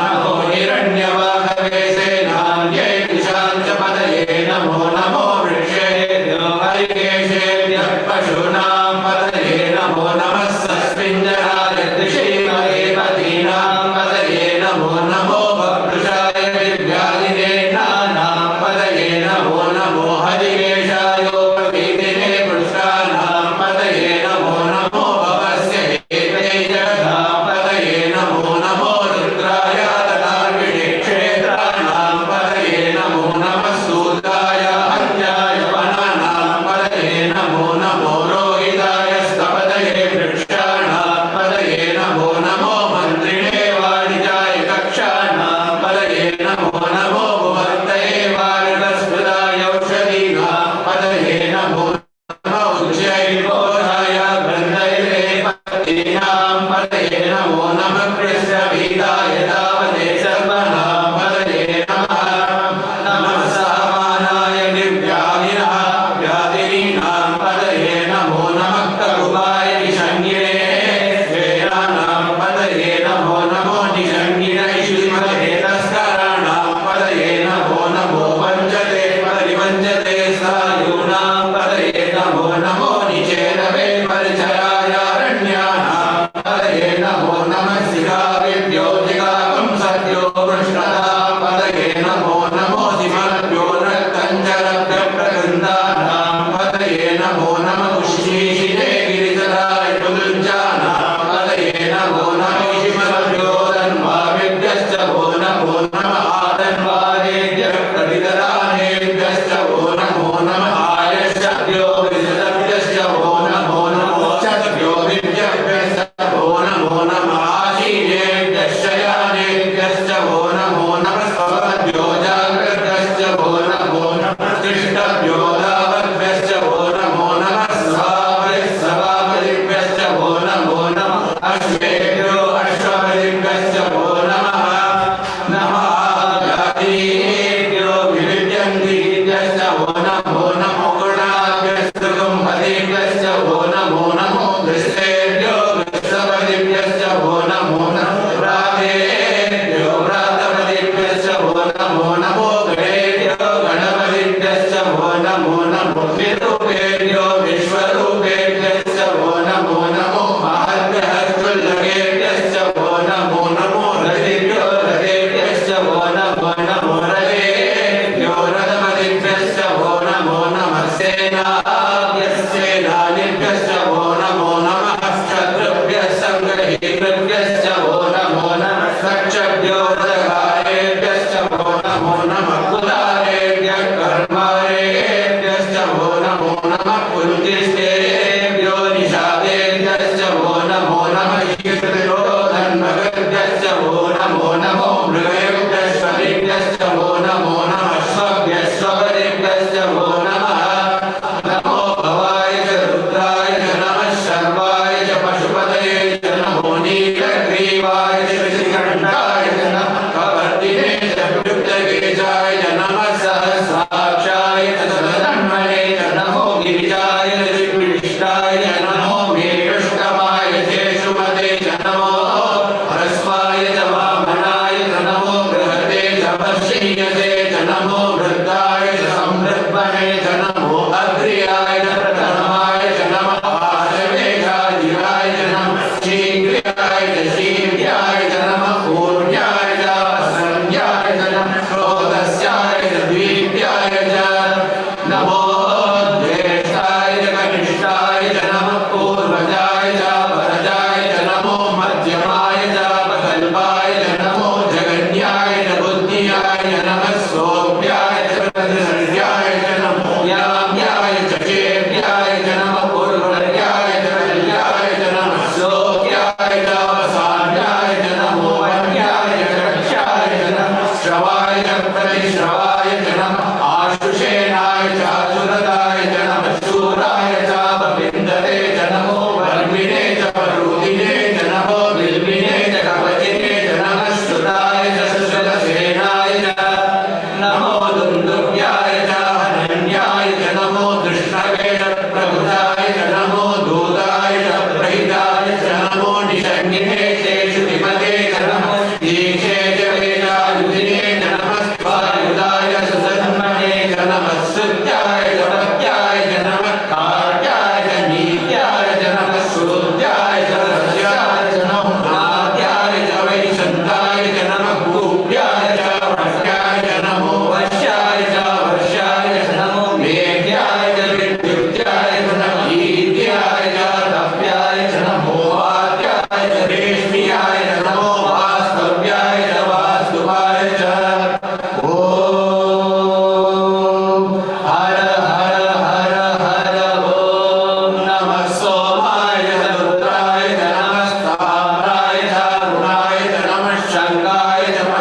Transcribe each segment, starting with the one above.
नमो हिरण्यवाहवे सेनान्यै दिशाञ्चपतये नमो नमो वृक्षेभ्यो हरिकेशेभ्यः पशूनां पतये नमो नमः सस्मिञ्जराय धीमहि पतीनां पतये नमो नमो वपुषाय विद्याधिने नानां पतये नमो नमो हरिकेशाय प्रवीदिने पुरुषाणां पतये नमो नमो भवस्य हेते जगतां पतये नमो नमो रुद्राय तथार्विणे क्षेत्राणां पतये नमो नमः सूताय हन्याय वनानां पतये नमो नमो रोहिताय स्तपतये वृक्षाणां पतये नमो नमो मन्त्रिणे वाणिजाय कक्षाणां पतये नमो नमो भुवन्तये वारिणस्पदाय औषधीनां पतये नमो नमो उच्चैर्घोषाय वृन्दये पतीनां पतये नमो नमः कृष्णवीराय दावने सर्वनां पतये नमः नमः सामानाय दिव्यादिनः व्याधिनीनां पतये नमो नमः ककुवाय निषङ्गिणे वेदानां पतये नमो नमो निषङ्गिणे श्रीमते तस्कराणां पतये नमो नमो वञ्चते परिवञ्चते सायूनां पतये नमो नमो निचेनवे परिचरायारण्यानां पतये नमो नमः शिखाभ्यो जिगाकं सद्यो वृष्णतां पतये नमो नमो सिमभ्यो रक्तञ्जलभ्यप्रगन्धानां पतये नमो नमः उष्णीषिते गिरिजराय पुरुञ्जानां पतये नमो नमः शिमभ्यो धन्वाभ्यश्च वो नमो नमः आधन्वादेभ्यः प्रतिदरानेभ्यश्च वो नमो नमः आयश्चभ्यो विजलभ्यश्च वो नमो नमो चभ्यो विद्यभ्यश्च वो नमो नमः आशीनेभ्यश्च यानेभ्यश्च वो नमो नमः स्वभ्यो जाग्रतश्च वो नमो नमः तिष्ठभ्यो धावभ्यश्च वो नमो नमः स्वापदिभ्यश्च वो नमो नमः अश्वेभ्यो अश्वपदिभ्यश्च वो नमः नमः व्याधीभ्यो विविध्यन्तीभ्यश्च वो नमो नमो गुणाभ्यश्च कुम्भदीभ्यश्च वो नमो नमो दृष्टेभ्यो दृष्टपदिभ्यश्च वो नमो नमो व्रातेभ्यो व्रातपदिभ्यश्च वो नमो नमो गणेभ्यो गणपतिभ्यश्च वो नमो नमो विरूपेभ्यो विश्वरूपेभ्यश्च वो नमो नमो महद्भ्यः क्षुल्लकेभ्यश्च वो नमो नमो रथेभ्यो रथेभ्यश्च वो नमो नमो रथेभ्यो रथपतिभ्यश्च वो नमो नमः सेनाभ्यश्च वो नमो नमः शत्रुभ्यः संग्रहीतृभ्यश्च वो नमो नमः सक्षभ्यो रथकारेभ्यश्च वो नमो नमः कुलारेभ्यः कर्मारेभ्यश्च वो नमो नमः कुन्तिष्ठेभ्यो निषादेभ्यश्च वो नमो नमः शीतयो धन्मगभ्यश्च वो नमो नमो मृगेभ्यश्च वो नमो नमः स्वभ्यश्वपदिभ्यश्च वो नमः नमो भवाय च रुद्राय च नमः शर्वाय च पशुपतये च नमो नीलग्रीवाय च श्रीकण्ठाय च नमः कवर्दिने च विद्युक्तकेशाय च नमः सहस्राक्षाय च सदन्मने च नमो गिरिजाय च विष्टाय च नमो मेघुष्टमाय च शुमते च नमो ह्रस्वाय च वामनाय च नमो बृहते च वर्षीयते च नमो वृद्धाय च संवृद्भने च नमो अग्र्याय च प्रथमाय च नमः आशवेशाय च नमः शीघ्राय च शीघ्राय च नमः पूर्ण्याय च वसन्याय च नमः क्रोधस्याय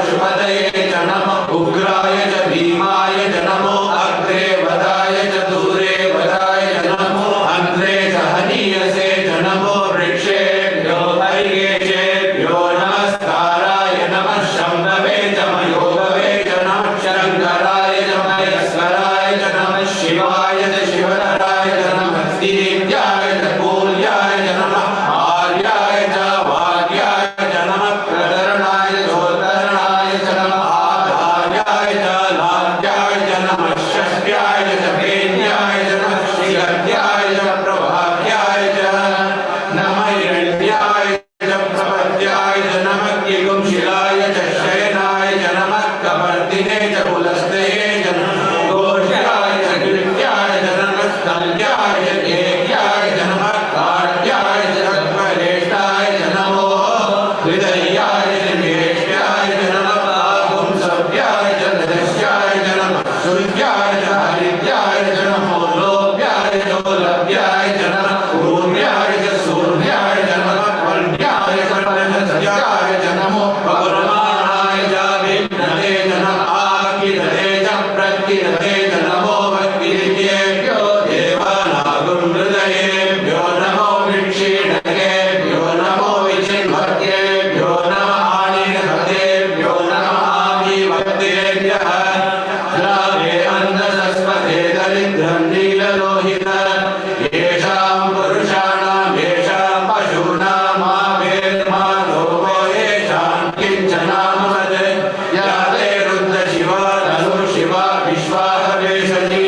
पशुपतये च नमः उग्राय च भीमाय च नमो अग्रे वदाय च दूरे वदाय च नमो अग्रे च हनीयसे च नमो वृक्षेभ्यो हरिकेशेभ्यो नमस्काराय नमः शम्भवे च मयोभवे च नमः शङ्कराय च महेश्वराय च नमः शिवाय च शिवधराय च नमः दीप्याय च पूर्याय च नमः आर्याय च वार्याय च नमः प्रधरणाय चोद्धरणाय च नमः आधार्याय च लाड्याय च नमः षष्ट्याय च भेद्याय च नमः श्रीगद्याय च प्रभाव्याय च नमः हिरण्याय च प्रपद्याय च नमः किकुंशिलाय च शयनाय च नमः कवर्तिने च कुलस्थये च नमः घोष्याय च कृत्याय च नमः स्तल्याय च केक्याय च नमः काट्याय च ज्वरेष्ठाय च नमो हृदयाय च ज्येष्ठाय च नमः पुंसव्याय च रजस्याय च नमः सूर्याय च हरिद्याय च नमो लोभ्याय च लभ्याय च नमः पूर्व्याय च सूर्याय च नमः वन्याय च परमसत्याय च नमो पौर्णमाणाय च विघ्नते च नमः आकिरते च प्रकिरते च नमो भक्तिर्येभ्यो देवानागुं हृदयेभ्यो नमो विक्षीणकेभ्यो नमो विचिन्भक्तेभ्यो नमः आनिर्भक्तेभ्यो नमः आमिभक्तेभ्यः श्रावे अन्धसस्पते दरिद्रं नीललोहित येषां पुरुषाणां येषां पशूनां आवेर्मानोपो येषां किञ्चनामवद या ते रुद्रशिवा ननु शिवा विश्वाहवेशजी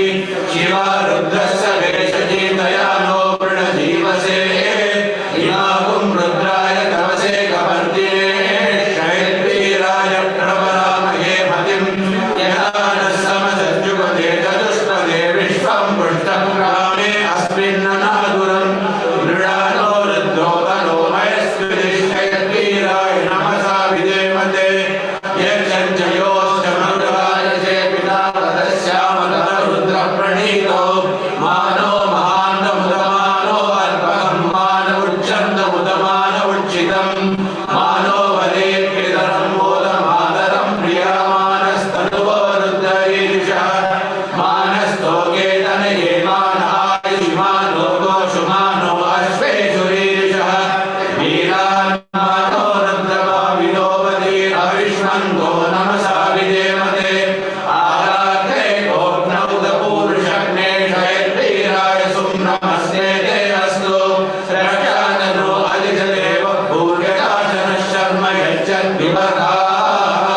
शिवा रुद्रस्य वेशजी तया नो वृणजीवसे इमागुं रुद्राय तवसे कवर्तिने शैलवीराय प्रवरामहे मतिं यदा नः समसज्जुपते चतुष्पदे विश्वं पुष्टं ग्रामे अस्मिन्ननादुरं मृडानो रुद्रोपनो मयस्कृतिशैलवीराय नमसा विधेमते यच्चञ्चयोश्चमरुगाय चे पिता तस्यामलः रुद्रप्रणीतो मानो महान्तमुदमानो अर्पकं मानवुच्चन्दमुदमानवुच्चितं मानो वरेत्कृतरं मोदमादरं प्रियमानस्तनुवो रुद्रईर्षः मानस्तोकेतनये मानायुष्मानो गोषुमानो अश्वेषुरीर्षः वीरान्मानो रुद्रभाविनोपदीरविष्मन्तो नमसा विधेमते आराधे गोप्नौदपूरुषग्ने शैलवीराय सुम्नमस्ते ते अस्तु प्रजातनो अधिजदेव भूर्यदाचनः शर्म यच्छद्विवराः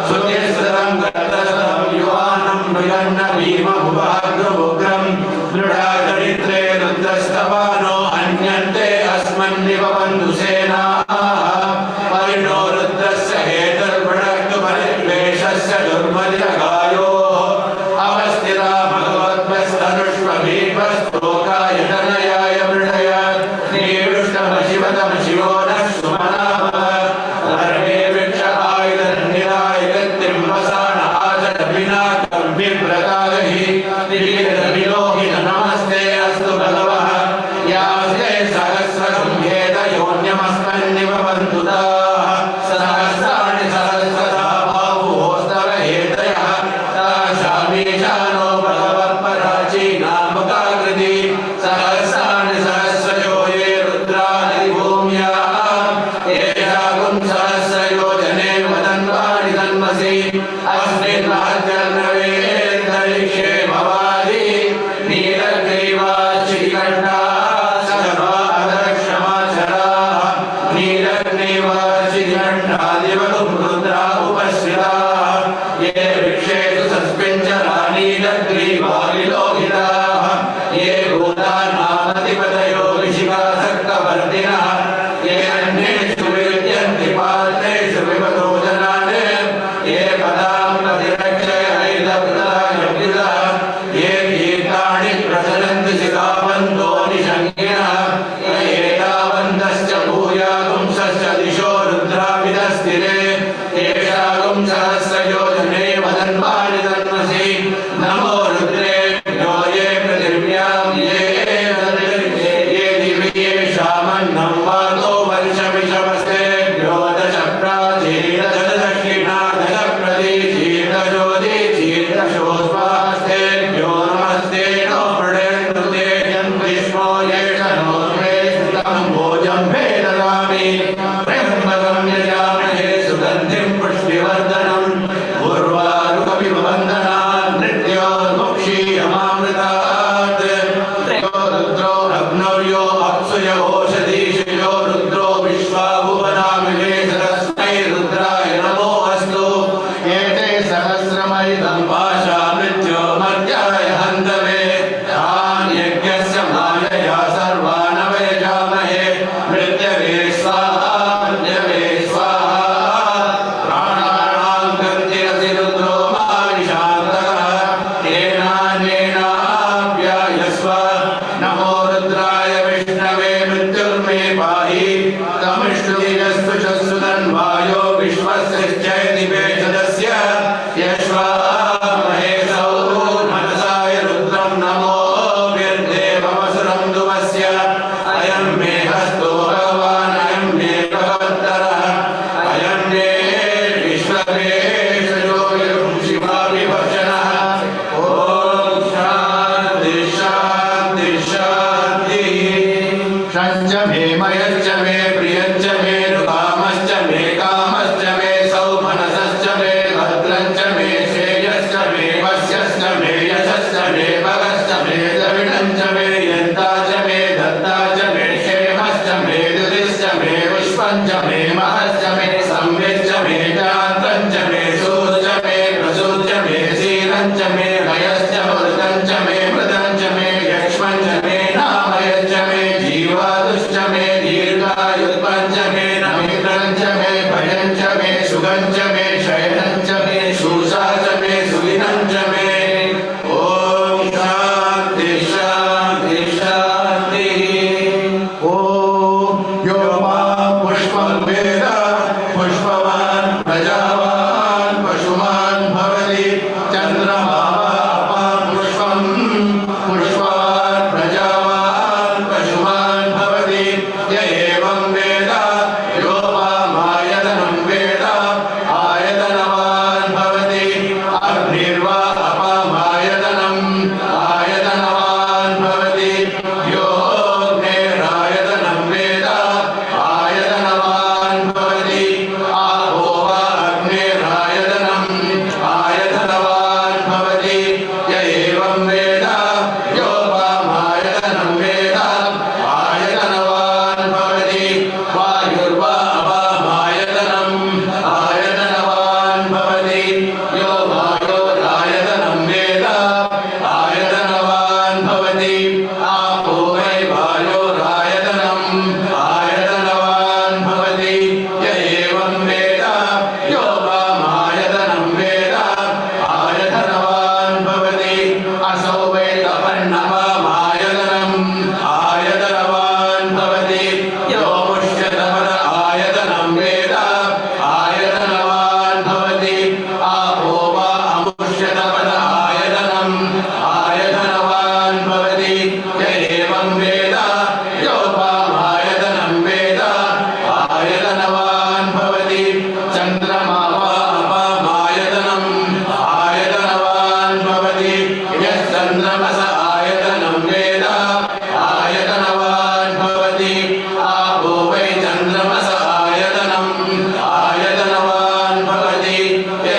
सुतिस्रतं गतसतं युवानं मृगन्न भीममुपाग्रमुग्रं मृडाचरित्रे रुद्रस्तवानो अन्यन्ते अस्मन्निव बन्धुसेनाः परिणो रुद्रस्य हेतुर्वृणक्तु परिद्वेषस्य दुर्मदिरगायोः अवस्थिरा भगवद्भस्तनुष्वभीपस्तोकाय तनयाय मृडय श्रीविष्णुमशिवतमशिवो नः सुमनाः सर्वे वृक्ष आयुधनिराय गतिम्बसान आचरविनाकं बिभ्रतागहि विलोहित नमस्ते अस्तु भगवः यास्ते सहस्रकं हेतयोन्यमस्मन्निव बन्धुताः सहस्राणि सहस्रधा बाहुस्तव हेतयः ताशामीशानो भगवत्पराचीनामुखाकृति सहस्राणि सहस्रयो ये रुद्रादिभूम्याः येषागुं सहस्रयोजने वदन्वाणि तन्मसि अस्मिन् महज्जन्मवे तरिष्ये भवानि नीलग्रीवा श्रीकण्ठाः सर्वा अधरक्षमाचराः नीलग्रीवा श्रीकण्ठादिवगुं रुद्रा उपश्रिताः ये वृक्षेषु सस्मिञ्चरा नीलग्रीवा विलोहिताः ये भूतानामधिपतयो ऋषिकासक्तवर्तिनः ये अन्येषु विद्यन्ति पात्रेषु विपतो जनान् ये पदां प्रतिरक्षयैलवृतायभिदः ये गीतानि प्रचलन्ति शिखाबन्धो निषङ्गिणः ये एतावन्तश्च भूयागुंसश्च दिशो रुद्राविदस्थिरे येषागुं सहस्रयोजने वदन्वानि तन्मसि नमो रुद्रेभ्यो ये पृथिव्यां ये दिवि येषामन्नं वातो वर्षमिषमस्तेभ्यो दश प्राचीन दश दक्षिणा दश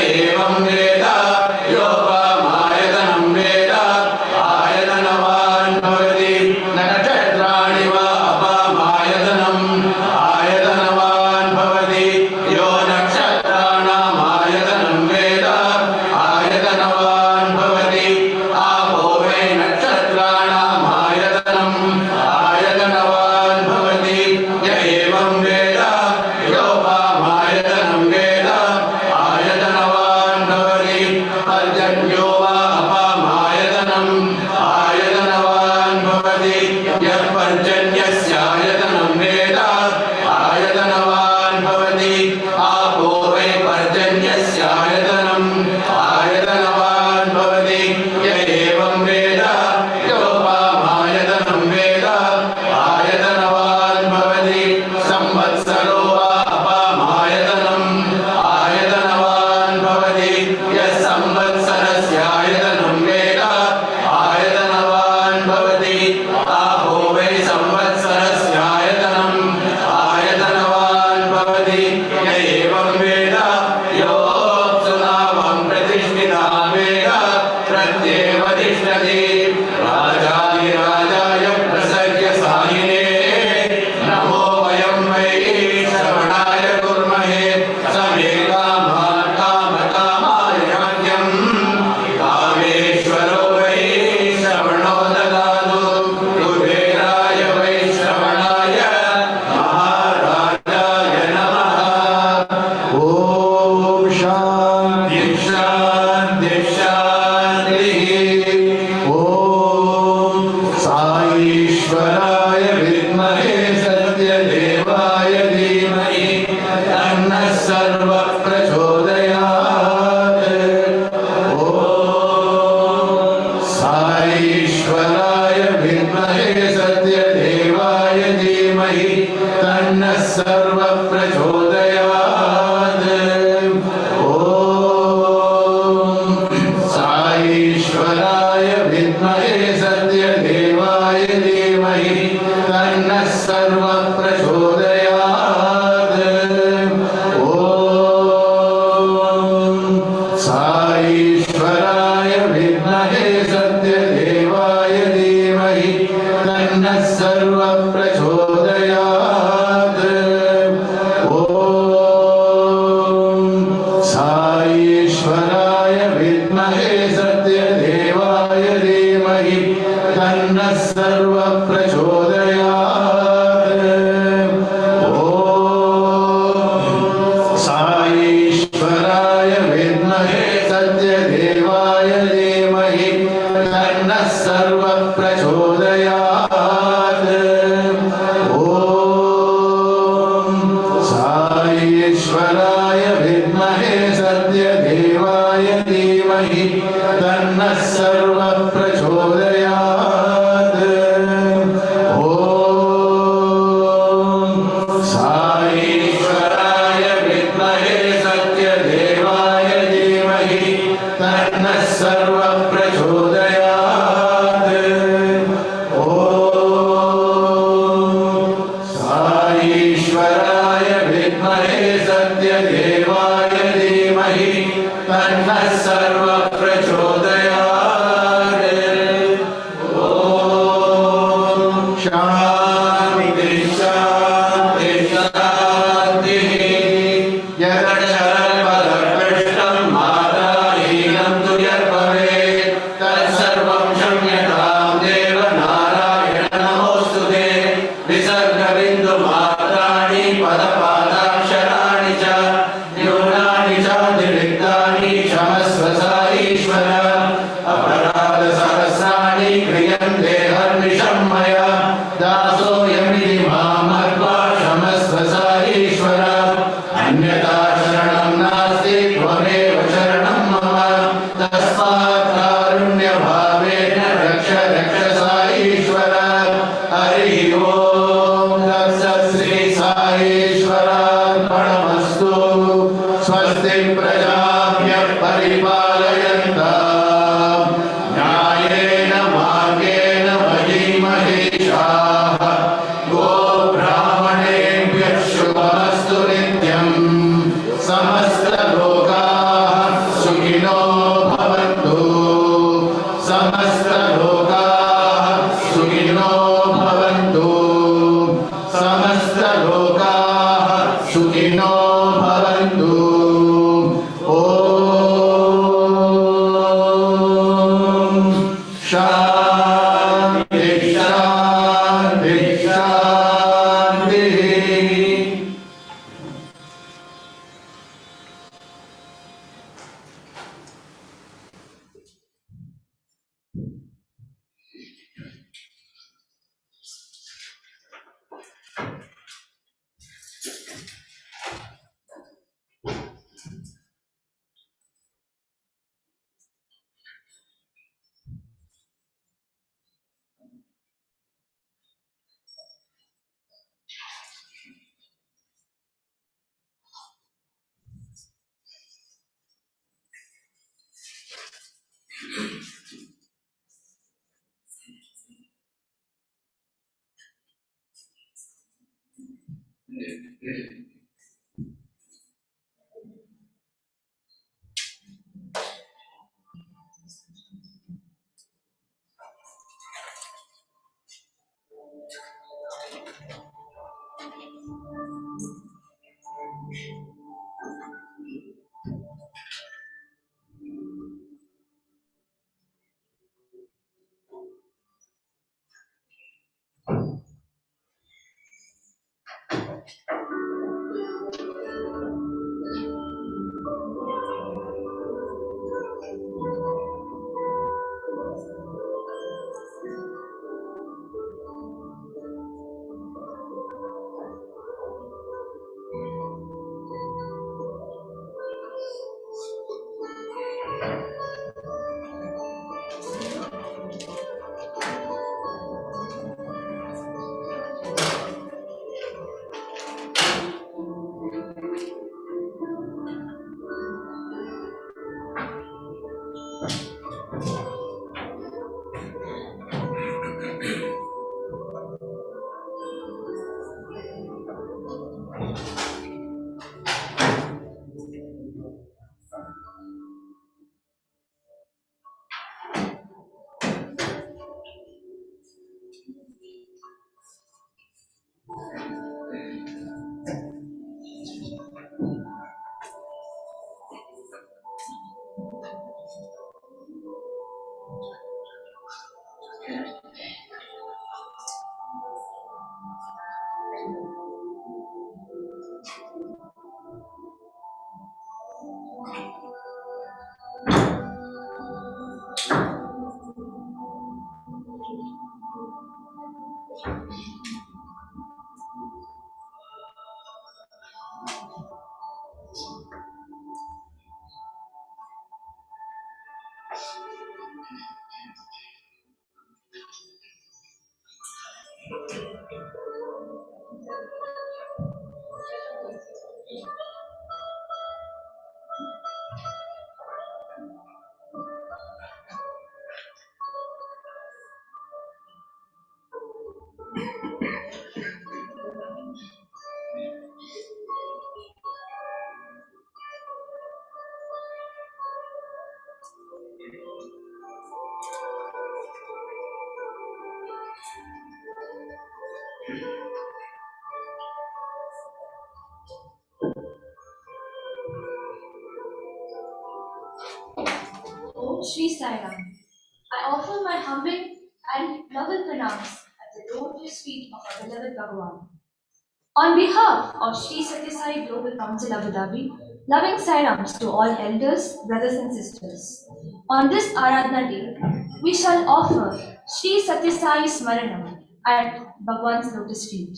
एवं वेद योपमायतनं वेद आयतनवान् भवति नक्षत्राणि वा अपमायतनम् आयतनवान् भवति यो नक्षत्राणाम् आयतनं वेद आयतनवान् भवति आपो वै नक्षत्राणाम् आयतनम् आयतनवान् भवति य एवं वेद योपमायतनं वेद आयतनवान् भवति पर्जन्यो वा अपमायतनम् आयतनवान् भवति यः पर्जन्यस्यायतनं वेद आयतनवान् भवति आपो वै पर्जन्यस्यायतनम् आयतनवान् भवति य एवं वेद योपमायतनं वेद आयतनवान् भवति संवत्सरो वा अपमायतनम् आयतनवान् भवति यः संवत्सरस्यायतनं वेद आयतनवान् भवति आपो वै संवत्सरस्यायतनम् आयतनवान् भवति य एवं वेद योऽप्सुनावं प्रतिष्ठितां वेद प्रत्येव तिष्ठति राजाधिराजाय प्रसह्य साहिने नमो वयं वै श्रवणाय कुर्महे समे कामान् कामकामाय यज्ञम् कामेश्वरो वै श्रवणो ददातु कुबेराय वै श्रवणाय महाराजाय नमः ॐ शान्ति शान्ति शान्तिः ॐ साईश्वराय विद्महे सत्यदेवाय धीमहि तन्नः सर्वः प्रचोदयात् ॐ साईश्वराय विद्महे सत्यदेवाय धीमहि तन्नः सर्वः प्रचोदयात् ॐ साईश्वराय विद्महे सत्यदेवाय धीमहि तन्नः सर्वः प्रचोदयात् ॐ साईश्वराय विद्महे सत्यदेवाय धीमहि तन्नः सर्वः प्रचोदयात् ॐ साईश्वराय विद्महे सत्यदेवाय धीमहि तन्नः सर्वः प्रचोदयात् ॐ साईश्वराय विद्महे सत्यदेवाय धीमहि तन्नः सर्वः प्रचोदयात् ॐ साईश्वराय विद्महे सत्यदेवाय धीमहि तन्नः सर्वः प्रचोदयात् ॐ साईश्वराय विद्महे सत्यदेवाय धीमहि तन्नः सर्वः प्रचोदयात् ॐ साईश्वराय विद्महे सत्यदेवाय धीमहि तन्नः सर्वः प्रचोदयात् ॐ शान्ति शान्ति शान्तिः यदक्षरपदपृष्ठं मात्राहीनं तु यद्भवेत् तत्सर्वं क्षम्यतां देव नारायण नमोऽस्तु ते विसर्गबिन्दुमात्राणि पदपादाक्षराणि च न्यूनानि चातिरिक्तानि क्षमस्व साईश्वर अपराधसहस्राणि क्रियन्ते हर्निशं मया दासोऽयमिति मामर्त्वा क्षमस्व साईश्वर अन्यथा शरणं नास्ति त्वमेव शरणं मम तस्मात् कारुण्यभावेन रक्ष रक्ष साईश्वर हरिः ॐ तत्सत् श्री साईश्वरार्पणमस्तु स्वस्ति प्रजाभ्यः परिपालयन्ताम् न्यायेन मार्गेण मही महिषाः गो ब्राह्मणेभ्यः शुभमस्तु नित्यम् समस्तलोकाः Om Shri Sai Ram. I offer my humble and loving pranams at the lotus feet of our beloved Bhagavan. On behalf of Shri Sathya Sai Global Council Abu Dhabi, loving Sai Rams to all elders, brothers and sisters. On this Aradhana day, we shall offer Shri Sathya Sai Smaranam at Bhagwan's lotus feet.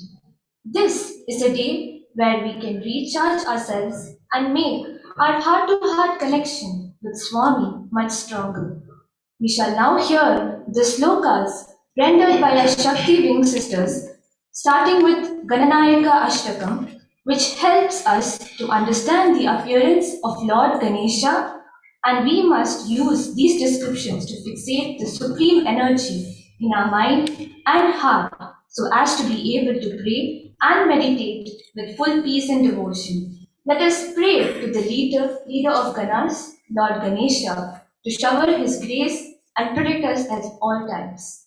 This is a day where we can recharge ourselves and make our heart-to-heart connection with Swami much stronger. We shall now hear the slokas rendered by our Shakti Wing sisters, starting with Gananayaka Ashtakam, which helps us to understand the appearance of Lord Ganesha, and we must use these descriptions to fixate the supreme energy in our mind and heart so as to be able to pray and meditate with full peace and devotion. Let us pray to the leader of Ganas, Lord Ganesha, to shower his grace and protect us at all times.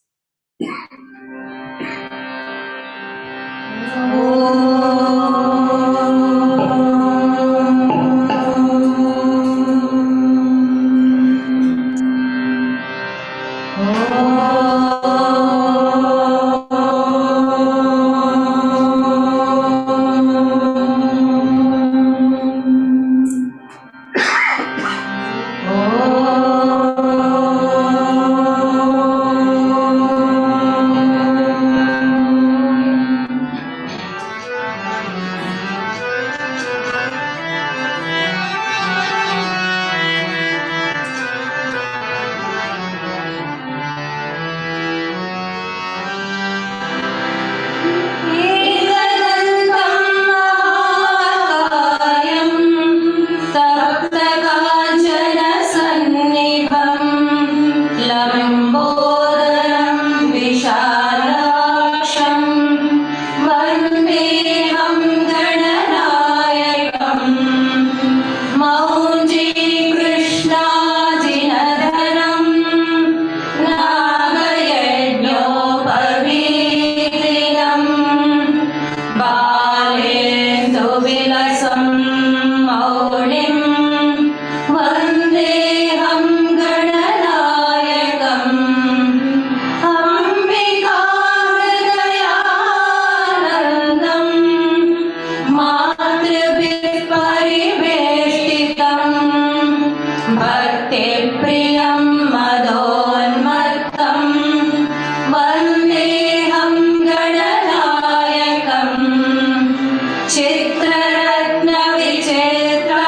चित्ररत्न विचित्रांगं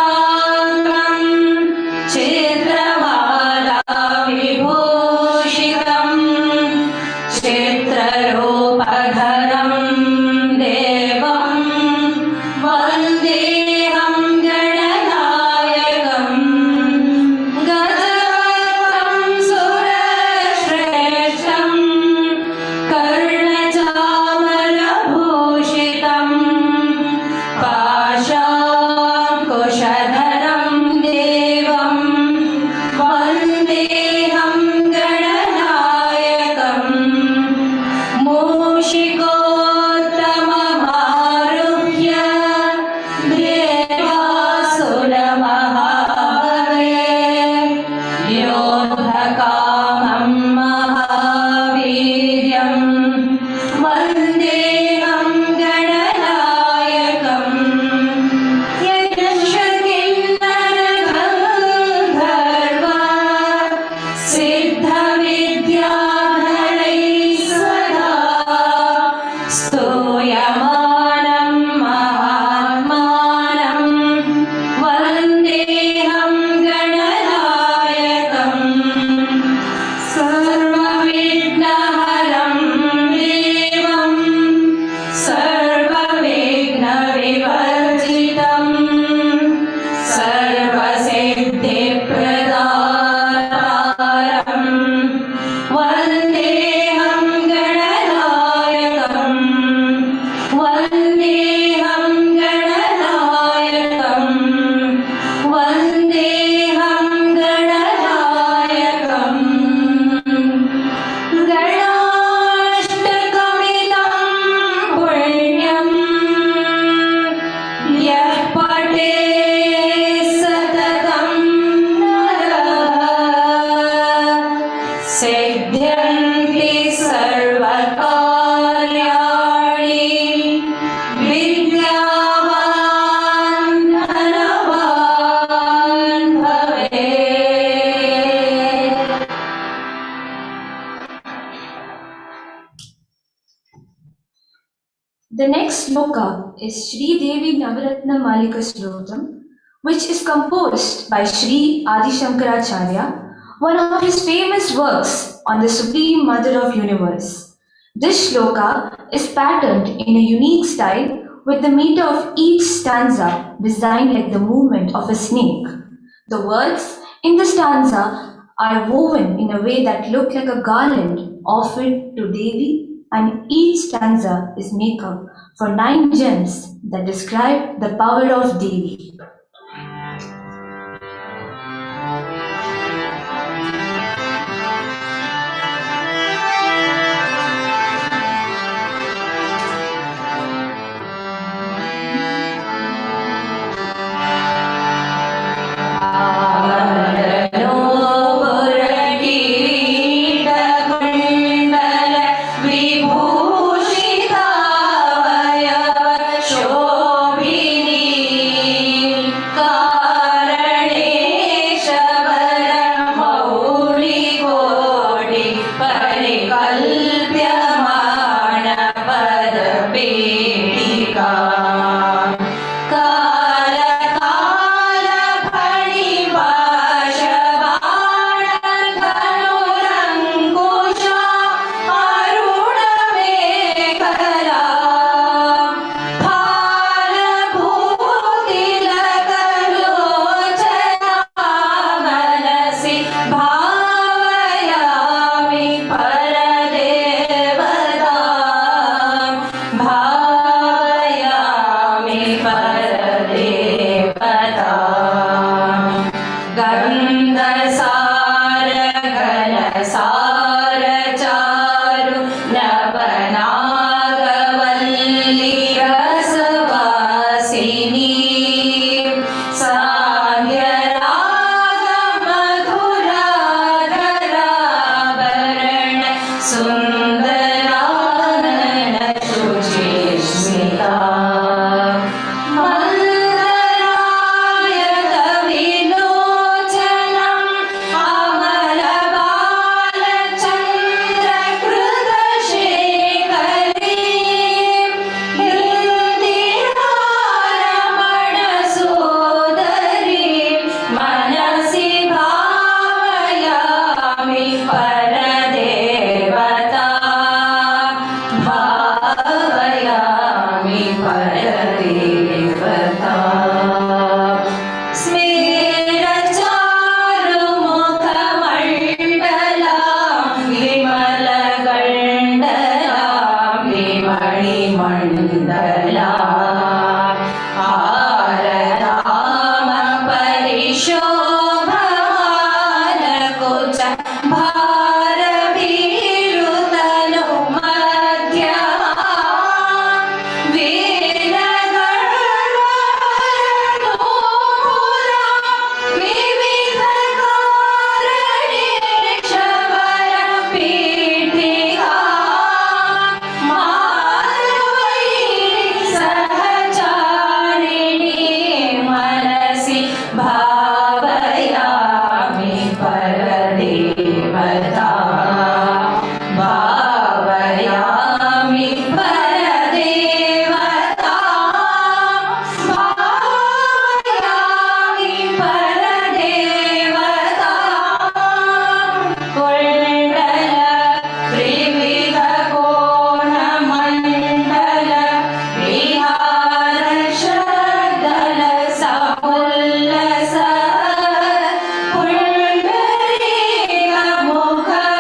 चित्रम The next sloka is Sri Devi Navaratna Malika Slotam, which is composed by Sri Adi Shankaracharya, one of his famous works on the Supreme Mother of Universe. This shloka is patterned in a unique style with the meter of each stanza designed like the movement of a snake. The words in the stanza are woven in a way that look like a garland offered to Devi, and each stanza is made up for 9 gems that describe the power of Devi. मुख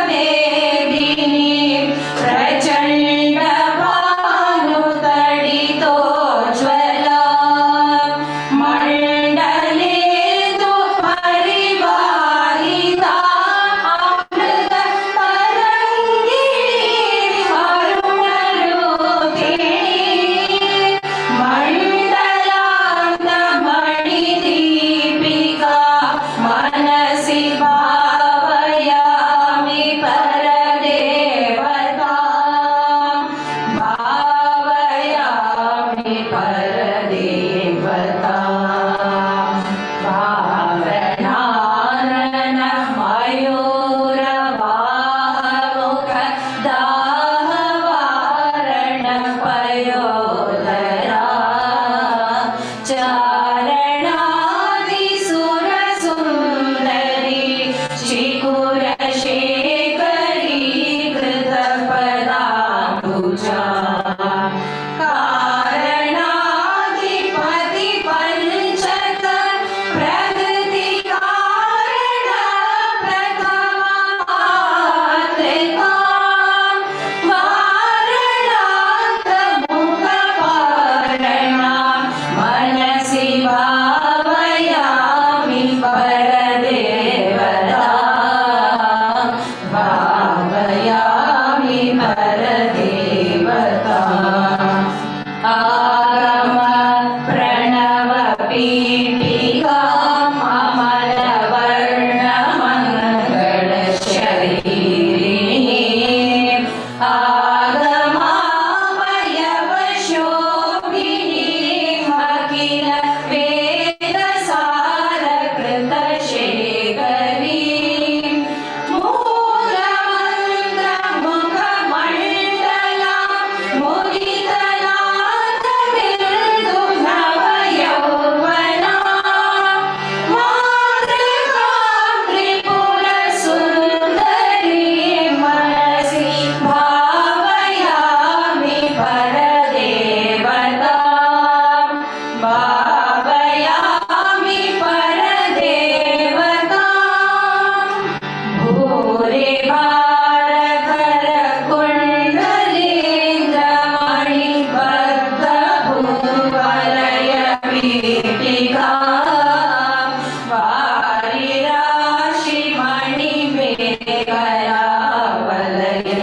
करावलय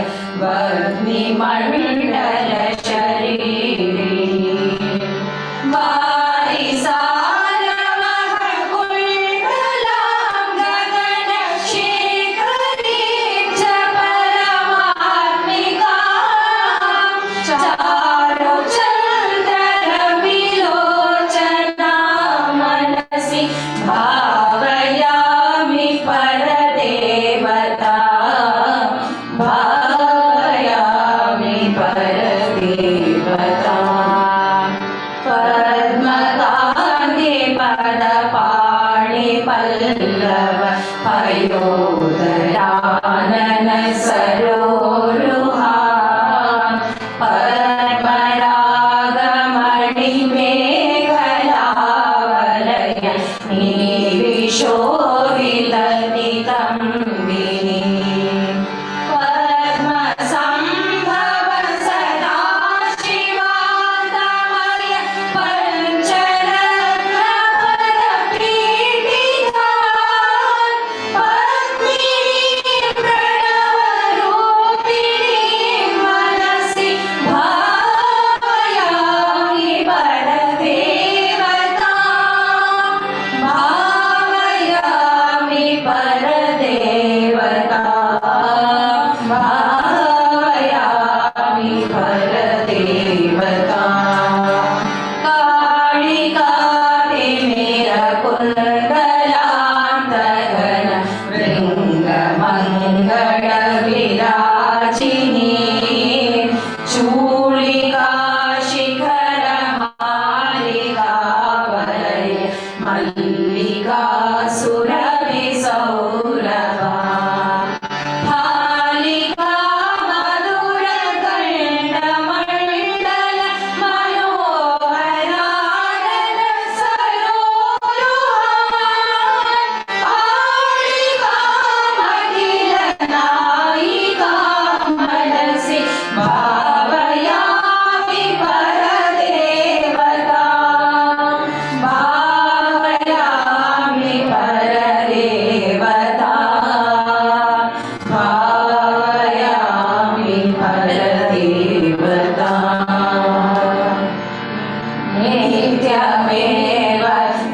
वह्निमण्डल शरीरी भावयामि परदेवता भावयामि परदेवता पद्मकान्ते पदपाणि पल्लव पयोदरानन सरोरुहा पद्मरागमणिमेखलावलय निविशोभितनितम्बिनी पद्मसम्भव सदा शिवान्तमय पञ्चरत्नपदपीठिका पद्मिनी प्रणवरूपिणी मनसि भावयामि परदेवता भावयामि परदेवता भावयामि परदेवता काळिकातिमिरकुण्डलान्तगण भृङ्गमङ्गलविराजिनी चूलिका शिखरमालिकावलय मल्लिका सुरभिसौरभा फालिका मधुरकण्डमण्डल मनोहरानन सरोरुहान् कालिका मखिलनायिका मनसि भावयामि परदेवता भावयामि परदेवता भावयामि परदेवता नित्यमेव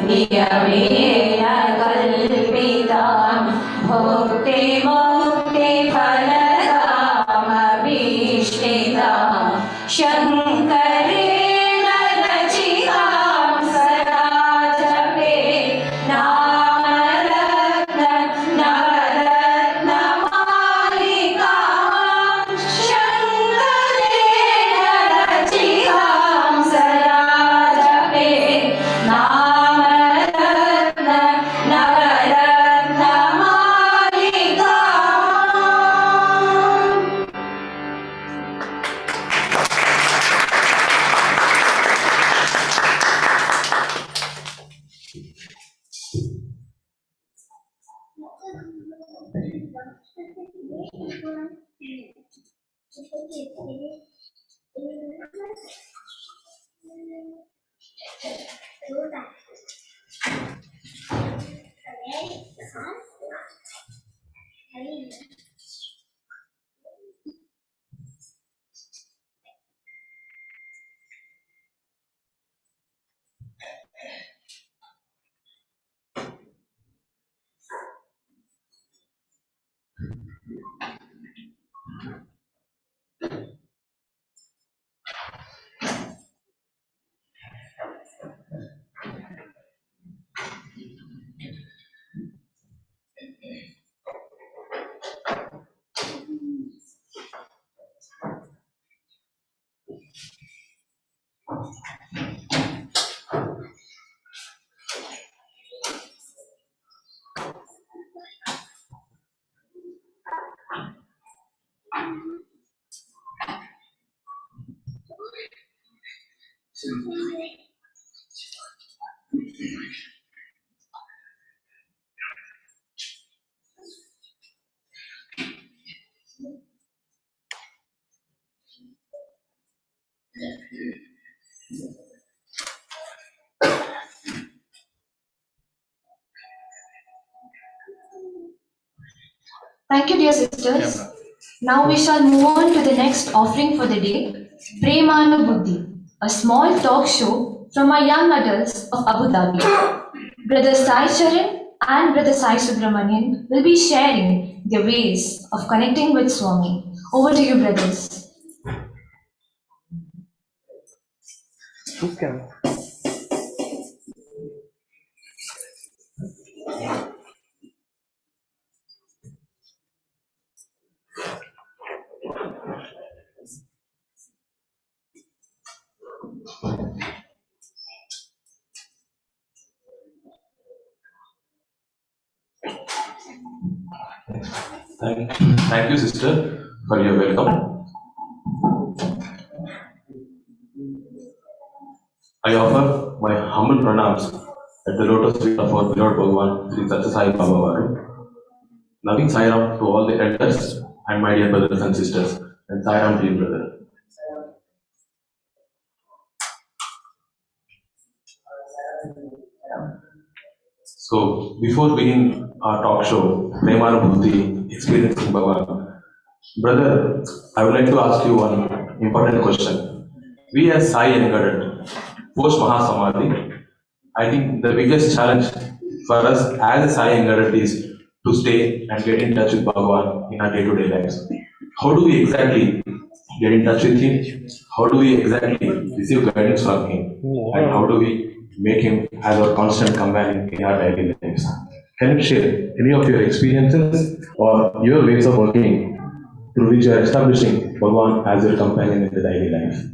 नियमेन कल्पितां भुक्तिमुक्तिफलदामभीष्टितां शङ्करेण रचितां सदा जपे नवरत्नमालिकां शङ्करेण रचितां सदा जपे नवरत्नमालिकाम् Thank you, dear sisters. Now we shall move on to the next offering for the day, Premanu a small talk show from our young adults of Abu Dhabi. Brother Sai Charan and Brother Sai Subramanian will be sharing their ways of connecting with Swami. Over to you, brothers. Thank you, sister, for your welcome. I offer my humble pranams at the lotus feet of our beloved Bhagavan, Sri Sathya Sai Baba Varu. Loving Sairam to all the elders and my dear brothers and sisters, and Sairam to you, brother. So, before beginning our talk show, Premanubhuti, Experiencing Bhagavan, brother, I would like to ask you one important question. We as Sai Young post Mahasamadhi, I think the biggest challenge for us as a Sai Young is to stay and get in touch with Bhagavan in our day-to-day lives. How do we exactly get in touch with Him? How do we exactly receive guidance from Him? And how do we make Him as our constant companion in our daily lives? Can you share any of your experiences or your ways of working through which you are establishing Bhagavan as your companion in the daily life?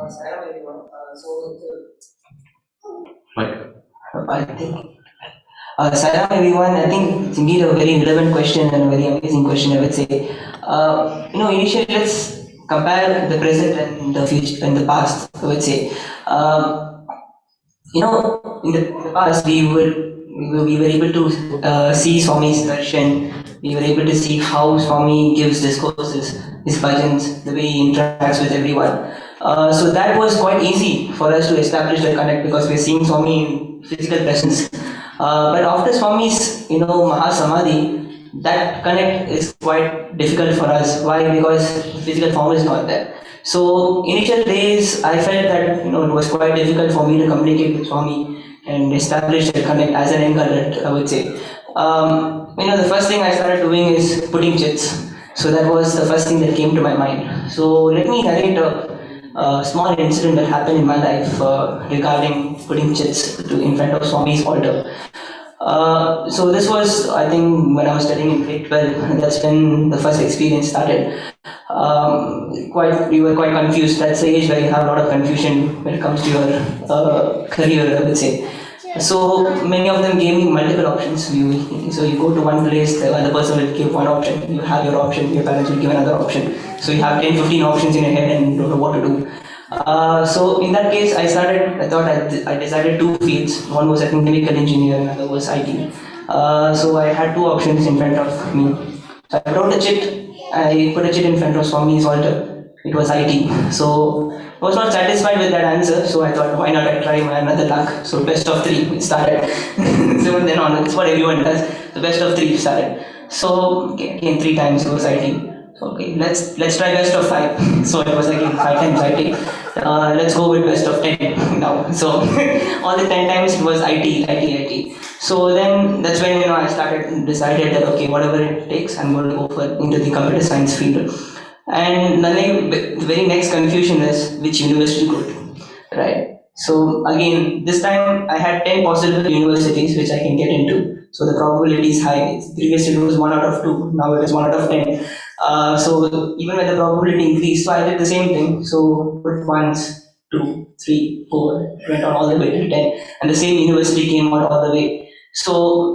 Salam everyone. Like, I think Salam everyone. I think it's indeed a very relevant question and a very amazing question. I would say, initially let's compare the present and the future and the past. I would say, in the past we were able to see Swami's darshan. We were able to see how Swami gives discourses, his bhajans, the way he interacts with everyone. So that was quite easy for us to establish the connect because we're seeing Swami in physical presence. But after Swami's, Mahasamadhi, that connect is quite difficult for us. Why? Because physical form is not there. So initial days, I felt that it was quite difficult for me to communicate with Swami and establish a connect as an young adult, I would say. The first thing I started doing is putting chits. So that was the first thing that came to my mind. So let me narrate a small incident that happened in my life regarding putting chits in front of Swami's altar. So this was, I think, when I was studying in grade 12. That's when the first experience started. We were quite confused. That's the age where you have a lot of confusion when it comes to your career, I would say. So many of them gave me multiple options. So you go to one place, the other person will give one option. You have your option, your parents will give another option. So you have 10, 15 options in your head and you don't know what to do. So in that case, I decided two fields. One was a chemical engineer, another was IT. So I had two options in front of me. So I wrote a chit. I put a chit in front of Swami's altar. It was IT. So I was not satisfied with that answer. So I thought, why not I try my another luck? So best of three, it started. So then on, that's what everyone does. The best of three started. So again, three times it was IT. Okay, let's try best of 5. So it was again 5 times IT. Let's go with best of 10 now. So all the 10 times it was IT. So then that's when I decided that okay, whatever it takes, I'm going to go into the computer science field. And the very next confusion is which university to go to, right? So again, this time I had 10 possible universities which I can get into. So the probability is high. Previously it was 1 out of 2, now it is 1 out of 10. So even when the probability increased, so I did the same thing. So put once, 2, 3, 4, it went on all the way till 10, and the same university came out all the way. So,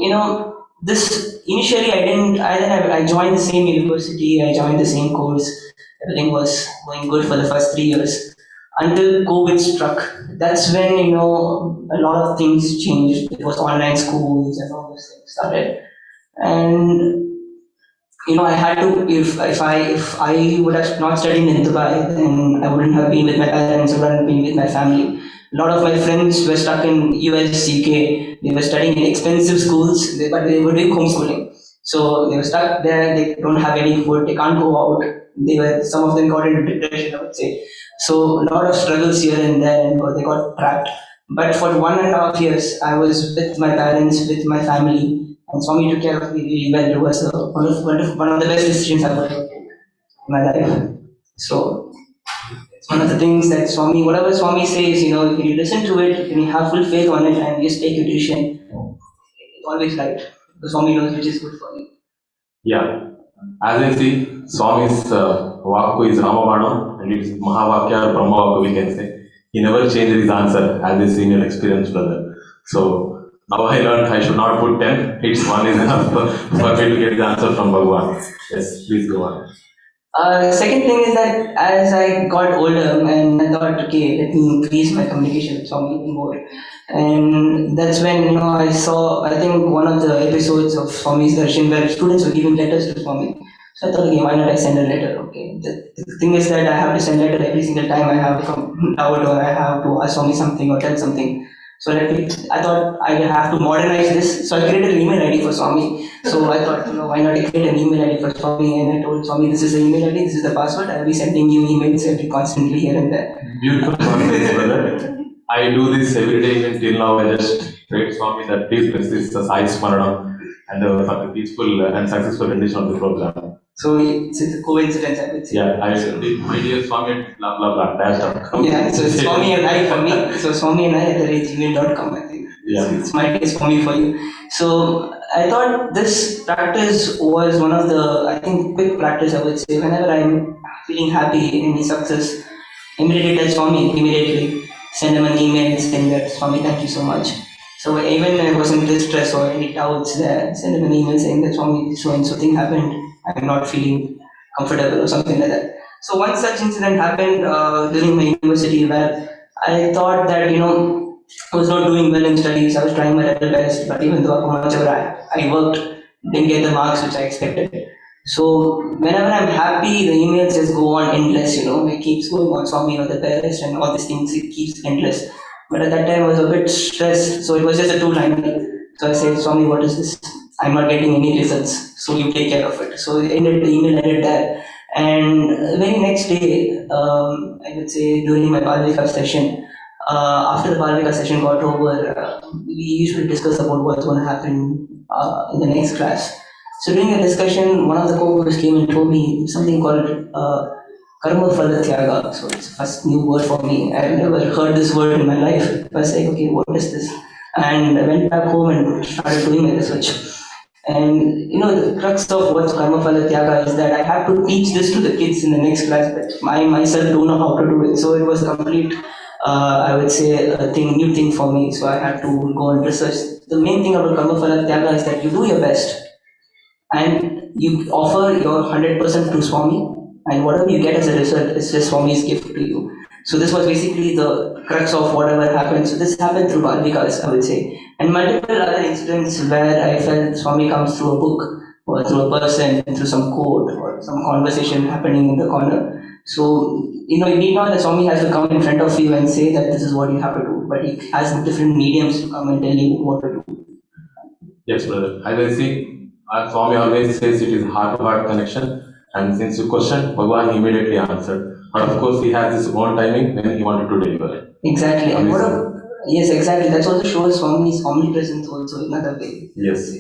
this initially I joined the same university, I joined the same course, everything was going good for the first 3 years until COVID struck. That's when, a lot of things changed. It was online schools and all those things started. And I had to, if I would have not studied in Dubai, then I wouldn't have been with my parents, I wouldn't have been with my family. A lot of my friends were stuck in US, UK. They were studying in expensive schools, but they were doing homeschooling. So they were stuck there. They don't have any food. They can't go out. Some of them got into depression, I would say. So a lot of struggles here and there, and they got trapped. But for 1.5 years, I was with my parents, with my family, and Swami took care of me really well. It was one of the best decisions I've ever taken in my life. So it's one of the things that Swami, whatever Swami says, if you listen to it, and you have full faith on it, and just take your decision, it's always right. The Swami knows which is good for you. Yeah. As I see, Swami's Vaku is Ramabana and it is Mahavakya or Brahma Vaku, we can say. He never changed his answer as a senior experienced brother. So now I learned I should not put 10, it's 1 is enough for me to get the answer from Bhagwan. Yes, please go on. Second thing is that as I got older and I thought, okay, let me increase my communication with Swami even more. And that's when, I saw, I think one of the episodes of Swami's Darshan where students were giving letters to Swami. So I thought, okay, why not I send a letter? Okay. The thing is that I have to send a letter every single time I have come out or I have to ask Swami something or tell something. So I thought I have to modernize this. So I created an email ID for Swami. So I thought, why not I create an email ID for Swami? And I told Swami, this is the email ID, this is the password. I will be sending you emails constantly here and there. Beautiful confidence, brother. I do this every day even till now. I just pray to Swami that please bless this Sai Smaranam and the peaceful and successful rendition of the program. So it's a coincidence, I would say. Yeah, I did my dear Swami at blah blah blah dash.com. Yeah, so it's Swami and I for me. So Swami and I at gmail.com, I think. Yeah. So it's my dear Swami for you. So I thought this practice was one of the, I think, quick practice, I would say. Whenever I'm feeling happy in any success, immediately tell Swami, immediately send him an email saying that, Swami, thank you so much. So even when I was in distress or any doubts there, send him an email saying that, Swami, so and so thing happened. I'm not feeling comfortable or something like that. So one such incident happened during my university where I thought that, I was not doing well in studies. I was trying my level best, but even though I worked, didn't get the marks which I expected. So whenever I'm happy, the emails just go on endless, it keeps going on, Swami, the best and all these things, it keeps endless. But at that time I was a bit stressed, so it was just a 2-liner. So I said, Swami, what is this? I'm not getting any results, so you take care of it. So the email ended there. And the very next day, I would say during my Balvika session, after the Balvika session got over, we usually discuss about what's going to happen in the next class. So during the discussion, one of the co-workers came and told me something called Karma Phala Tyaga. So it's the first new word for me. I've never heard this word in my life. I was like, okay, what is this? And I went back home and started doing my research. And the crux of what Karma Phala Tyaga is that I have to teach this to the kids in the next class, but I myself don't know how to do it. So it was a complete, I would say, new thing for me. So I had to go and research. The main thing about Karma Phala Tyaga is that you do your best and you offer your 100% to Swami, and whatever you get as a result is just Swami's gift to you. So this was basically the crux of whatever happened. So this happened through Balvikas, I would say. And multiple other incidents where I felt Swami comes through a book or through a person, through some quote or some conversation happening in the corner. So, you need not that Swami has to come in front of you and say that this is what you have to do, but he has different mediums to come and tell you what to do. Yes, brother. As I see, our Swami always says it is heart-to-heart connection. And since you questioned, Bhagwan immediately answered. But of course, he has his own timing when he wanted to deliver. Exactly. And yes, exactly. That also shows Swami's omnipresence also in another way. Yes.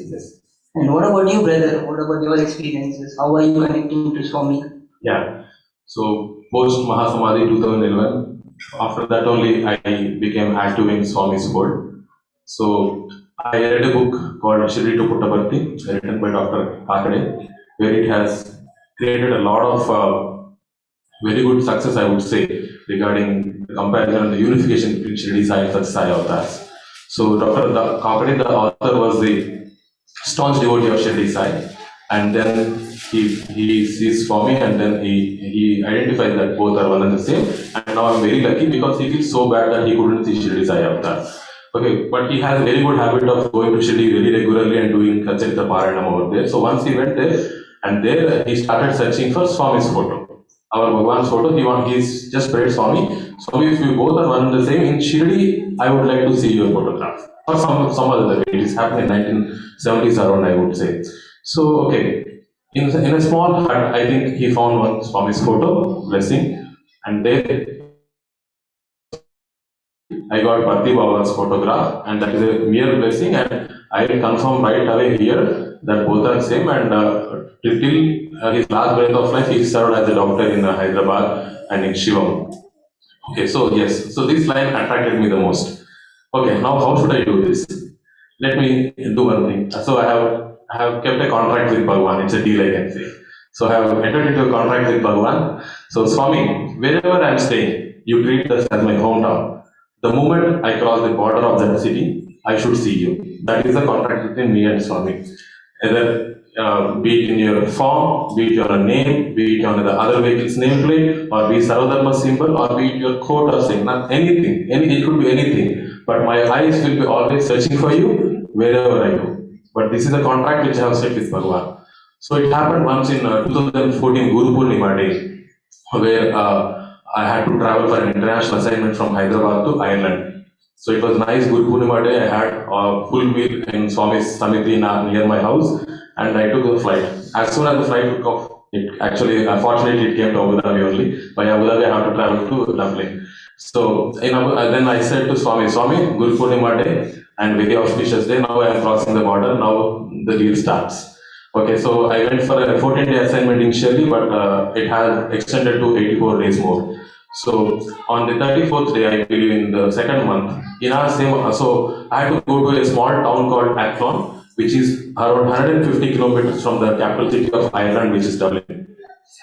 And what about you, brother? What about your experiences? How are you connecting to Swami? Yeah. So, post Mahasamadhi 2011, after that only I became active in Swami's world. So, I read a book called Shri to Puttaparthi, written by Dr. Kakade, where it has created a lot of very good success, I would say, regarding the comparison and the unification between Shirdi Sai and Sathya Sai avatars. So Dr. Kakade, the author, was the staunch devotee of Shirdi Sai, and then he sees Swami, and then he identifies that both are one and the same. And now I'm very lucky because he feels so bad that he couldn't see Shirdi Sai avatar. Okay, but he has a very good habit of going to Shirdi very regularly and doing Kacharita Paranam over there. So once he went there, and there he started searching for Swami's photo. Our Bhagwan's photo, he's just prayed Swami. Swami, if you both are one and the same, in Shirdi, I would like to see your photograph. Or some other way. It is happened in 1970s around, I would say. So, okay, in a small hut, I think he found one Swami's photo, blessing, and there I got Bhakti Baba's photograph, and that is a mere blessing, and I will confirm right away here that both are same, and till his last breath of life, he served as a doctor in Hyderabad and in Shivam. Okay, so yes, so this line attracted me the most. Okay, now how should I do this? Let me do one thing. So I have kept a contract with Bhagwan. It's a deal, I can say. So I have entered into a contract with Bhagwan. So Swami, wherever I am staying, you treat this as my hometown. The moment I cross the border of that city, I should see you. That is the contract between me and Swami. Either be it in your form, be it your name, be it on the other vehicle's nameplate, or be Sarvadharma symbol, or be it your coat or saying, not anything. It could be anything. But my eyes will be always searching for you wherever I go. But this is a contract which I have set with Bhagwan. So it happened once in 2014 Guru Purnima day, where I had to travel for an international assignment from Hyderabad to Ireland. So it was nice Guru Purnima day. I had a full meal in Swami's Samiti near my house, and I took the flight. As soon as the flight took off, unfortunately, it came to Abu Dhabi only. By Abu Dhabi, I have to travel to Dublin. So then I said to Swami, Guru Purnima day and very auspicious day. Now I am crossing the border. Now the deal starts. Okay, so I went for a 14-day assignment initially, but it had extended to 84 days more. So on the 34th day, I believe in the second month, so I had to go to a small town called Athlone, which is around 150 kilometers from the capital city of Ireland, which is Dublin.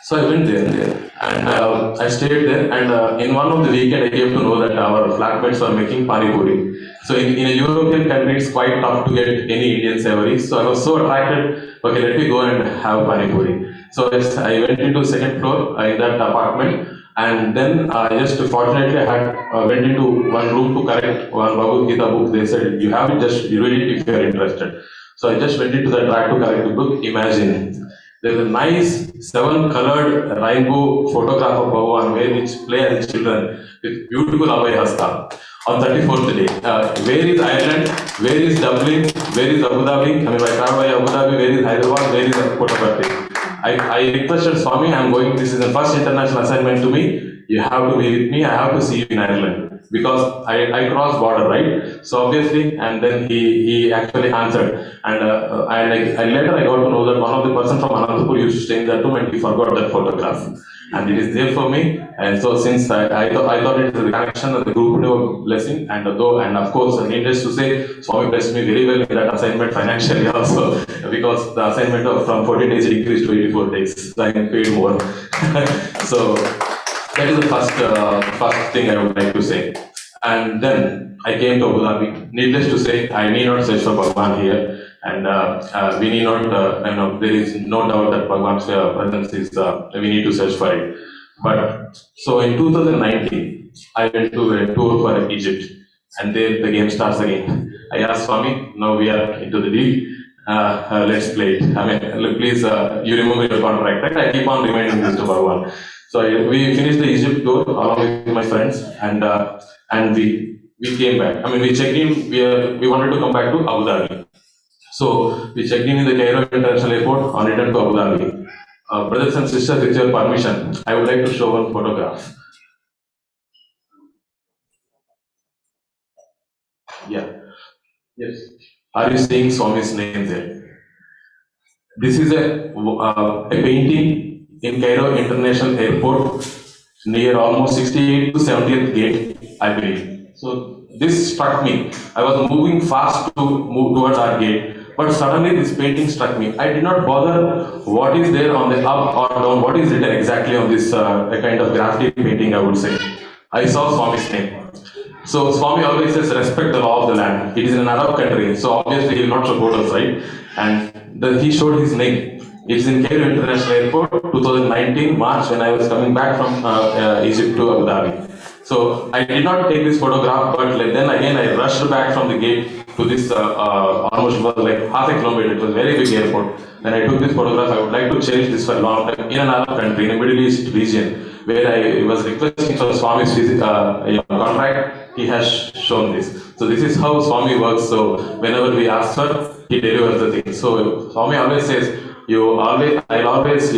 So I went there and I stayed there, and in one of the weekend I came to know that our flatmates were making pani puri. So in a European country, it's quite tough to get any Indian savory. So I was so attracted. Okay, let me go and have pani puri. So I went into second floor in that apartment, and then fortunately I went into one room to correct one Bhagavad Gita book. They said you have it, just read it if you are interested. So I just went into the rack to correct the book. Imagine. There's a nice 7-colored rainbow photograph of Bhagwan which play as children with beautiful Abhay Hasta on 34th day. Where is Ireland? Where is Dublin? Where is Abu Dhabi? I travel by Abu Dhabi. Where is Hyderabad? Where is Puttaparthi? I requested Swami, this is the first international assignment to me. You have to be with me. I have to see you in Ireland. Because I crossed border, right? So obviously, and then he actually answered, and later I got to know that one of the person from Anantapur used to stay in that room, and he forgot that photograph, and it is there for me. And so since I thought it was the connection of the group blessing, and of course, needless to say, Swami blessed me very well in that assignment financially also, because the assignment from 14 days increased to 84 days, so I paid more. So. That is the first thing I would like to say. And then I came to Abu Dhabi. Needless to say, I need not search for Bhagwan here, and we need not. There is no doubt that Bhagwan's presence is. We need to search for it. But so in 2019, I went to a tour for Egypt, and there the game starts again. I asked Swami, now we are into the deal. Let's play it. Please, you remember your contract, right? I keep on reminding this to Bhagwan. So we finished the Egypt tour along with my friends, and we came back. We checked in. We wanted to come back to Abu Dhabi. So we checked in the Cairo International Airport on return to Abu Dhabi. Brothers and sisters, with your permission, I would like to show one photograph. Yeah. Yes. Are you seeing Swami's name there? This is a painting in Cairo International Airport near almost 68th to 70th gate, I believe. So this struck me. I was moving fast to move towards our gate, but suddenly this painting struck me. I did not bother what is there on the up or down, what is written exactly on this a kind of graffiti painting, I would say. I saw Swami's name. So Swami always says respect the law of the land. It is in an Arab country, so obviously he will not support us, right? And he showed his name. It's in Cairo International Airport, 2019 March, when I was coming back from Egypt to Abu Dhabi. So I did not take this photograph, but then again I rushed back from the gate to this almost it was like half a kilometer. It was a very big airport. When I took this photograph, I would like to cherish this for a long time in an Arab country, in a Middle East region, where I was requesting for Swami's contract. He has shown this. So this is how Swami works. So whenever we ask for, he delivers the thing. So Swami always says, I'll always,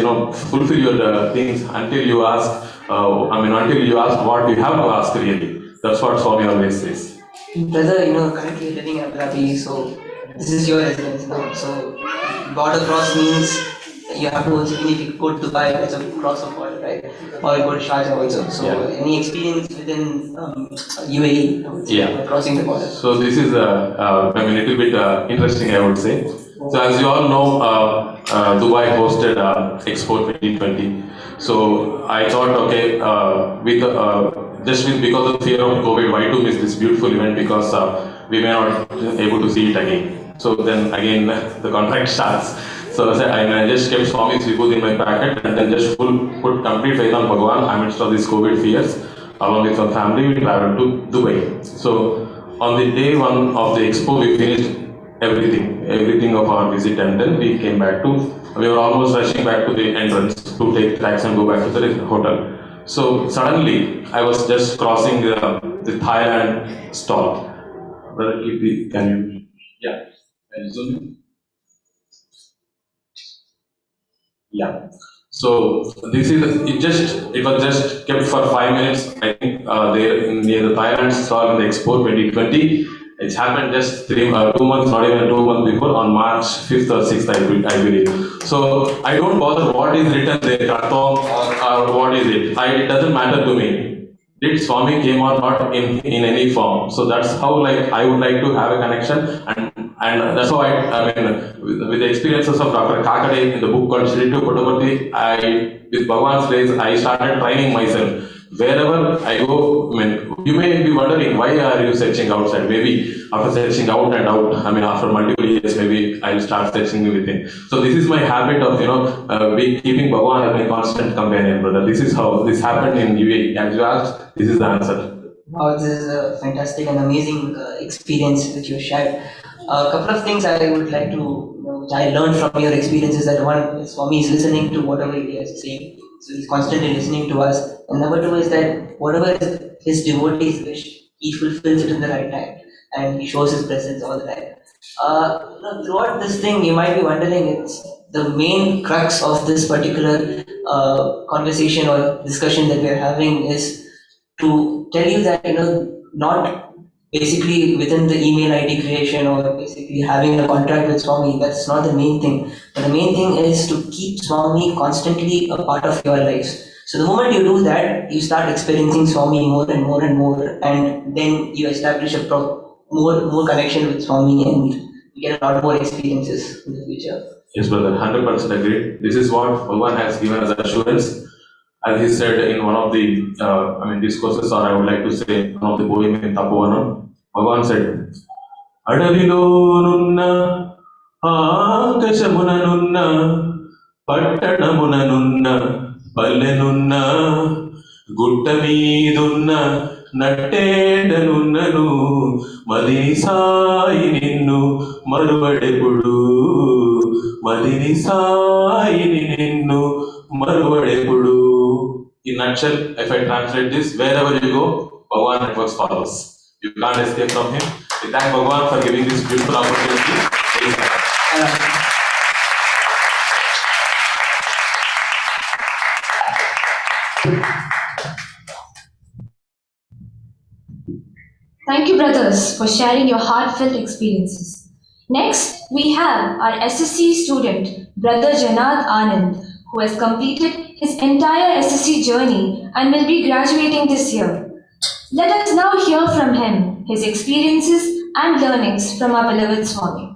fulfill your things until you ask. Until you ask what you have to ask really. That's what Swami always says. Brother, currently you're living in Abu Dhabi, so this is your residence now. So border cross means you have to also, even if you go to Dubai, that's a cross of border, right? Or you go to Sharjah also. So any experience within UAE, crossing the border? So this is a little bit interesting, I would say. So as you all know, Dubai hosted Expo 2020. So I thought, okay, because of fear of COVID, why to miss this beautiful event, because we may not be able to see it again. So then again the contract starts. So I just kept Swami's Vibhuti in my packet and then just put complete faith on Bhagavan amidst of these COVID fears. Along with our family, we traveled to Dubai. So on the day one of the expo, we finished everything of our visit, and then we came back we were almost rushing back to the entrance to take taxi and go back to the hotel. So suddenly, I was just crossing the Thailand stall. Brother, can you? Yeah. Can you zoom in? Yeah. So it was just kept for 5 minutes. I think there near the Thailand stall in the Expo 2020. It's happened just 2 months, not even 2 months before, on March 5th or 6th, I believe. So I don't bother what is written there, Karthom or what is it. It doesn't matter to me. Did Swami came or not in any form. So that's how I would like to have a connection, and that's how with the experiences of Dr. Kakade in the book called Shri Puttaparthi, with Bhagwan's grace, I started training myself. Wherever I go, you may be wondering why are you searching outside? Maybe after searching out and out, after multiple years, maybe I'll start searching within. So this is my habit of keeping Bhagwan as my constant companion, brother. This is how this happened in UAE. As you asked, this is the answer. Wow, this is a fantastic and amazing experience that you shared. A couple of things I would like to, which I learned from your experiences, that one, Swami is listening to whatever we are saying, so he's constantly listening to us. And number two is that whatever is his devotees wish, he fulfills it in the right time, and he shows his presence all the time. Throughout this thing, you might be wondering, it's the main crux of this particular conversation or discussion that we are having is to tell you that not basically within the email ID creation or basically having a contract with Swami, that's not the main thing. But the main thing is to keep Swami constantly a part of your lives. So the moment you do that, you start experiencing Swami more and more and more, and then you establish a more connection with Swami, and you get a lot more experiences in the future. Yes, brother, 100% agree. This is what Bhagavan has given us assurance. As he said in one of the discourses, or I would like to say one of the poem in Tapovanam, Bhagavan said, Adavilonunna, Akashamunanunna, Pattanamunanunna, Pallenunna, Guttamidunna, Nattedanunnanu, Madini Sai Ninnu, Maruvadepudu, Madini Sai Ninnu, Maruvadepudu. In nutshell, if I translate this, wherever you go, Bhagavan networks follows. You can't escape from him. We thank Bhagavan for giving this beautiful opportunity. Thank you, brothers, for sharing your heartfelt experiences. Next, we have our SSC student, Brother Janad Anand, who has completed his entire SSC journey and will be graduating this year. Let us now hear from him, his experiences and learnings from our beloved Swami.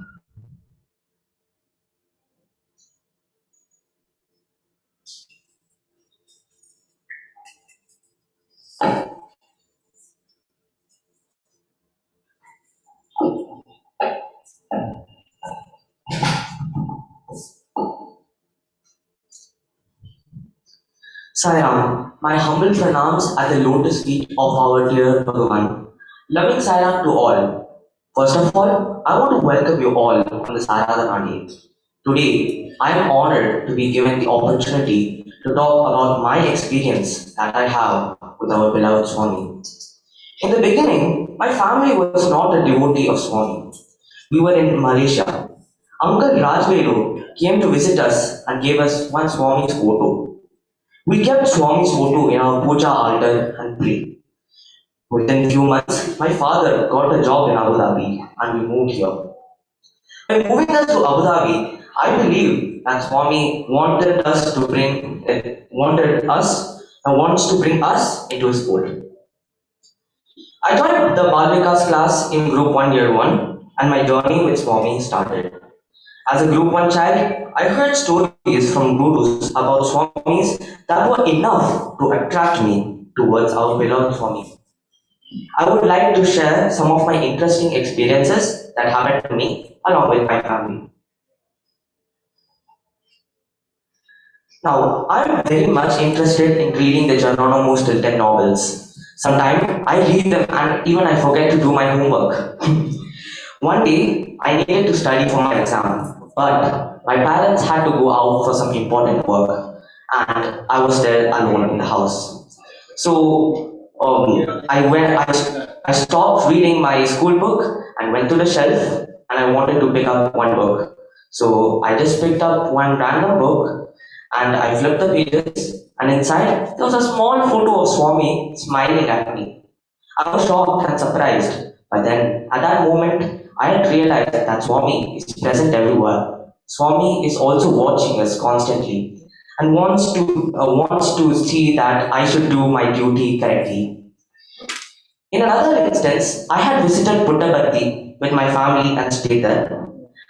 Sairam, my humble pranams at the lotus feet of our dear Bhagavan. Loving Sairam to all. First of all, I want to welcome you all on this Aradhana day. Today, I am honored to be given the opportunity to talk about my experience that I have with our beloved Swami. In the beginning, my family was not a devotee of Swami. We were in Malaysia. Uncle Rajvelu came to visit us and gave us one Swami's photo. We kept Swami's photo in our puja altar and prayed. Within few months, my father got a job in Abu Dhabi and we moved here. By moving us to Abu Dhabi, I believe that Swami wants to bring us into his fold. I joined the Balvikas class in Group 1 Year 1 and my journey with Swami started. As a Group 1 child, I heard stories from gurus about Swamis that were enough to attract me towards our beloved Swami. I would like to share some of my interesting experiences that happened to me along with my family. Now, I am very much interested in reading the Geronimo Stilton novels. Sometimes I read them and even I forget to do my homework. One day, I needed to study for my exam, but my parents had to go out for some important work and I was there alone in the house. So I stopped reading my school book and went to the shelf and I wanted to pick up one book. So I just picked up one random book and I flipped the pages and inside there was a small photo of Swami smiling at me. I was shocked and surprised, but then at that moment I had realized that Swami is present everywhere. Swami is also watching us constantly and wants to see that I should do my duty correctly. In another instance, I had visited Puttaparthi with my family and stayed there.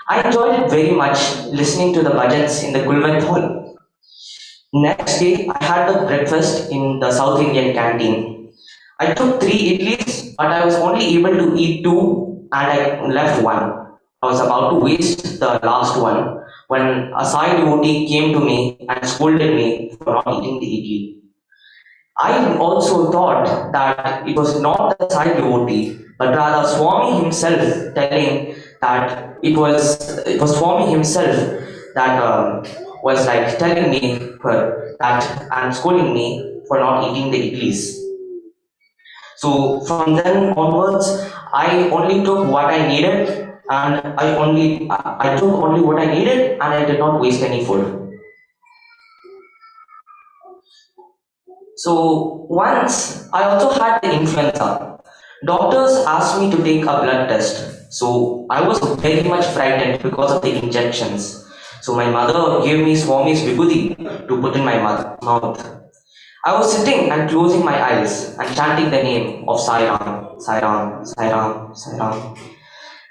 I enjoyed it very much listening to the bhajans in the Gulwant Hall. Next day, I had the breakfast in the South Indian canteen. I took 3 idlis, but I was only able to eat 2 and I left 1. I was about to waste the last one when a Sai devotee came to me and scolded me for not eating the idli. I also thought that it was not the Sai devotee, but rather Swami himself telling that it was Swami himself that was like telling me that and scolding me for not eating the idlis. So from then onwards, I only took what I needed, and I took only what I needed, and I did not waste any food. So once I also had the influenza. Doctors asked me to take a blood test. So I was very much frightened because of the injections. So my mother gave me Swami's vibhuti to put in my mouth. I was sitting and closing my eyes and chanting the name of Sai Ram, Sai Ram, Sai Ram, Sai Ram.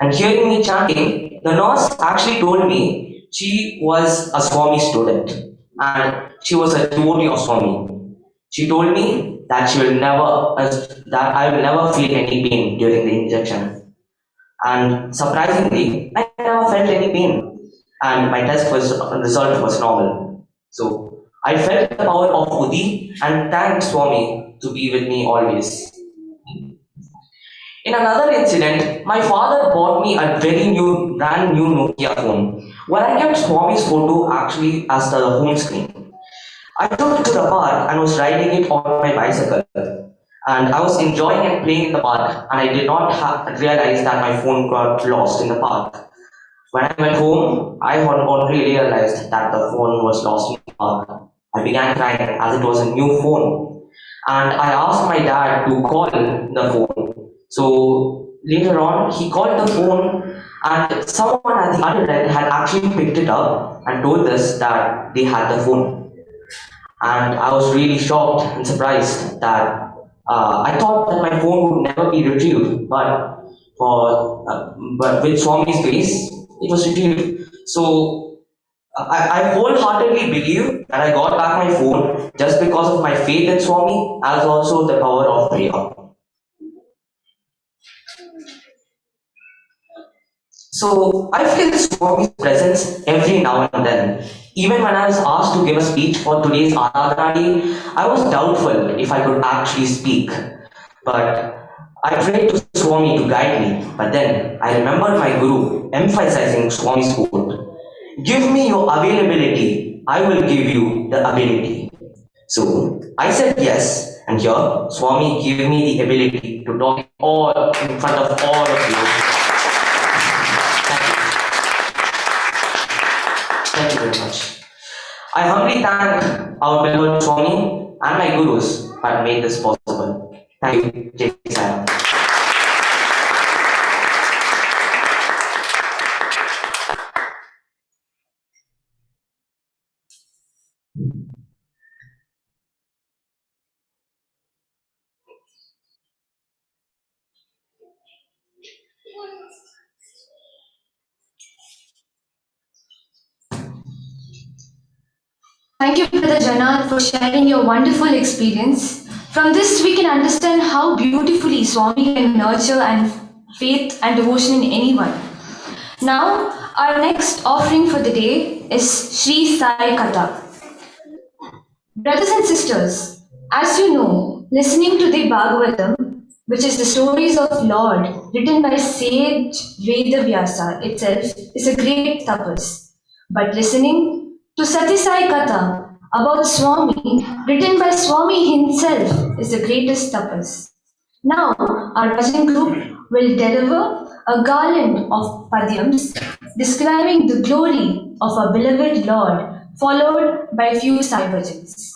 And hearing me chanting, the nurse actually told me she was a Swami student and she was a devotee of Swami. She told me that that I will never feel any pain during the injection. And surprisingly, I never felt any pain, and my result was normal. So I felt the power of Buddhi and thanked Swami to be with me always. In another incident, my father bought me a brand new Nokia phone, where I kept Swami's photo actually as the home screen. I took it to the park and was riding it on my bicycle. And I was enjoying and playing in the park, and I did not realize that my phone got lost in the park. When I went home, I had only realized that the phone was lost in the park. I began crying as it was a new phone. And I asked my dad to call the phone. So later on, he called the phone, and someone at the other end had actually picked it up and told us that they had the phone. And I was really shocked and surprised that I thought that my phone would never be retrieved, but with Swami's grace, it was retrieved. So I wholeheartedly believe that I got back my phone just because of my faith in Swami, as also the power of prayer. So I feel Swami's presence every now and then. Even when I was asked to give a speech for today's Aradhana day, I was doubtful if I could actually speak. But I prayed to Swami to guide me. But then I remembered my Guru emphasizing Swami's quote, "Give me your availability, I will give you the ability." So I said yes, and here Swami gave me the ability to talk all in front of all of you. Thank you very much. I humbly thank our beloved Swami and my gurus who have made this possible. Thank you, Jai Sai. Thank you, Brother Janat, for sharing your wonderful experience. From this, we can understand how beautifully Swami can nurture and faith and devotion in anyone. Now, our next offering for the day is Sri Sai Katha. Brothers and sisters, as you know, listening to the Bhagavatam, which is the stories of Lord written by sage Vedavyasa itself, is a great tapas. But listening to Satisai Katha about Swami, written by Swami himself, is the greatest tapas. Now, our bhajan group will deliver a garland of padyams describing the glory of our beloved Lord, followed by a few Sai bhajans.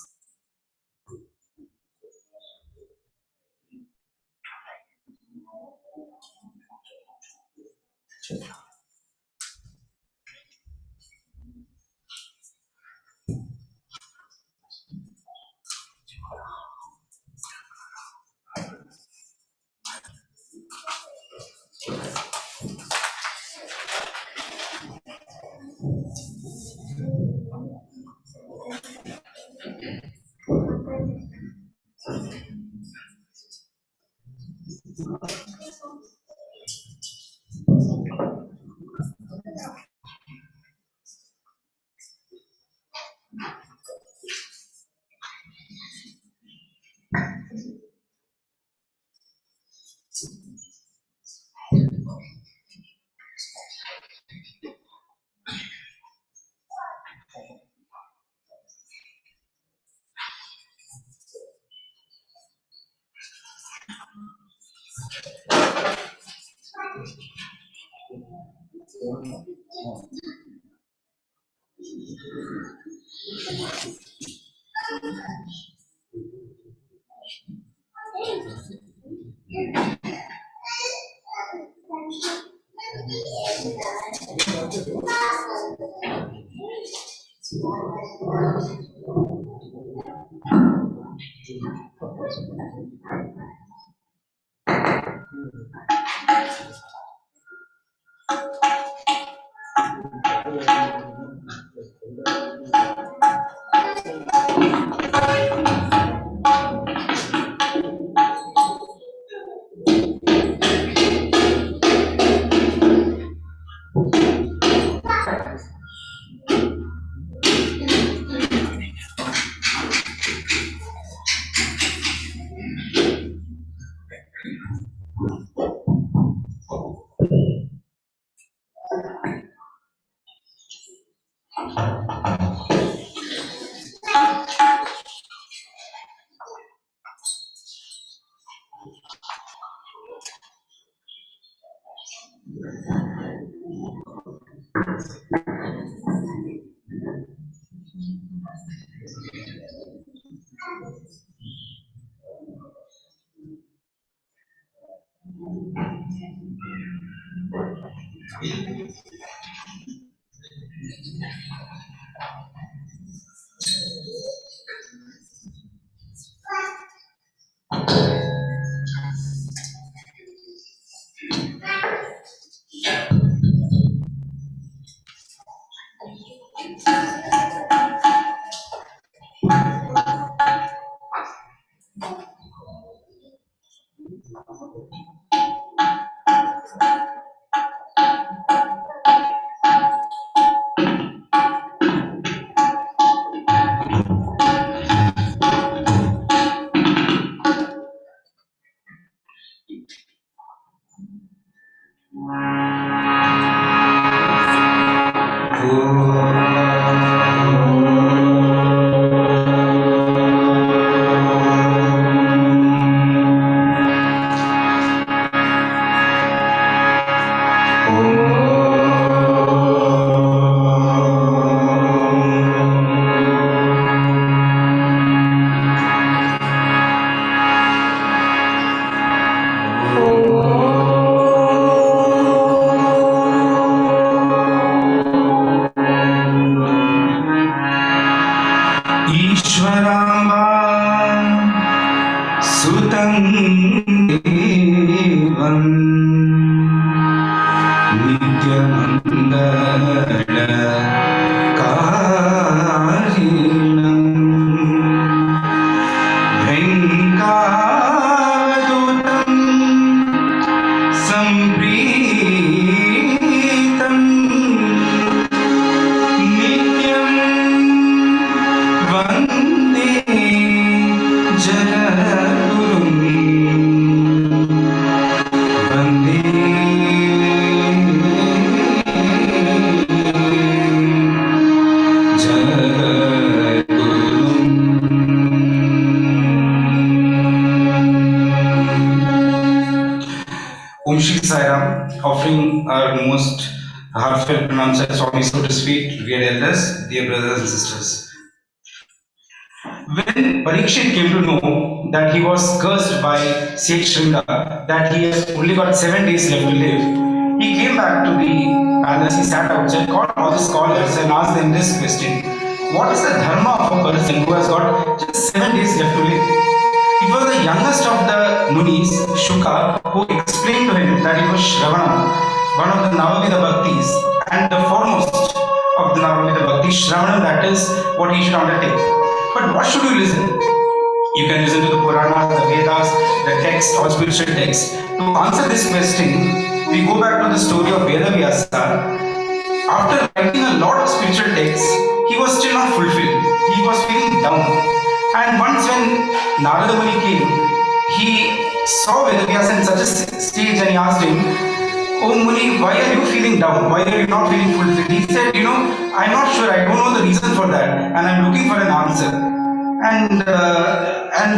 ईश्वराम्बा सुतं देवं नित्यमङ्गलकारिणं वेङ्कावदूतं सम्प्रीतं नित्यं वन्दे जगद्गुरुं वन्दे Om Shri Sai Ram, offering our most heartfelt pranams at Swami's lotus feet, dear elders, dear brothers and sisters. When Parikshit came to know that he was cursed by Seth Shringa, that he has only got 7 days left to live, he came back to the palace, he sat outside, called all the scholars and asked them this question: what is the dharma of a person who has got just 7 days left to live? It was the youngest of the Munis, Shuka, who explained to him that it was Shravana, one of the Navavida Bhaktis, and the foremost of the Navavida Bhaktis, Shravana, that is what he should undertake. But what should you listen? You can listen to the Puranas, the Vedas, the text, or spiritual texts. To answer this question, we go back to the story of Vedavyasa. After writing a lot of spiritual texts, he was still not fulfilled. He was feeling down. And once when Narada Muni came, he saw Vedavyasa in such a stage and he asked him, "Oh Muni, why are you feeling down? Why are you not feeling fulfilled?" He said, I'm not sure, I don't know the reason for that and I'm looking for an answer. And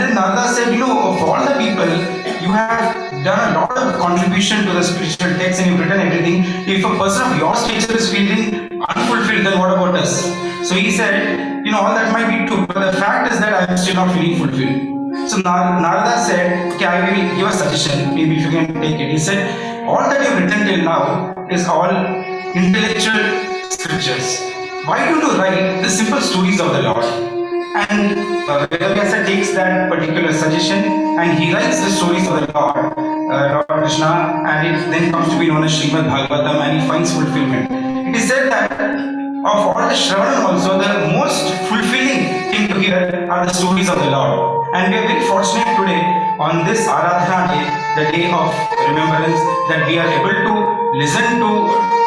then Narada said, of all the people, you have done a lot of contribution to the spiritual text and you've written everything. If a person of your stature is feeling unfulfilled, then what about us? So he said, all that might be true, but the fact is that I am still not feeling fulfilled. So Narada said, okay, I will give a suggestion, maybe if you can take it. He said, all that you've written till now is all intellectual scriptures. Why don't you write the simple stories of the Lord? And Vedavyasa takes that particular suggestion and he writes the stories of the Lord Krishna, and it then comes to be known as Srimad Bhagavatam, and he finds fulfillment. It is said that of all the Shravan also, the most fulfilling thing to hear are the stories of the Lord. And we are very fortunate today on this Aradhana day, the day of remembrance, that we are able to listen to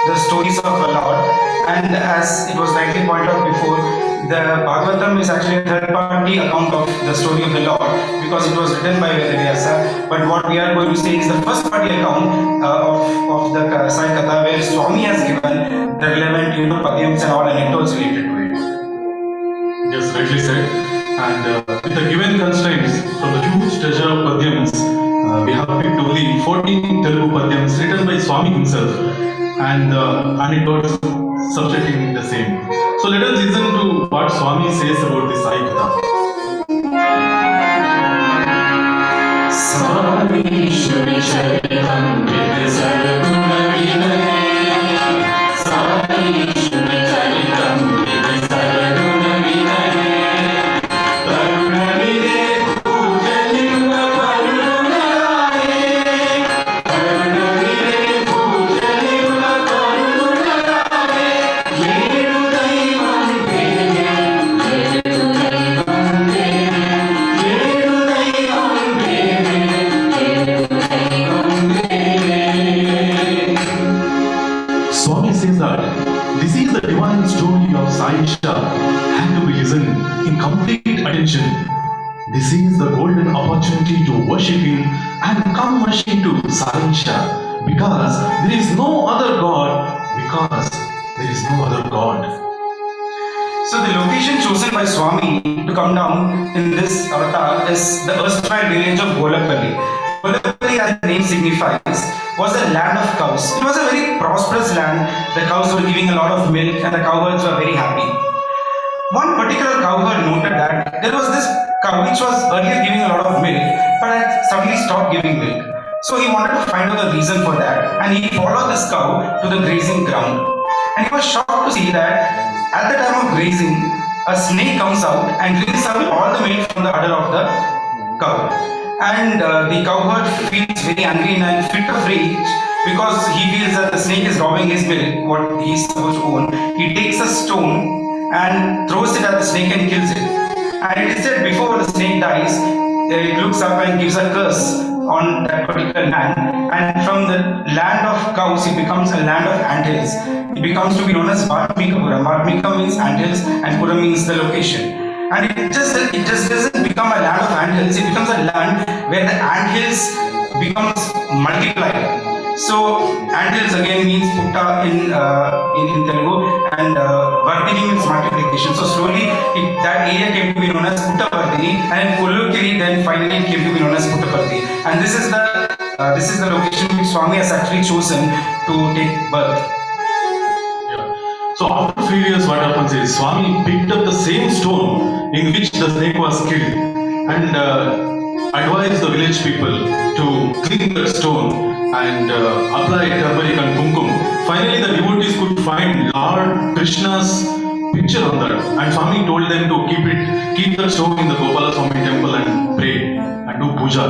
the stories of the Lord. And as it was rightly pointed out before, the Bhagavatam is actually a third-party account of the story of the Lord because it was written by Vedavyasa. But what we are going to say is the first-party account of the Sai Katha, where Swami has given the relevant padyams and all anecdotes related to it. Yes, rightly said. And with the given constraints from the huge treasure of padyams, we have picked only 14 Telugu padyams written by Swami himself and anecdotes substituting the same. So let us listen to what Swami says about this Sai Katha. Swami Shri Charitam Vidya Sarguna Vinaya. Swami Shri Charitam Vidya Sarguna Vinaya. Karuna Vide Pujalinga Karunaraye. Karuna Vide Pujalinga Karunaraye. Yedu Daivam Vede, Yedu Daivam Vede, Yedu Daivam Vede, Yedu Daivam Vede. Swami says that this is the divine story of Sai Shah and to be listened in complete attention. This is the golden opportunity to worship him and come worship to Sai Shah because there is no other God, because there is no other god. So the location chosen by Swami to come down in this avatar is the erstwhile village of Golapalli. Golapalli, as the name signifies, was a land of cows. It was a very prosperous land. The cows were giving a lot of milk and the cowherds were very happy. One particular cowherd noted that there was this cow which was earlier giving a lot of milk but had suddenly stopped giving milk. So he wanted to find out the reason for that, and he followed this cow to the grazing ground. And he was shocked to see that at the time of grazing, a snake comes out and drinks up all the milk from the udder of the cow. And the cowherd feels very angry and fit of rage because he feels that the snake is robbing his milk, what he is supposed to own. He takes a stone and throws it at the snake and kills it. And it is said before the snake dies, it looks up and gives a curse on that particular land, and from the land of cows it becomes a land of anthills. It becomes to be known as Varmikapuram. Varmika means anthills and Puram means the location. And it just doesn't become a land of anthills, it becomes a land where the anthills becomes multiplied. So anthills again means putta in Telugu, and Vardhini means multiplication. So slowly that area came to be known as Puttavardhini, and Kollukiri then finally came to be known as Puttaparthi. And this is the location which Swami has actually chosen to take birth. So after a few years, what happens is Swami picked up the same stone in which the snake was killed and advised the village people to clean that stone and apply turmeric and kumkum. Finally, the devotees could find Lord Krishna's picture on that, and Swami told them to keep that stone in the Gopala Swami temple and pray and do puja,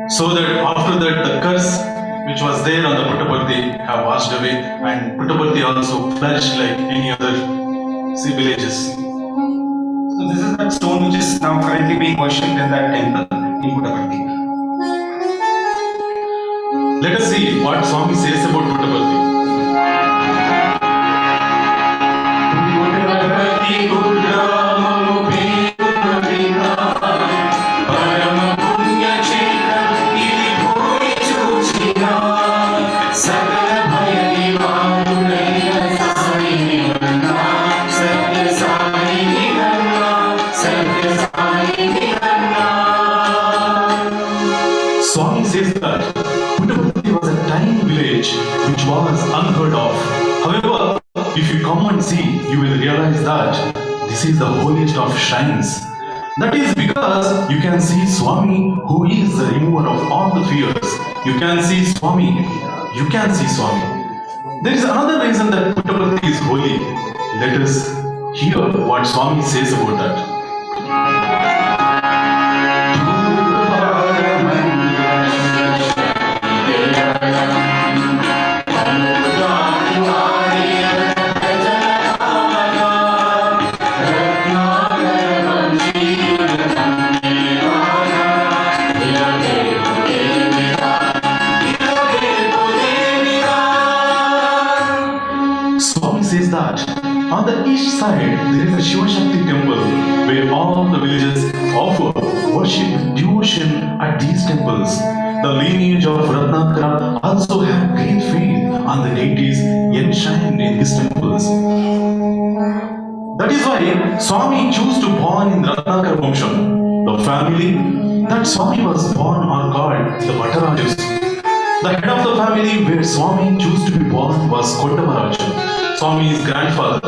so that after that the curse which was there on the Puttaparthi have washed away, and Puttaparthi also flourished like any other villages. So this is that stone which is now currently being worshipped in that temple in Puttaparthi. Let us see what Swami says about Puttaparthi. Swami says that Puttaparthi was a tiny village which was unheard of. However, if you come and see, you will realize that this is the holiest of shrines. That is because you can see Swami, who is the remover of all the fears. You can see Swami. You can see Swami. There is another reason that Puttaparthi is holy. Let us hear what Swami says about that. Says that on the east side there is a Shiva Shakti temple where all the villagers offer worship with devotion at these temples. The lineage of Ratnakara also have great faith on the deities enshrined in these temples. That is why Swami chose to born in Ratnakara Vamsham. The family that Swami was born are called the Bhattarajus. The head of the family where Swami chose to be born was Kottamaraju, Swami's grandfather.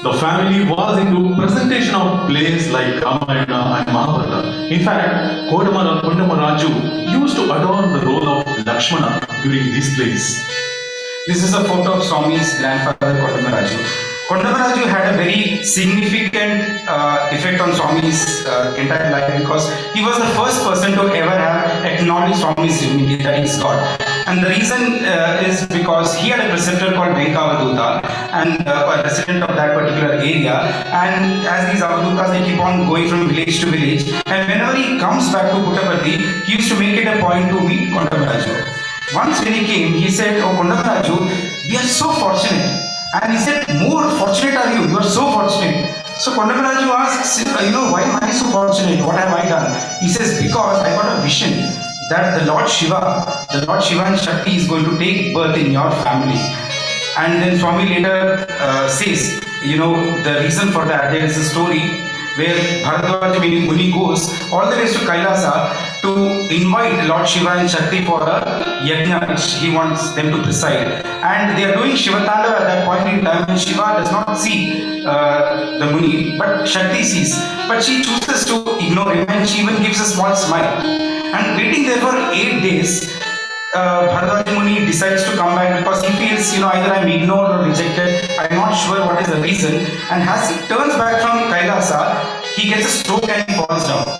The family was into presentation of plays like Ramayana and Mahabharata. In fact, Kottamaraju used to adorn the role of Lakshmana during these plays. This is a photo of Swami's grandfather Kottamaraju. Kottamaraju had a very significant effect on Swami's entire life because he was the first person to ever have acknowledged Swami's divinity, that he is God. And the reason is because he had a preceptor called Venkavaduta and a resident of that particular area. And as these Avadutas, they keep on going from village to village. And whenever he comes back to Puttaparthi, he used to make it a point to meet Kottamaraju. Once when he came, he said, "Oh Kottamaraju, we are so fortunate." And he said, "More fortunate are you? You are so fortunate." So Kottamaraju asks, "Why am I so fortunate? What have I done?" He says, "Because I got a vision that the Lord Shiva and Shakti is going to take birth in your family." And then Swami later says, the reason for that, there is a story where Bharadwaja Muni goes all the way to Kailasa to invite Lord Shiva and Shakti for a yajna which he wants them to preside. And they are doing Shiva Tandava at that point in time, and Shiva does not see the Muni, but Shakti sees. But she chooses to ignore him, and she even gives a small smile. And waiting there for 8 days, Bharadwaja Muni decides to come back because he feels, either I'm ignored or rejected. I'm not sure what is the reason. And as he turns back from Kailasa, he gets a stroke and he falls down.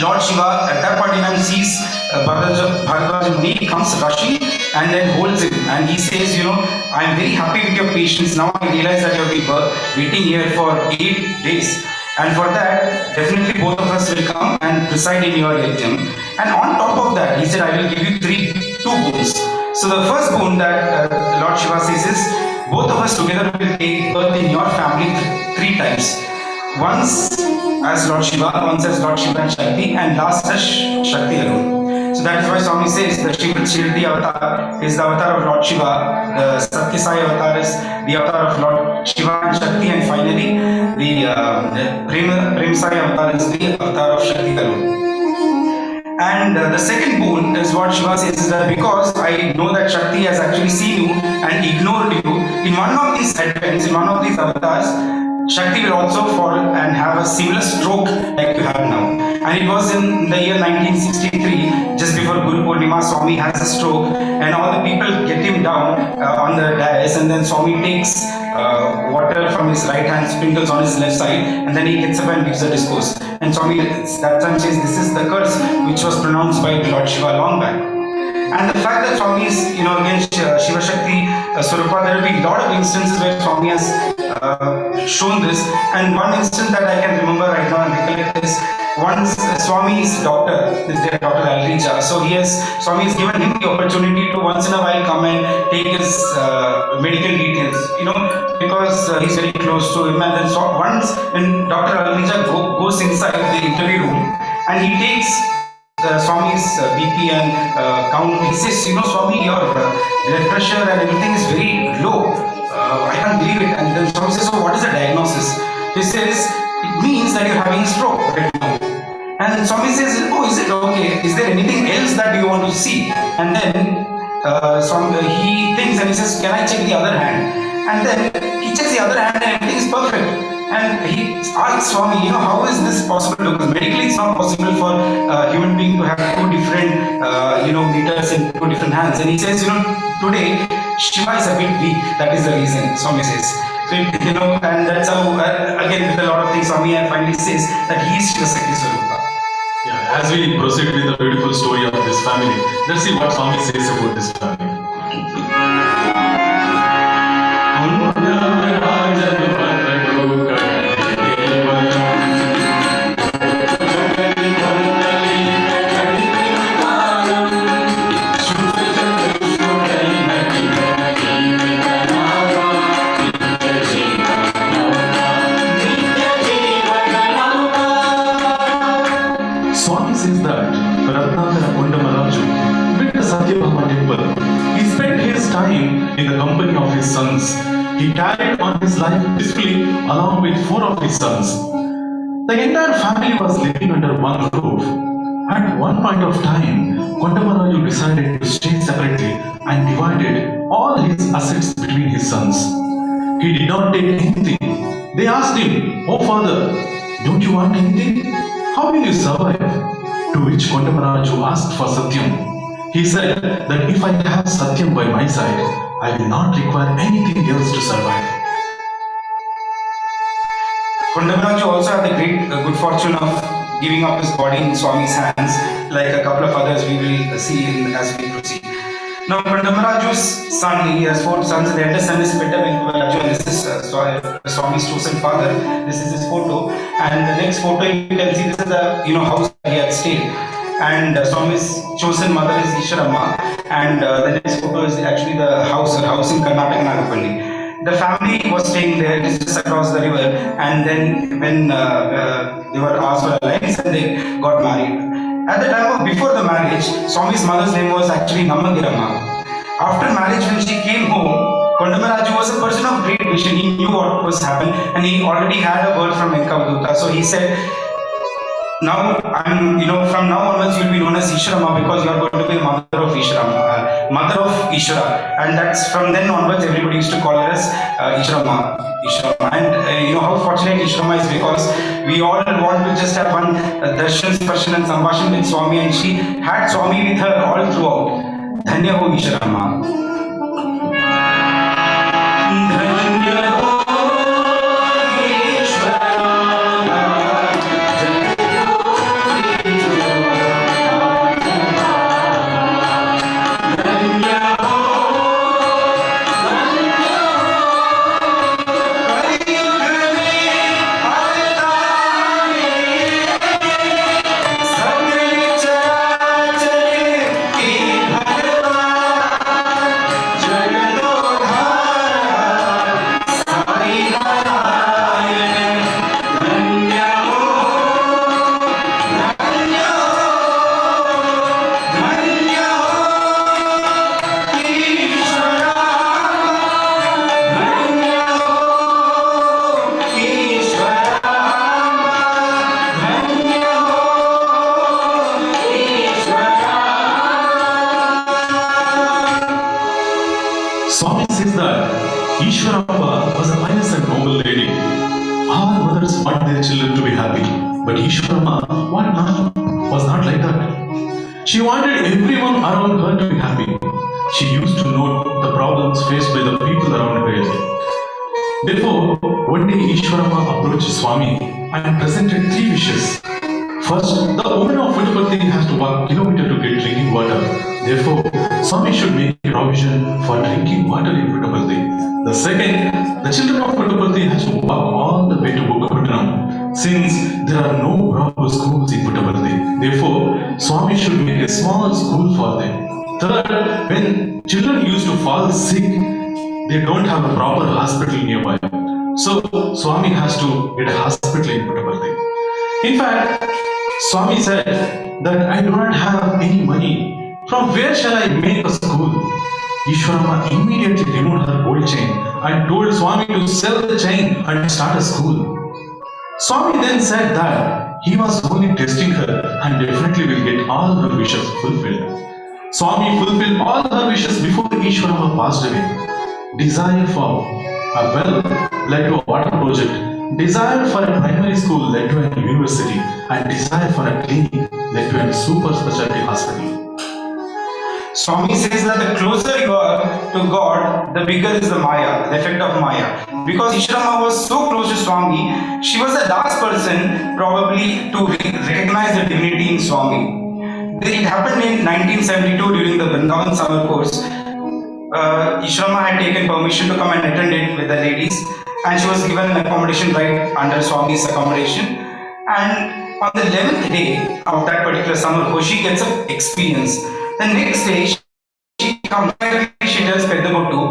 Lord Shiva at that point in time sees Bharadwaja Muni, he comes rushing and then holds him. And he says, I'm very happy with your patience. Now I realize that you have been waiting here for 8 days. And for that, definitely both of us will come and preside in your yajna. And on top of that, he said, I will give you two boons. So the first boon that Lord Shiva says is, both of us together will take birth in your family 3 times. Once as Lord Shiva, once as Lord Shiva and Shakti, and last as Shakti alone. So that is why Swami says the Shivdi avatar is the avatar of Lord Shiva, the Sathya Sai avatar is the avatar of Lord Shiva and Shakti, and finally the Prem Sai avatar is the avatar of Shakti alone. And the second boon is what Shiva says is that because I know that Shakti has actually seen you and ignored you, in one of these advents, in one of these avatars, Shakti will also fall and have a similar stroke like you have now. And it was in the year 1963, just before Guru Purnima, Swami has a stroke and all the people get him down on the dais, and then Swami takes water from his right hand, sprinkles on his left side, and then he gets up and gives a discourse. And Swami that time says, this is the curse which was pronounced by Lord Shiva long back. And the fact that Swami is, against Shiva Shakti Swarupa, there will be a lot of instances where Swami has shown this. And one instance that I can remember right now and recollect is once Swami's daughter is their daughter Alrija. So Swami has given him the opportunity to once in a while come and take his medical details, because he's very close to him. And then once when Dr. Alrija goes inside the interview room and he takes Swami's BP and count, he says, Swami, your blood pressure and everything is very low. I can't believe it. And then Swami says, so what is the diagnosis? He says, it means that you're having a stroke right now. And Swami says, oh, is it okay? Is there anything else that you want to see? And then he thinks and he says, can I check the other hand? And then he checks the other hand and everything is perfect. And he asks Swami, how is this possible? Because medically it's not possible for a human being to have 2 different, meters in 2 different hands. And he says, today Shiva is a bit weak. That is the reason, Swami says. So, and that's how, again, with a lot of things, Swami finally says that he is Shiva Shakti Swarupa. Yeah, as we proceed with the beautiful story of this family, let's see what Swami says about this family. Swami says that Aradhana built a Sathya temple. He spent his time in the company of his sons. He carried on his life peacefully along with 4 of his sons. The entire family was living under one roof. At one point of time, Kondamaraju decided to stay separately and divided all his assets between his sons. He did not take anything. They asked him, "Oh father, don't you want anything? How will you survive?" To which Kondamaraju asked for Satyam. He said that if I have Satyam by my side, I will not require anything else to survive. Kondamaraju also had the great good fortune of giving up his body in Swami's hands, like a couple of others we will see as we proceed. Now, Kondamaraju's son, he has 4 sons. The eldest son is Pettavelaju, and this is Swami's chosen father. This is his photo, and the next photo you can see, this is the house he had stayed. And Swami's chosen mother is Isharamma, and the next photo is actually the house in Karnataka, Nagapalli. The family was staying there, it is just across the river, and then when they were asked for alliance, and they got married. At the time of before the marriage, Swami's mother's name was actually Nammagiramma. After marriage, when she came home, Kondamaraju he knew what was happening, and he already had a word from Venkavaduta. So he said, now from now onwards you'll be known as Isharama because you are going to be mother of Ishara, and that's from then onwards everybody used to call her as Isharama. And how fortunate Isharama is because we all want to just have one darshan, sparshan and sambhashan with Swami, and she had Swami with her all throughout. Dhanya ho Isharama. Swami says that Ishwaramba was a pious and noble lady. All mothers want their children to be happy, but Ishwaramba was not like that. She wanted everyone around her to be happy. She used to note the problems faced by the people around her. Therefore, one day Ishwaramba approached Swami and presented 3 wishes. First, the woman of Puttaparthi has to walk kilometer to get drinking water. Therefore, Swami should make a provision for drinking water in Puttaparthi. The second, the children of Puttaparthi has to walk all the way to Bukkapattanam, since there are no proper schools in Puttaparthi. Therefore, Swami should make a small school for them. Third, when children used to fall sick, they don't have a proper hospital nearby. So, Swami has to get a hospital in Puttaparthi. In fact, Swami said that I do not have any money. From where shall I make a school? Ishwarama immediately removed her gold chain and told Swami to sell the chain and start a school. Swami then said that he was only testing her and definitely will get all her wishes fulfilled. Swami fulfilled all her wishes before Ishwarama passed away. Desire for a well led to a water project. Desire for a primary school led to a university, and desire for a clinic led to a super specialty hospital. Swami says that the closer you are to God, the bigger is the Maya, the effect of Maya. Because Ishwarama was so close to Swami, she was the last person probably to recognize the divinity in Swami. It happened in 1972 during the Vrindavan summer course. Ishwarama had taken permission to come and attend it with the ladies, and she was given an accommodation right under Swami's accommodation. And on the 11th day of that particular summer course, she gets an experience. The next day, she tells Peddabotu.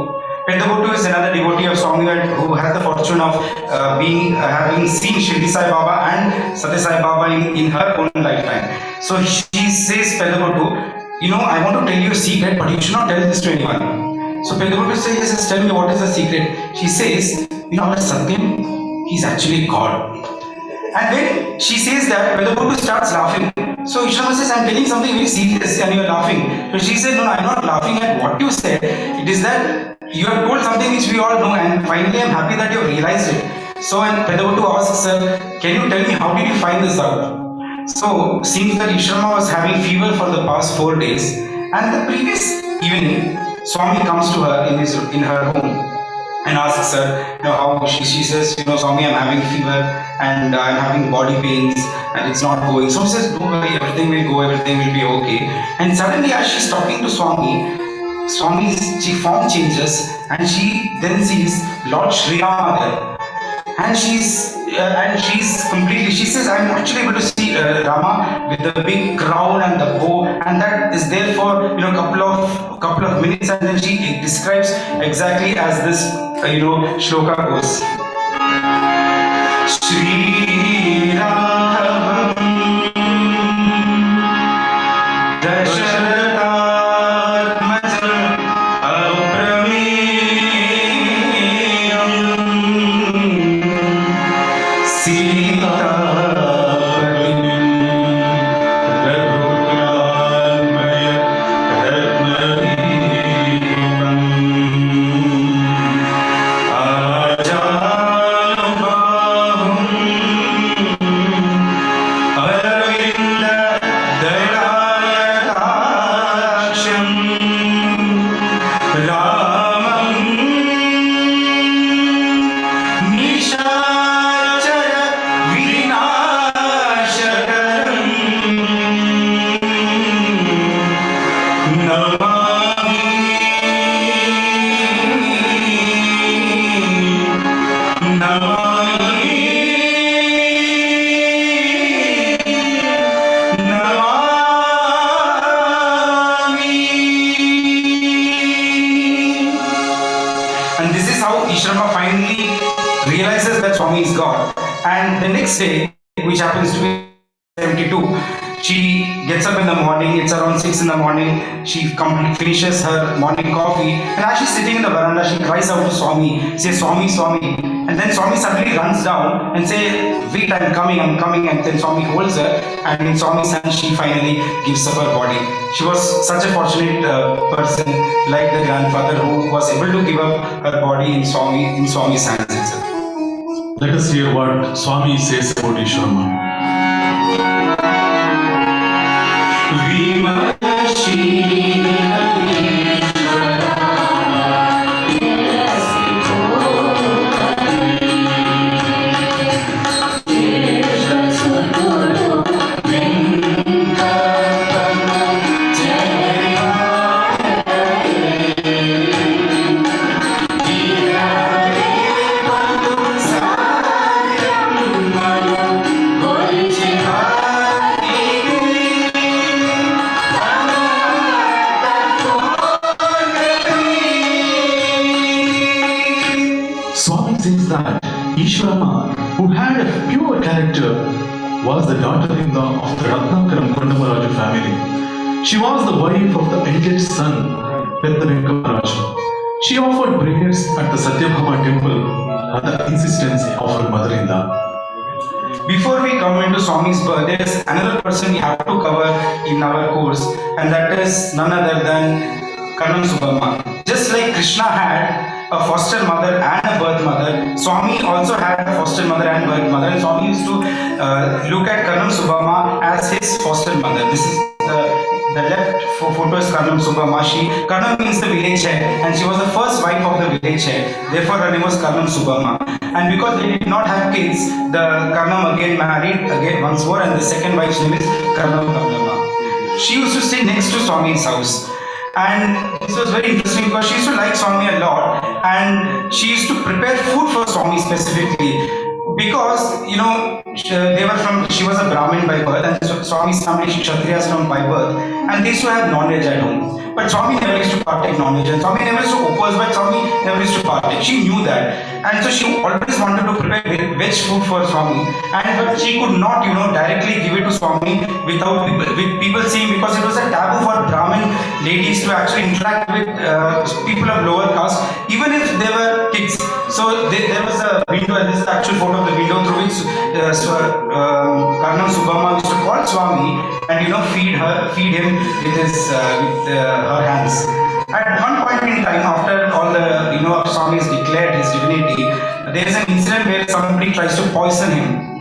Peddabotu is another devotee of Swami who had the fortune of having seen Shirdi Sai Baba and Sathya Sai Baba in her own lifetime. So she says, Peddabotu, I want to tell you a secret, but you should not tell this to anyone. So Peddabotu says, yes, tell me what is the secret. She says, our Sathya, he's actually God. And then she says that Peddabotu starts laughing. So Ishwarama says, I'm telling something very serious and you're laughing. So she said, no, I'm not laughing at what you said. It is that you have told something which we all know, and finally I'm happy that you have realized it. So when Peddabotu asks her, can you tell me how did you find this out? So seems that Ishwarama was having fever for the past 4 days, and the previous evening Swami comes to her in her home and asks her, how she says, Swami, I'm having fever and I'm having body pains and it's not going. So she says, don't worry, everything will go, everything will be okay. And suddenly as she's talking to Swami, Swami's form changes and she then sees Lord Sri Rama there. And she's completely, she says, I'm actually able to see Rama with the big crown and the bow, and that is there for couple of minutes, and then she describes exactly as this shloka goes. Shri Ram Dasharatha Aprameyam And this is how Ishrama finally realizes that Swami is God. And the next day, which happens to be 72, she gets up in the morning, it's around 6 in the morning, she finishes her morning coffee, and as she's sitting in the veranda, she cries out to Swami, says, Swami, Swami. And then Swami suddenly runs down and says, wait, I'm coming. And then Swami holds her, and in Swami's hands, she finally gives up her body. She was such a fortunate person, like the grandfather, who was able to give up her body in Swami's hands itself. Let us hear what Swami says about Ishwarma. Swami says that Ishwarma, who had a pure character, was the daughter-in-law of the Ratnakaram Kondamaraju family. She was the wife of the eldest son, Peddavekkamaraju. She offered prayers at the Satyabhama temple at the insistence of her mother-in-law. Before we come into Swami's birth, there is another person we have to cover in our course, and that is none other than Karnam Subhamma. Just like Krishna had a foster mother and a birth mother, Swami also had a foster mother and birth mother, and Swami used to look at Karnam Subhamma as his foster mother. This is the left photo is Karnam Subhamma. Karnam means the village head, and she was the first wife of the village head. Therefore, her name was Karnam Subhamma. And because they did not have kids, the Karnam again married once more, and the second wife's name is Karnam Kablama. She used to stay next to Swami's house. And this was very interesting because she used to like Swami a lot, and she used to prepare food for Swami specifically because, you know, she was a Brahmin by birth, and so Swami's family Kshatriyas from by birth, and they used to have non-veg at home. But Swami never used to partake non-veg, and Swami never used to oppose, but Swami never used to partake. She knew that, and so she always wanted to prepare veg food for Swami, but she could not, directly give it to Swami without people seeing, because it was a taboo for Brahmin ladies to actually interact with people of lower caste, even if they were kids. So there was a window, and this is the actual photo of the window through which Karnam Subhamma used to call Swami and feed him with her hands. At one point in time, after all the Swami has declared his divinity, there is an incident where somebody tries to poison him.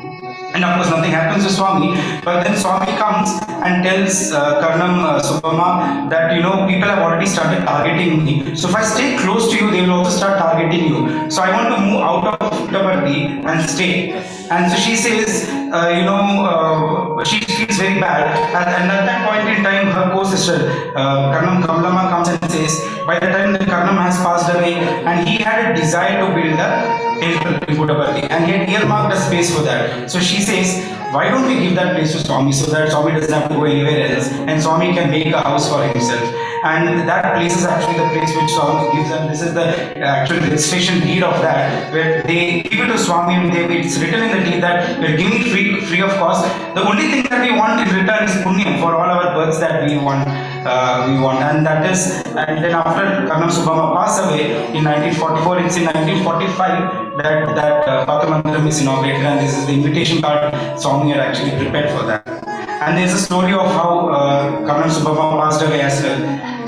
And of course nothing happens to Swami, but then Swami comes and tells Karnam Subhamma that people have already started targeting me. So if I stay close to you, they will also start targeting you. So I want to move out of Puttaparthi and stay. And so she says, she feels very bad. And at that point in time, her co-sister Karnam Kablama comes and says, by the time that Karnam has passed away, and he had a desire to build a temple in Puttaparthi, and he had earmarked a space for that. So she says, why don't we give that place to Swami so that Swami doesn't have to go anywhere else, and Swami can make a house for himself. And that place is actually the place which Swami gives, and this is the actual registration deed of that, where they give it to Swami, and it's written in the deed that we're giving it free of cost. The only thing that we want in return is punya for all our births that we want, and then after Karnam Subhamma passed away in 1944, it's in 1945 that Patamandiram is inaugurated, and this is the invitation card Swami had actually prepared for that. And there's a story of how Karnam Subhamma passed away as well.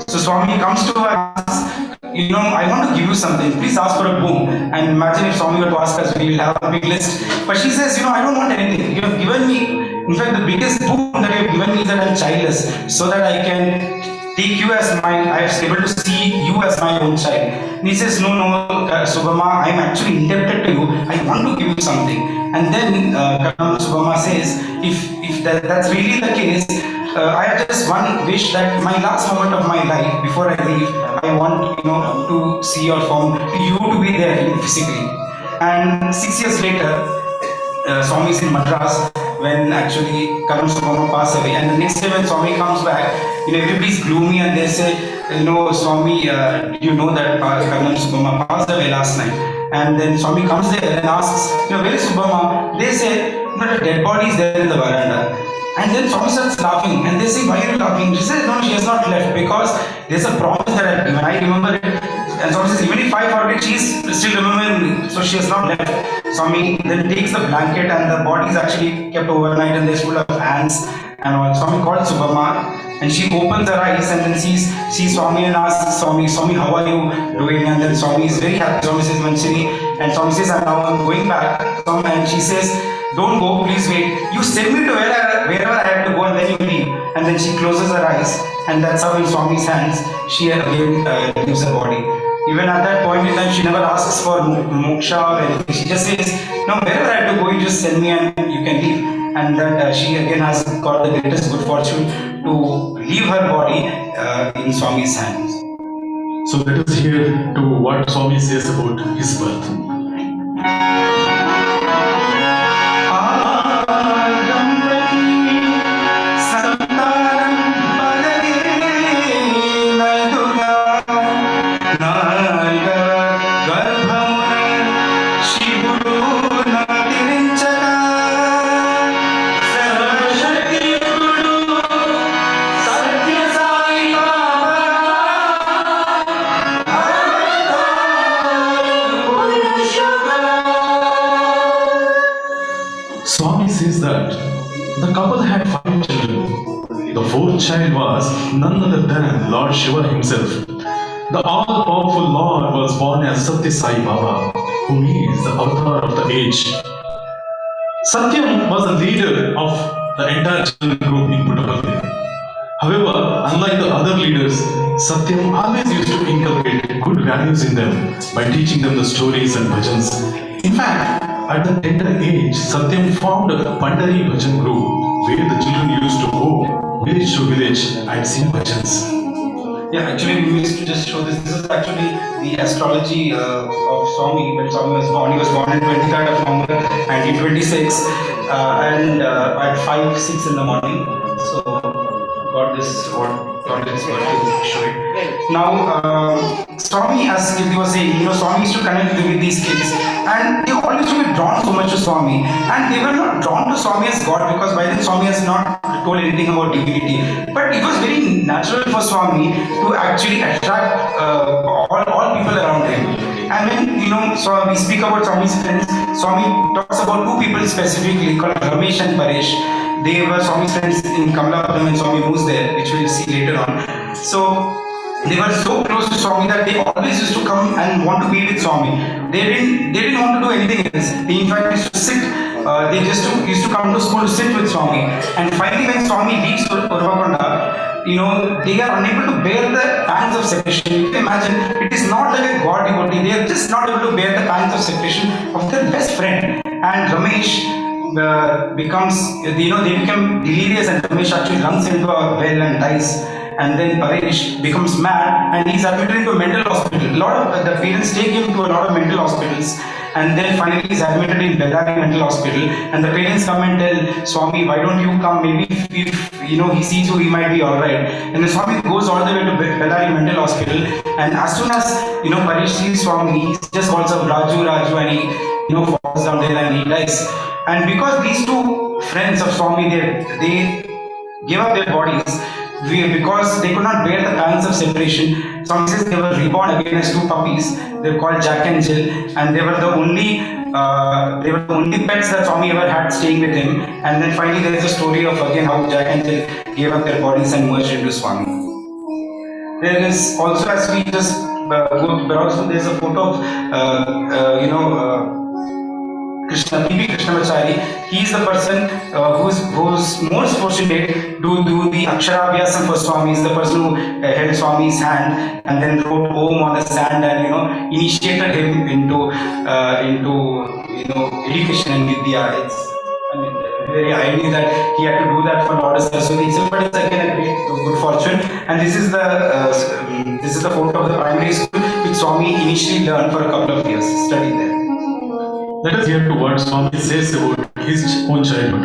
So Swami comes to her and asks, I want to give you something. Please ask for a boom. And imagine if Swami were to ask us, we will have a big list. But she says, I don't want anything. You have given me, in fact, the biggest boom that you have given me is that I'm childless, so that I can take you as mine. I was able to see you as my own child. And he says, no, Subhamma, I'm actually indebted to you. I want to give you something. And then Karnam Subhamma says, if that's really the case, I have just one wish, that my last moment of my life, before I leave, I want to see your form, you to be there physically. And 6 years later, Swami is in Madras, when actually Karan Subama passed away. And the next day when Swami comes back, everybody's gloomy and they say, Swami, do you know that Karan Subama passed away last night? And then Swami comes there and asks, where is Subama? They say, the dead body is there in the veranda. And then Swami starts laughing and they say, why are you laughing? She says, no, she has not left because there's a promise that I've given. I remember it. And Swami says, even if I forget, she's still remembering me. So she has not left. Swami then takes the blanket and the body is actually kept overnight and there's full of ants and all. Swami called Subama and she opens her eyes and then sees Swami and asks Swami, how are you doing? And then Swami is very happy. Swami says, Manchini. And Swami says, I'm going back. Swami, and she says, don't go, please wait. You send me to wherever I have to go and then you leave. And then she closes her eyes and that's how in Swami's hands she again leaves her body. Even at that point in time, she never asks for moksha or anything. She just says, no, wherever I have to go, you just send me and you can leave. And that she again has got the greatest good fortune to leave her body in Swami's hands. So let us hear to what Swami says about his birth. Swami says that the couple had 5 children. The 4th child was none other than Lord Shiva himself. The all-powerful Lord was born as Sathya Sai Baba, who is the avatar of the age. Satyam was the leader of the entire children group in Puttaparthi. However, unlike the other leaders, Satyam always used to inculcate good values in them by teaching them the stories and bhajans. In fact, at the tender age, Satyam formed a Pandari Bhajan group where the children used to go village to village and sing bhajans. Yeah, actually we used to just show this. This is actually the astrology of Swami when Swami was born. He was born on 23rd of November 1926 and at 5-6 in the morning. So got this to show it. Now Swami, as Kirti was saying, Swami used to connect with these kids and they all used to be drawn so much to Swami, and they were not drawn to Swami as God because by then Swami has not told anything about divinity, but it was very natural for Swami to actually attract all people around him. And when so we speak about Swami's friends, Swami talks about 2 people specifically called Ramesh and Paresh. They were Swami's friends in Kamalapadam when Swami moves there, which we'll see later on. So they were so close to Swami that they always used to come and want to be with Swami. They didn't want to do anything else. They in fact used to sit. They just used to come to school to sit with Swami. And finally, when Swami leaves Urvakonda, they are unable to bear the pangs of separation. You can imagine, it is not like a god devotee. They are just not able to bear the pangs of separation of their best friend. And Ramesh they become delirious, and Ramesh actually runs into a well and dies. And then Paresh becomes mad and he's admitted into a mental hospital. A lot of the parents take him to a lot of mental hospitals, and then finally he's admitted in Bellary mental hospital. And the parents come and tell Swami, why don't you come? Maybe if he sees you, he might be all right. And the Swami goes all the way to Bellary mental hospital, and as soon as Paresh sees Swami, he just calls up Raju, and he falls down there and he dies. And because these 2 friends of Swami, they gave up their bodies because they could not bear the pangs of separation. Swami says they were reborn again as 2 puppies. They were called Jack and Jill, and they were the only pets that Swami ever had staying with him. And then finally there is a story of again how Jack and Jill gave up their bodies and merged into Swami. There is also, as we just go, but also there is a photo of Krishna, P.P. Krishnamachari. He is the person who's most fortunate to do the Aksharabhyasam for Swami. He is the person who held Swami's hand and then wrote Om on the sand and initiated him into education and Vidya. It's very irony that he had to do that for Lord Saraswati himself, but it's again a great good fortune. And this is the photo of the primary school which Swami initially learned for a couple of years, studied there. Let us hear to what Swami says about his own childhood.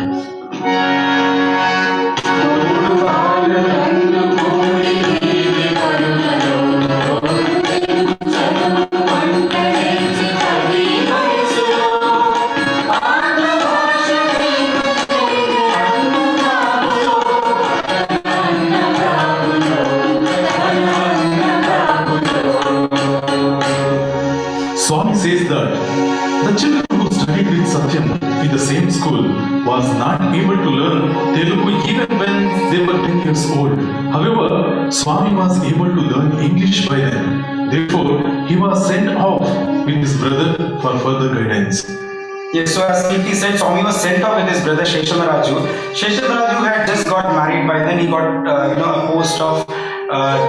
Swami says that the children who studied with Sathya in the same school was not able to learn Telugu even when they were 10 years old. However, Swami was able to learn English by then. Therefore, he was sent off with his brother for further guidance. Yes, so as Kirti said, Swami was sent off with his brother Sheshamaraju. Sheshamaraju had just got married by then. He got a post of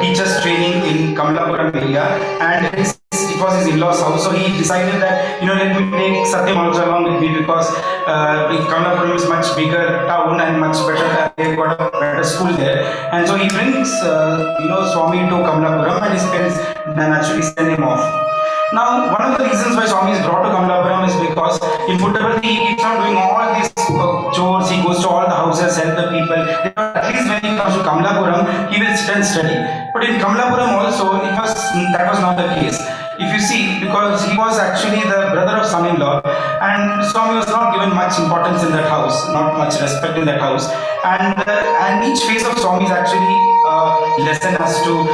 teachers training in Kamalapuram area, and it was his in-laws house. So he decided that let me take Sathya also along with me because Kamalapuram is much bigger town and much better. They've got a better school there, and so he brings Swami to Kamalapuram, and his parents naturally send him off. Now, one of the reasons why Swami is brought to Kamalapuram is because in Puttaparthi he keeps on doing all these chores. He goes to all the houses, help the people. At least when he comes to Kamalapuram, he will sit and study. But in Kamalapuram also, that was not the case. If you see, because he was actually the brother of son-in-law, and Swami was not given much importance in that house, not much respect in that house, and each phase of Swami is actually lesson as to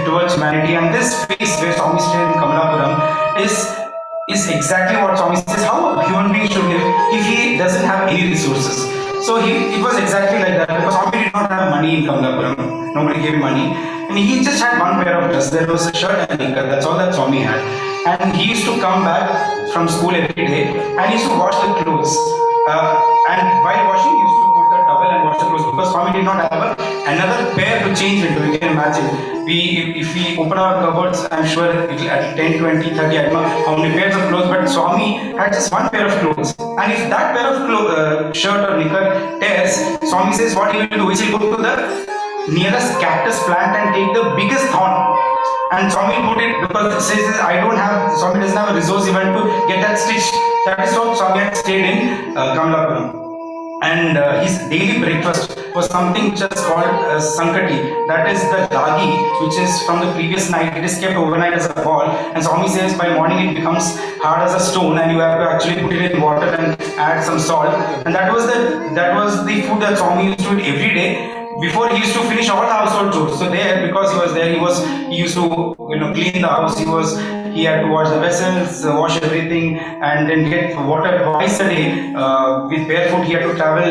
towards humanity. And this phase where Swami stayed in Kamalapuram is exactly what Swami says how a human being should live if he doesn't have any resources. So it was exactly like that, because Swami did not have money in Kamalapuram. Nobody gave money. And he just had one pair of dress. There was a shirt and a knicker. That's all that Swami had. And he used to come back from school every day and he used to wash the clothes. And while washing, he used to put the towel and wash the clothes because Swami did not have another pair to change into. You can imagine. If we open our cupboards, I'm sure at 10, 20, 30, I don't know how many pairs of clothes, but Swami had just one pair of clothes. And if that pair of shirt or knicker tears, Swami says what he will do is he will go to the nearest cactus plant and take the biggest thorn, and Swami put it, because it says Swami doesn't have a resource even to get that stitched. That is how Swami had stayed in Kamalapuram. And his daily breakfast was something which is called sankati. That is the ragi, which is from the previous night. It is kept overnight as a ball, and Swami says by morning it becomes hard as a stone, and you have to actually put it in water and add some salt. And that was the food that Swami used to eat every day. Before he used to finish all the household chores. So there, because he was there, he used to clean the house. He had to wash the vessels, wash everything, and then get water twice a day. With barefoot, he had to travel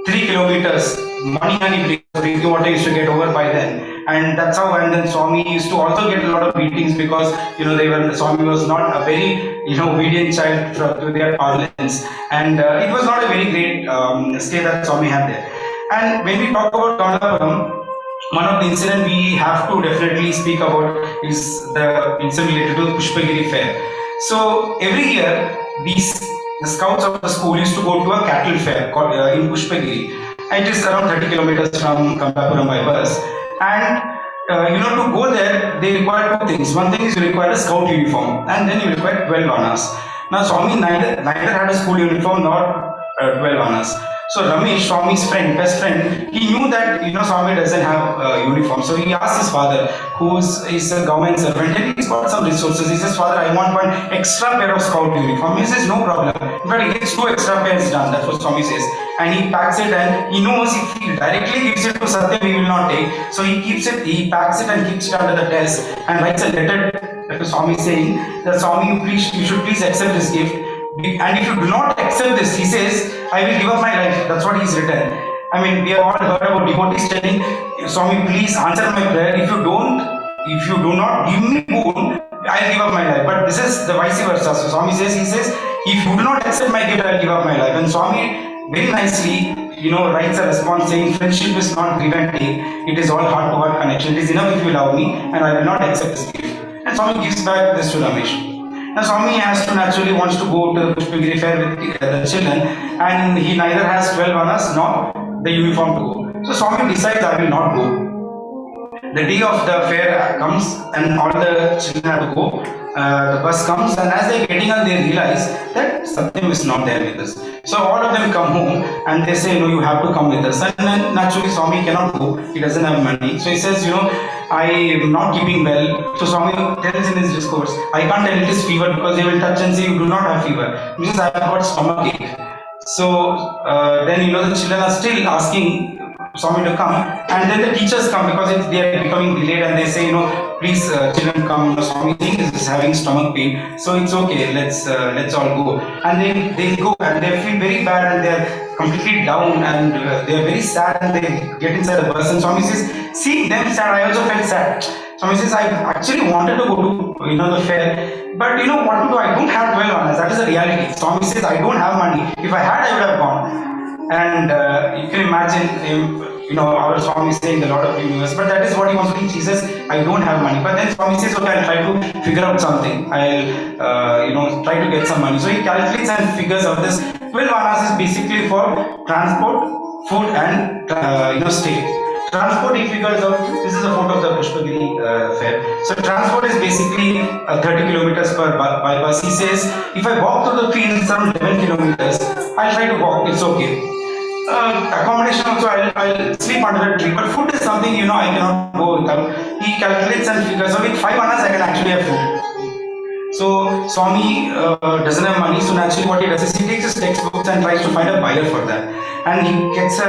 3 kilometers morning and evening. Drinking water used to get over by then, and that's how. And then Swami used to also get a lot of beatings because Swami was not a very obedient child to their parlance, and it was not a very great stay that Swami had there. And when we talk about Kamalapuram, one of the incidents we have to definitely speak about is the incident related to Pushpagiri fair. So every year, the scouts of the school used to go to a cattle fair in Pushpagiri. It is around 30 kilometers from Kamalapuram by bus. And to go there, they require two things. One thing is you require a scout uniform, and then you require 12 annas. Now Swami neither had a school uniform nor 12 annas. So Ramesh, Swami's best friend, he knew that Swami doesn't have a uniform. So he asked his father, who is a government servant, and he's got some resources. He says, "Father, I want one extra pair of scout uniform." He says, "No problem." In fact, he gets 2 extra pairs done. That's what Swami says. And he packs it, and he knows if he directly gives it to Sathya, he will not take. So he keeps it, he packs it and keeps it under the desk and writes a letter to Swami saying that Swami, you should please accept this gift. And if you do not accept this, he says, I will give up my life. That's what he's written. I mean, we have all heard about devotees telling, Swami, please answer my prayer. If you do not give me boon, I'll give up my life. But this is the vice versa. So Swami says, if you do not accept my gift, I'll give up my life. And Swami very nicely, writes a response saying, friendship is not give and take. It is all heart-to-heart connection. It is enough if you love me, and I will not accept this gift. And Swami gives back this to Ramesh. Now Swami wants to go to the Pushpagiri fair with the children, and he neither has 12 annas nor the uniform to go. So Swami decides, I will not go. The day of the fair comes and all the children have to go. The bus comes, and as they're getting on, they realize that that Satyam is not there with us. So all of them come home and they say, no, you have to come with us. And then naturally Swami cannot go. He doesn't have money. So he says, I am not keeping well. So Swami tells in his discourse, I can't tell it is fever because they will touch and say you do not have fever. Because I have got stomach ache. So then the children are still asking Swami to come, and then the teachers come because they are becoming delayed, and they say, please children come. Swami is having stomach pain, so it's okay. Let's all go. And they go and they feel very bad and they are completely down and they are very sad and they get inside the bus. And Swami says, see them sad. I also felt sad. Swami says, I actually wanted to go to the fair, but what to do? I don't have 12 annas. That is the reality. Swami says, I don't have money. If I had, I would have gone. And you can imagine our Swami saying the Lord of the Universe, but that is what he wants to teach. He says, I don't have money. But then Swami says, okay, I'll try to figure out something. I'll try to get some money. So he calculates and figures out this 12 annas is basically for transport, food and stay. Transport, he figures out, this is a photo of the Pushpagiri fair. So transport is basically 30 kilometers by bus. He says, if I walk through the fields around 11 kilometers, I'll try to walk, it's okay. Accommodation also, I'll sleep under a tree, but food is something, I cannot go without. He calculates and figures out, with 5 annas I can actually have food. So Swami doesn't have money, so naturally what he does is he takes his textbooks and tries to find a buyer for that. And he gets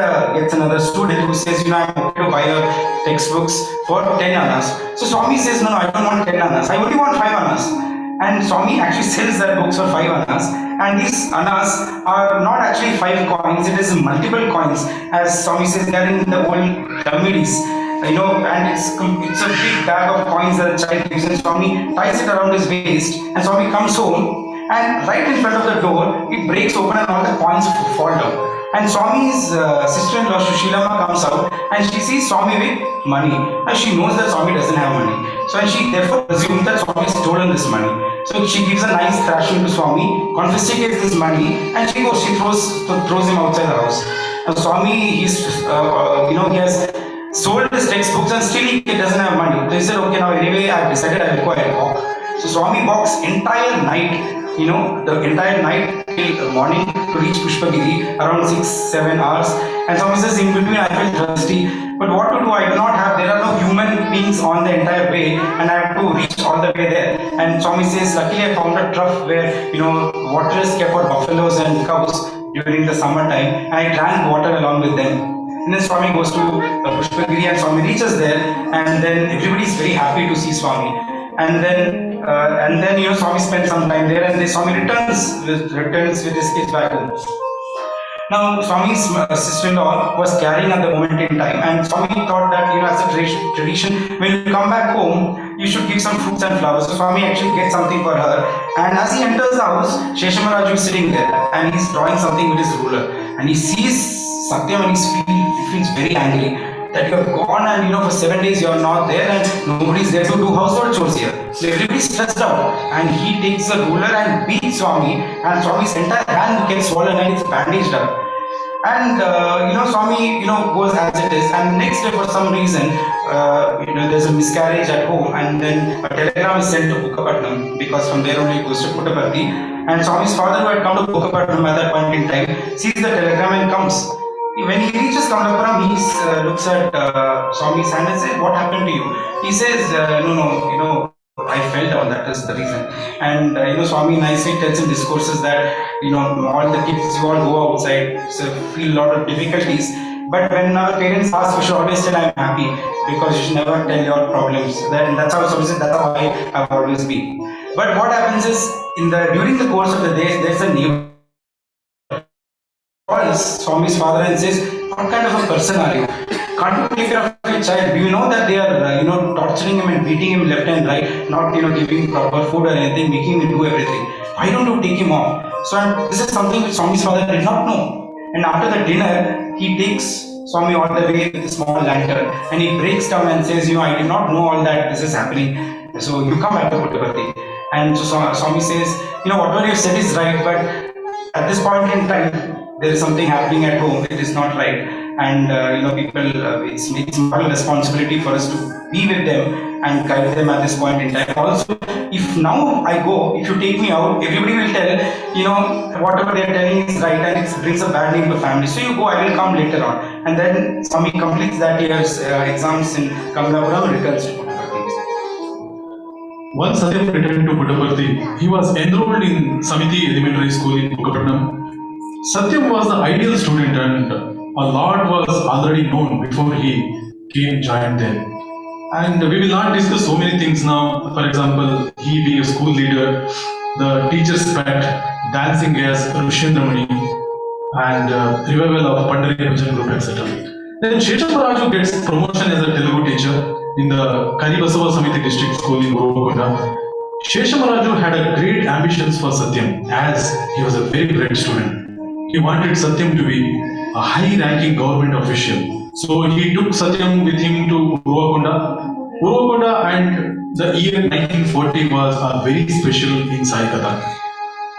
another student who says, I'm okay to buy your textbooks for 10 annas. So Swami says, no, I don't want 10 annas, I only want 5 annas. And Swami actually sells their books for 5 annas. And these annas are not actually 5 coins, it is multiple coins. As Swami says, they are in the old Dhamidis. And it's a big bag of coins that the child gives, and Swami ties it around his waist, and Swami comes home, and right in front of the door, it breaks open and all the coins fall down. And Swami's sister-in-law Shushilama comes out, and she sees Swami with money, and she knows that Swami doesn't have money. So she therefore presumes that Swami has stolen this money. So she gives a nice thrashing to Swami, confiscates this money, and she throws him outside the house. Now Swami, he has sold his textbooks and still he doesn't have money. So he said, okay, now anyway I've decided I will go and walk. So Swami walks entire night, the entire night till morning to reach Pushpagiri, around 6-7 hours. And Swami says, in between I felt thirsty, but what to do? I do not have, there are no human beings on the entire way, and I have to reach all the way there. And Swami says, luckily I found a trough where, water is kept for buffaloes and cows during the summertime, and I drank water along with them. And then Swami goes to Pushpagiri and Swami reaches there, and then everybody is very happy to see Swami. And then Swami spends some time there, and then Swami returns with his kids back home. Now Swami's sister-in-law was carrying at the moment in time, and Swami thought that as a tradition, when you come back home, you should give some fruits and flowers. So Swami actually gets something for her, and as he enters the house, Sheshamaraju is sitting there, and he's drawing something with his ruler, and he sees Sathya, and he feels very angry that you have gone and for 7 days you are not there and nobody is there to do household chores here. So everybody is stressed out, and he takes a ruler and beats Swami, and Swami's entire hand gets swollen and it's bandaged up. And Swami goes as it is, and next day for some reason there's a miscarriage at home, and then a telegram is sent to Bukkapatnam, because from there only it goes to Puttaparthi. And Swami's father, who had come to Bukkapatnam at that point in time, sees the telegram and comes. When he reaches Kamalapuram, he looks at Swami's hand and says, what happened to you? He says, no, I fell down, that is the reason. And Swami nicely tells him discourses that all the kids, you all go outside, so feel a lot of difficulties. But when our parents ask, you should always tell I'm happy, because you should never tell your problems. That's how Swami says, that's how I have always been. But what happens is, during the course of the day, there's a neighbor calls Swami's father and says, what kind of a person are you? Can't you take care of your child? Do you know that they are torturing him and beating him left and right, not giving proper food or anything, making him do everything? Why don't you take him off? So this is something which Swami's father did not know. And after the dinner, he takes Swami all the way with a small lantern, and he breaks down and says, I did not know all that this is happening, so you come back to Puttaparthi. And so Swami says, whatever you said is right, but at this point in time, there is something happening at home, it is not right. And people, it's moral responsibility for us to be with them and guide them at this point in time. Also, if now I go, if you take me out, everybody will tell, whatever they are telling is right and it brings a bad name to family. So you go, I will come later on. And then Swami completes that year's exams in Kamalapuram and returns to Puttaparthi. Once Sathya returned to Puttaparthi, he was enrolled in Samiti Elementary School in Bukapatnam. Satyam was the ideal student and a lot was already known before he came joined there. And we will not discuss so many things now. For example, he being a school leader, the teacher's pet, dancing as Rushendramani, and revival of Pandari Bhajan group, etc. Then Sheshamaraju gets promotion as a Telugu teacher in the Karibasava Samiti district school in Uruvakonda. Sheshamaraju had a great ambitions for Satyam as he was a very bright student. He wanted Satyam to be a high-ranking government official. So he took Satyam with him to Uruvakonda, and the year 1940 was very special in Sai Katha.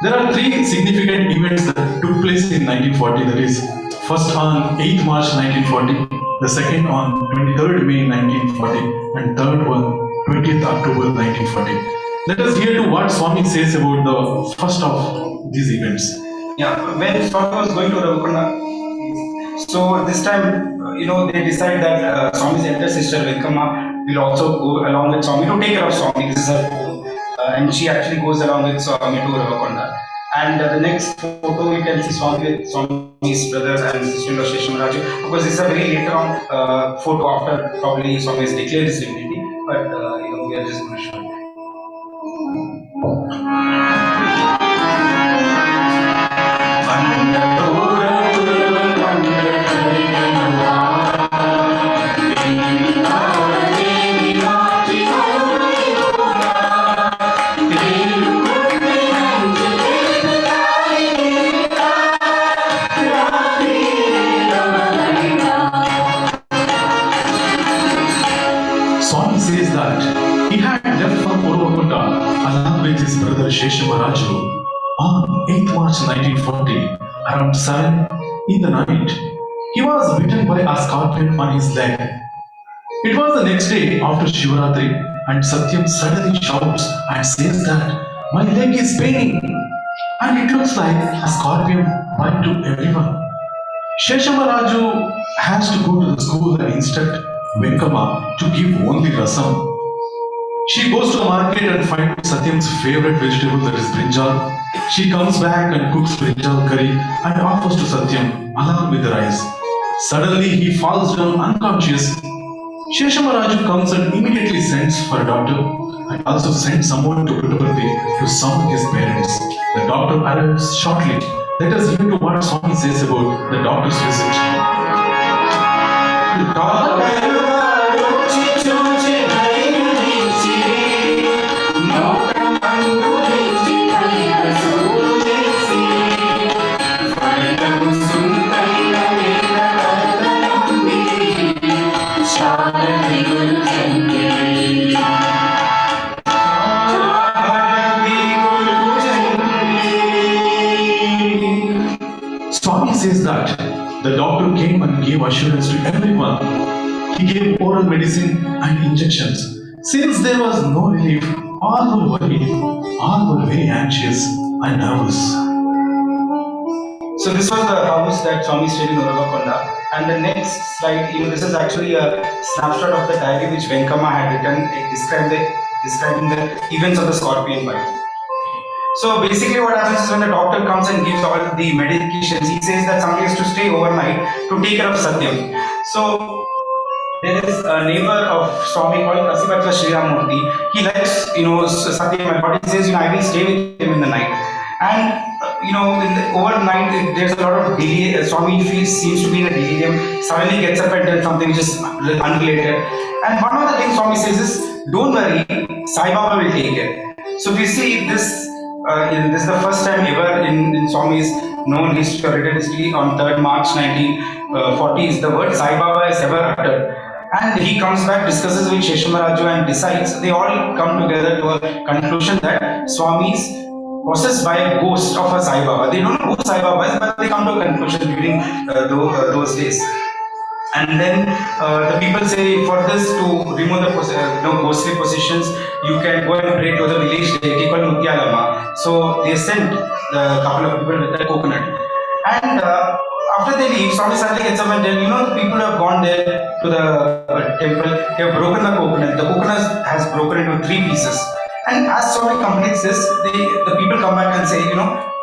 There are three significant events that took place in 1940, that is, first on 8th March 1940, the second on 23rd May 1940, and third on 20th October 1940. Let us hear to what Swami says about the first of these events. Yeah, when Swami was going to Uruvakonda, so this time, they decide that Swami's elder sister Venkama will also go along with Swami to take care of Swami. This is her home, and she actually goes along with Swami to Uruvakonda. And the next photo you can see Swami with Swami's brother and sister Sheshamaraju, because this is a very later on photo after probably Swami has declared his divinity, but we are just going to show it. Swami says that he had left for Uruvakonda along with his brother Sheshamaraju on 8th March 1940, around 7 in the night. He was bitten by a scorpion on his leg. It was the next day after Shivaratri, and Satyam suddenly shouts and says that my leg is paining, and it looks like a scorpion bite to everyone. Sheshamaraju has to go to the school and instruct Venkama to give only rasam. She goes to the market and finds Satyam's favorite vegetable, that is brinjal. She comes back and cooks brinjal curry and offers to Satyam along with the rice. Suddenly he falls down unconscious. Sheshamaraju comes and immediately sends for a doctor and also sends someone to Puttaparthi to summon his parents. The doctor arrives shortly. Let us hear to what Swami says about the doctor's visit. Swami says that the doctor came and gave assurance to everyone. He gave oral medicine and injections. Since there was no relief, all were worried, all were very anxious and nervous. So this was the house that Swami stayed in Uruvakonda. And the next slide, this is actually a snapshot of the diary which Venkama had written, describing the events of the scorpion bite. So basically what happens is when the doctor comes and gives all the medications, he says that somebody has to stay overnight to take care of Satyam. So there is a neighbor of Swami called Kasibatra Sriramurti. He likes, Satyam, but he says, I will stay with him in the night. And overnight there's a lot of delay. Swami seems to be in a delirium. Suddenly gets up and tells something which is unrelated. And one of the things Swami says is, don't worry, Sai Baba will take care. So we see this. This is the first time ever in Swami's known history or written history on 3rd March 1940s, the word Sai Baba is ever uttered. And he comes back, discusses with Sheshamaraju and decides, they all come together to a conclusion that Swami is possessed by a ghost of a Sai Baba. They don't know who Sai Baba is, but they come to a conclusion during those days. And then the people say for this to remove the ghostly possessions, you can go and pray to the village deity called Mutyalama. So they sent the couple of people with a coconut. And after they leave, Swami Sathya gets up and tells, the people have gone there to the temple, they have broken the coconut. The coconut has broken into 3 pieces. And as Swami completes this, the people come back and say,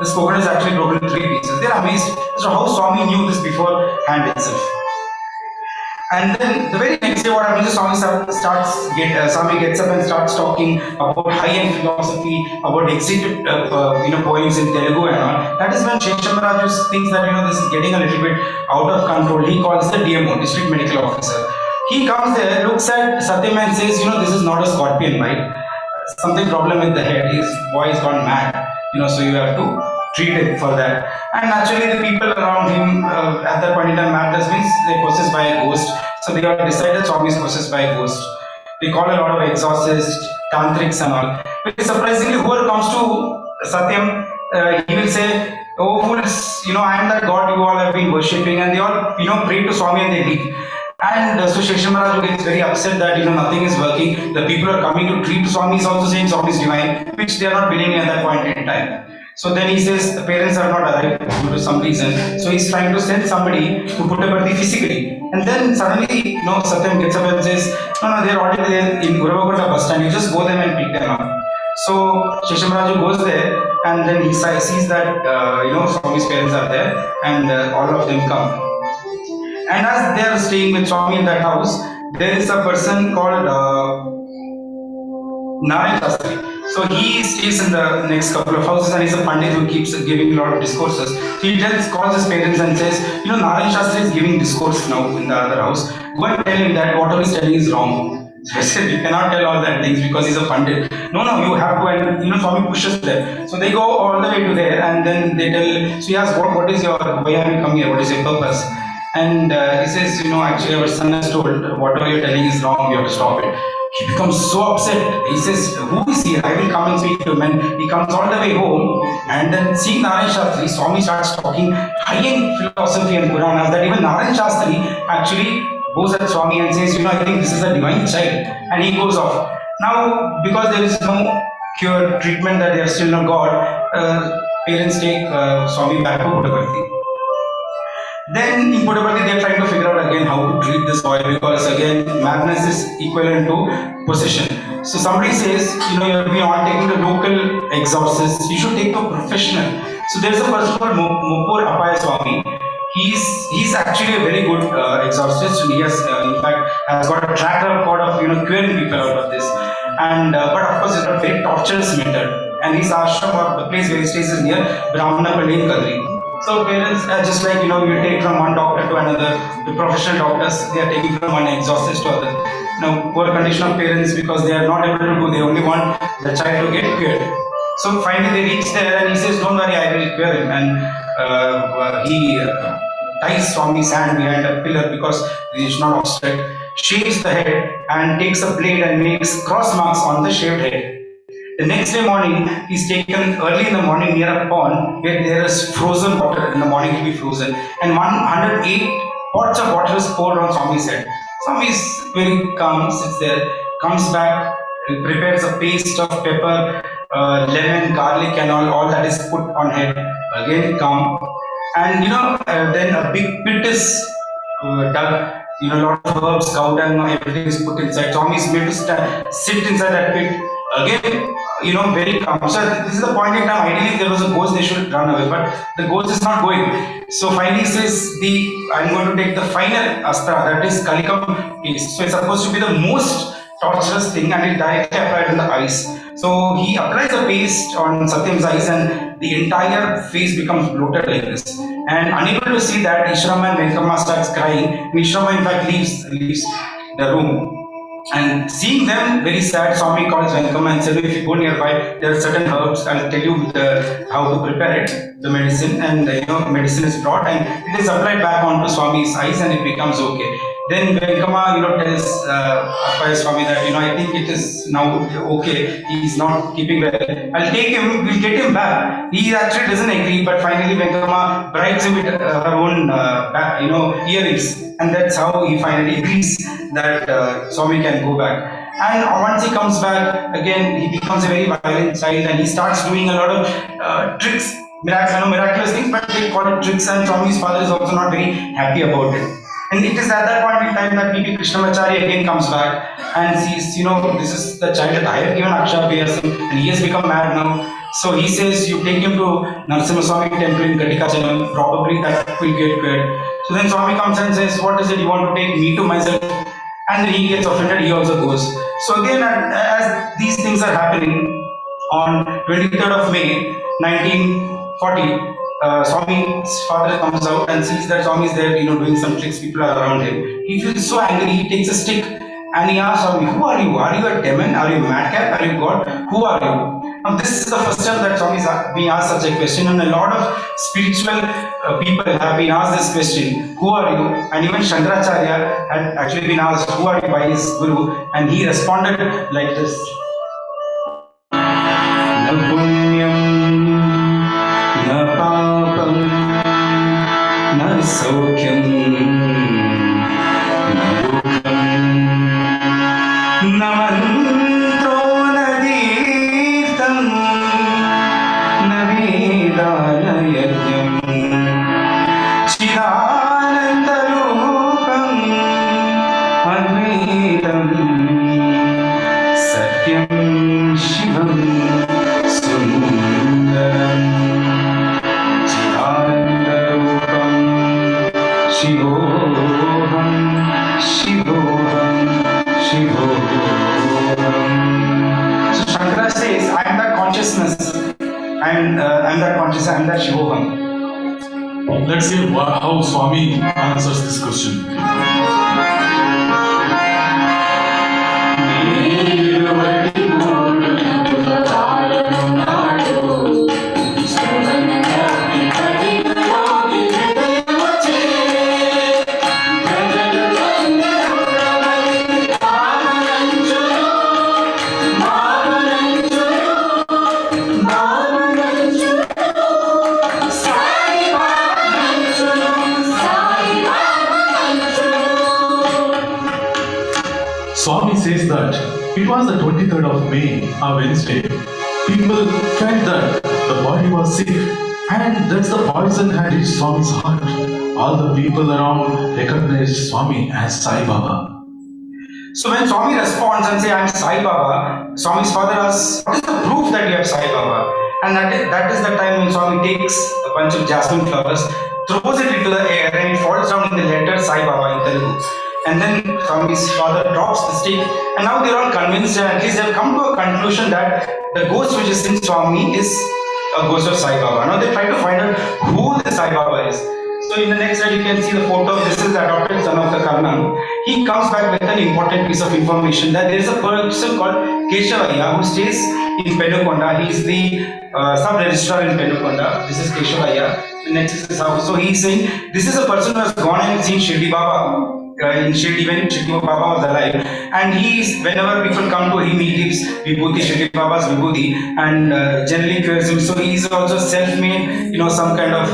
this coconut is actually broken into 3 pieces. They are amazed as to how Swami knew this beforehand itself. And then the very next day, what happens is Swami gets up and starts talking about high-end philosophy, about executive poems in Telugu and all. That is when Sheshamaraju thinks that this is getting a little bit out of control. He calls the DMO, District Medical Officer. He comes there, looks at Satyam and says, this is not a scorpion bite. Something problem with the head. His boy has gone mad. So you have to treat it for that. And naturally, the people around him at that point in time, madness means they're possessed by a ghost. So they have decided Swami is possessed by a ghost. They call a lot of exorcists, tantrics and all. But surprisingly, whoever comes to Satyam, he will say, "Oh fools, I am that God you all have been worshipping," and they all, pray to Swami and they leave. And so Sheshamaraju gets very upset that nothing is working. The people are coming to treat Swami is also saying Swami is divine, which they are not believing at that point in time. So then he says the parents are not arrived due to some reason. So he's trying to send somebody to Puttaparthi physically. And then suddenly, Satyam gets up and says, no, they're already there in Guruvagota bus stand. You just go there and pick them up. So Sheshamaraju goes there and then he sees that, Swami's parents are there and all of them come. And as they are staying with Swami in that house, there is a person called Narayan Shastri. So he stays in the next couple of houses and he's a pandit who keeps giving a lot of discourses. So he calls his parents and says, Narayan Shastri is giving discourse now in the other house. Go and tell him that whatever he's telling is wrong. So I said, you cannot tell all that things because he's a pandit. No, you have to, and Swami pushes them. So they go all the way to there and then they tell, so he asks, what is your, why have you come here? What is your purpose? And he says, actually our son has told, whatever you're telling is wrong, you have to stop it. He becomes so upset. He says, who is here? I will come and speak to him. And he comes all the way home and then seeing Narayan Shastri, Swami starts talking high-end philosophy and Puranas that even Narayan Shastri actually goes at Swami and says, I think this is a divine child. And he goes off. Now, because there is no cure, treatment, that they are still not God, parents take Swami back to Puttaparthi. Then in Puttaparthi they are trying to figure out again how to treat this boy because again madness is equivalent to possession. So somebody says, we are not taking the local exorcist, you should take a professional. So there is a person called Mopur Apaya Swami. He's actually a very good exorcist and he has in fact has got a track record of curing people out of this. And but of course it's a very torturous method. And his ashram or the place where he stays is near Brahmanapalli in Kadri. So parents are just like, you take from one doctor to another, the professional doctors, they are taking from one exorcist to other. Poor condition of parents because they are not able to do, they only want the child to get cured. So finally they reach there and he says, don't worry, I will cure him. And he ties Swami's hand behind a pillar because he is not obstruct, shaves the head and takes a blade and makes cross marks on the shaved head. The next day morning, he's taken early in the morning near a pond where there is frozen water. In the morning, it will be frozen. And 108 pots of water is poured on Swami's head. Swami is very calm, sits there, comes back, prepares a paste of pepper, lemon, garlic, and all that is put on head. Again, calm. And then a big pit is dug. A lot of herbs, cow dung, everything is put inside. Swami is made to sit inside that pit. Again, very calm. So this is the point in time, ideally if there was a ghost, they should run away, but the ghost is not going. So finally he says, I'm going to take the final astra, that is Kalikam paste. So it's supposed to be the most torturous thing and it directly applied in the eyes. So he applies a paste on Satyam's eyes and the entire face becomes bloated like this. And unable to see that, Ishrama and Venkama starts crying. And Ishrama in fact leaves the room. And seeing them very sad, Swami calls Venkama and said, if you go nearby, there are certain herbs, I'll tell you how to prepare it, the medicine, and medicine is brought and it is applied back onto Swami's eyes and it becomes okay. Then Venkama, tells Appaya Swami that, I think it is now okay, he is not keeping well. I'll take him, we'll get him back. He actually doesn't agree, but finally Venkama bribes him with her own, earrings. And that's how he finally agrees that Swami can go back. And once he comes back, again, he becomes a very violent child and he starts doing a lot of tricks, miraculous things, but they call it tricks, and Swami's father is also not very happy about it. And it is at that point in time that P.P. Krishnamacharya again comes back and sees, this is the child that I have given Akshapayasam and he has become mad now. So he says, you take him to Narasimha Swami temple in Katikachanam, probably that will get cured. So then Swami comes and says, what is it, you want to take me to myself? And then he gets offended, he also goes. So again, as these things are happening, on 23rd of May, 1940, Swami's father comes out and sees that Swami is there, doing some tricks, people are around him. He feels so angry, he takes a stick and he asks Swami, who are you? Are you a demon? Are you a madcap? Are you God? Who are you? Now this is the first time that Swami is being asked such a question, and a lot of spiritual people have been asked this question, who are you? And even Shankaracharya had actually been asked, who are you, by his guru, and he responded like this. Na punyam, na papam, na saukyam, na dukham, na mantro na dirtam, na vedana yajnam, chidananda rupam, advaitam, satyam shivam, sundaram, chidananda rupam, shivoham, shivoham, shivoham. So Shankara says, I am that consciousness, I am that consciousness, I am that shivoham. Let's see how Swami answers this question. Swami says that it was the 23rd of May, a Wednesday. People felt that the body was sick, and thus the poison had reached Swami's heart. All the people around recognized Swami as Sai Baba. So when Swami responds and says, I am Sai Baba, Swami's father asks, what is the proof that you have Sai Baba? And that is the time when Swami takes a bunch of jasmine flowers, throws it into the air, and it falls down in the letter Sai Baba in Telugu. And then Swami's father drops the stick, and now they're all convinced, and at least they've come to a conclusion that the ghost which is in Swami is a ghost of Sai Baba. Now they try to find out who the Sai Baba is. So in the next slide you can see the photo. This is the adopted son of the Karnan. He comes back with an important piece of information that there is a person called Keshavaya who stays in Penukonda. He is the sub-registrar in Penukonda. This is Keshavaya. The next is his house. So he is saying this is a person who has gone and seen Shirdi Baba. In Shirdi, when Shirdi Baba was alive, and whenever people come to him, he gives vibhuti, Shirdi Baba's vibhuti, and generally cures him. So he is also self-made, some kind of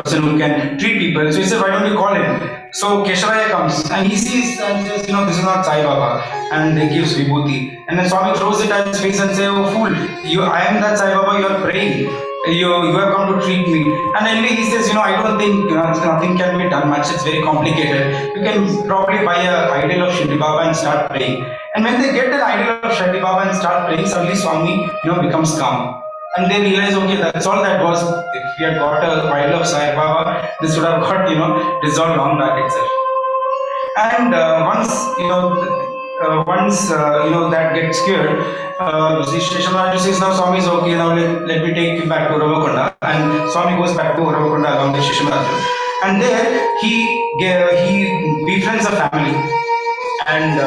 person who can treat people. So he said, why don't you call him? So Keshavaya comes and he sees and says, this is not Sai Baba, and he gives vibhuti. And then Swami throws it at his face and says, oh fool, I am that Sai Baba you are praying. You have come to treat me. And anyway, he says, I don't think nothing can be done much. It's very complicated. You can probably buy an idol of Shirdi Baba and start praying. And when they get an idol of Shirdi Baba and start praying, suddenly Swami, becomes calm. And they realize, okay, that's all that was. If we had got an idol of Sai Baba, this would have got, dissolved long back itself. And once that gets cured, Sheshamraju says, now Swami is okay, now let me take him back to Uravakonda. And Swami goes back to Uravakonda along with Sheshamraju. And there he befriends a family. And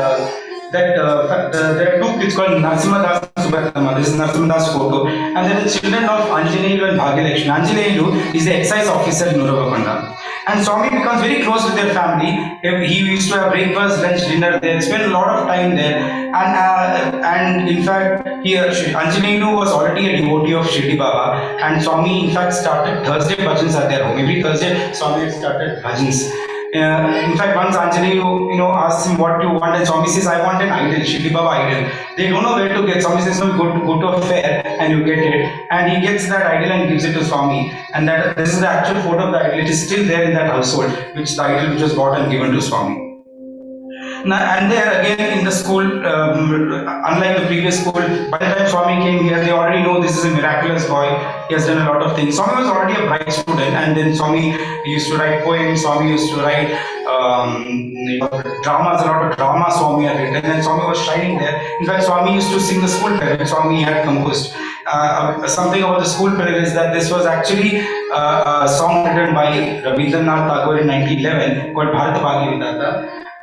there are two kids called Narasimha Das and Subharatama. This is Narasimha Das photo. And they are the children of Anjaneyalu and Bhagyalakshmi. Anjaneyalu is the excise officer in Uravakonda. And Swami becomes very close with their family. He used to have breakfast, lunch, dinner there, spend a lot of time there. And in fact, here Anjaneyu was already a devotee of Shirdi Baba, and Swami in fact started Thursday bhajans at their home. Every Thursday, Swami started bhajans. In fact, once Anjaneyu, asks him what you want, and Swami says, "I want an idol, Shirdi Baba idol." They don't know where to get. Swami says, "No, go to a fair and you get it." And he gets that idol and gives it to Swami. And this is the actual photo of the idol. It is still there in that household, which the idol which was bought and given to Swami. Now, and there again in the school, unlike the previous school, by the time Swami came here, they already know this is a miraculous boy. He has done a lot of things. Swami was already a bright student, and then Swami used to write poems. Swami used to write dramas. A lot of drama Swami had written, and Swami was shining there. In fact, Swami used to sing the school prayer which Swami had composed. Something about the school prayer is that this was actually a song written by Rabindranath Tagore in 1911 called Bharat Bhagi Vidata.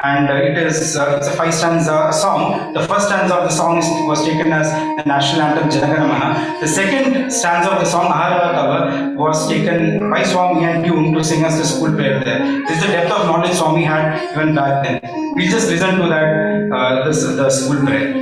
And it's a 5-stanza song. The first stanza of the song was taken as the national anthem Janagana Mana. The second stanza of the song Aradhana was taken by Swami and tuned to sing as the school prayer there. This is the depth of knowledge Swami had even back then. We'll just listen to that, the school prayer.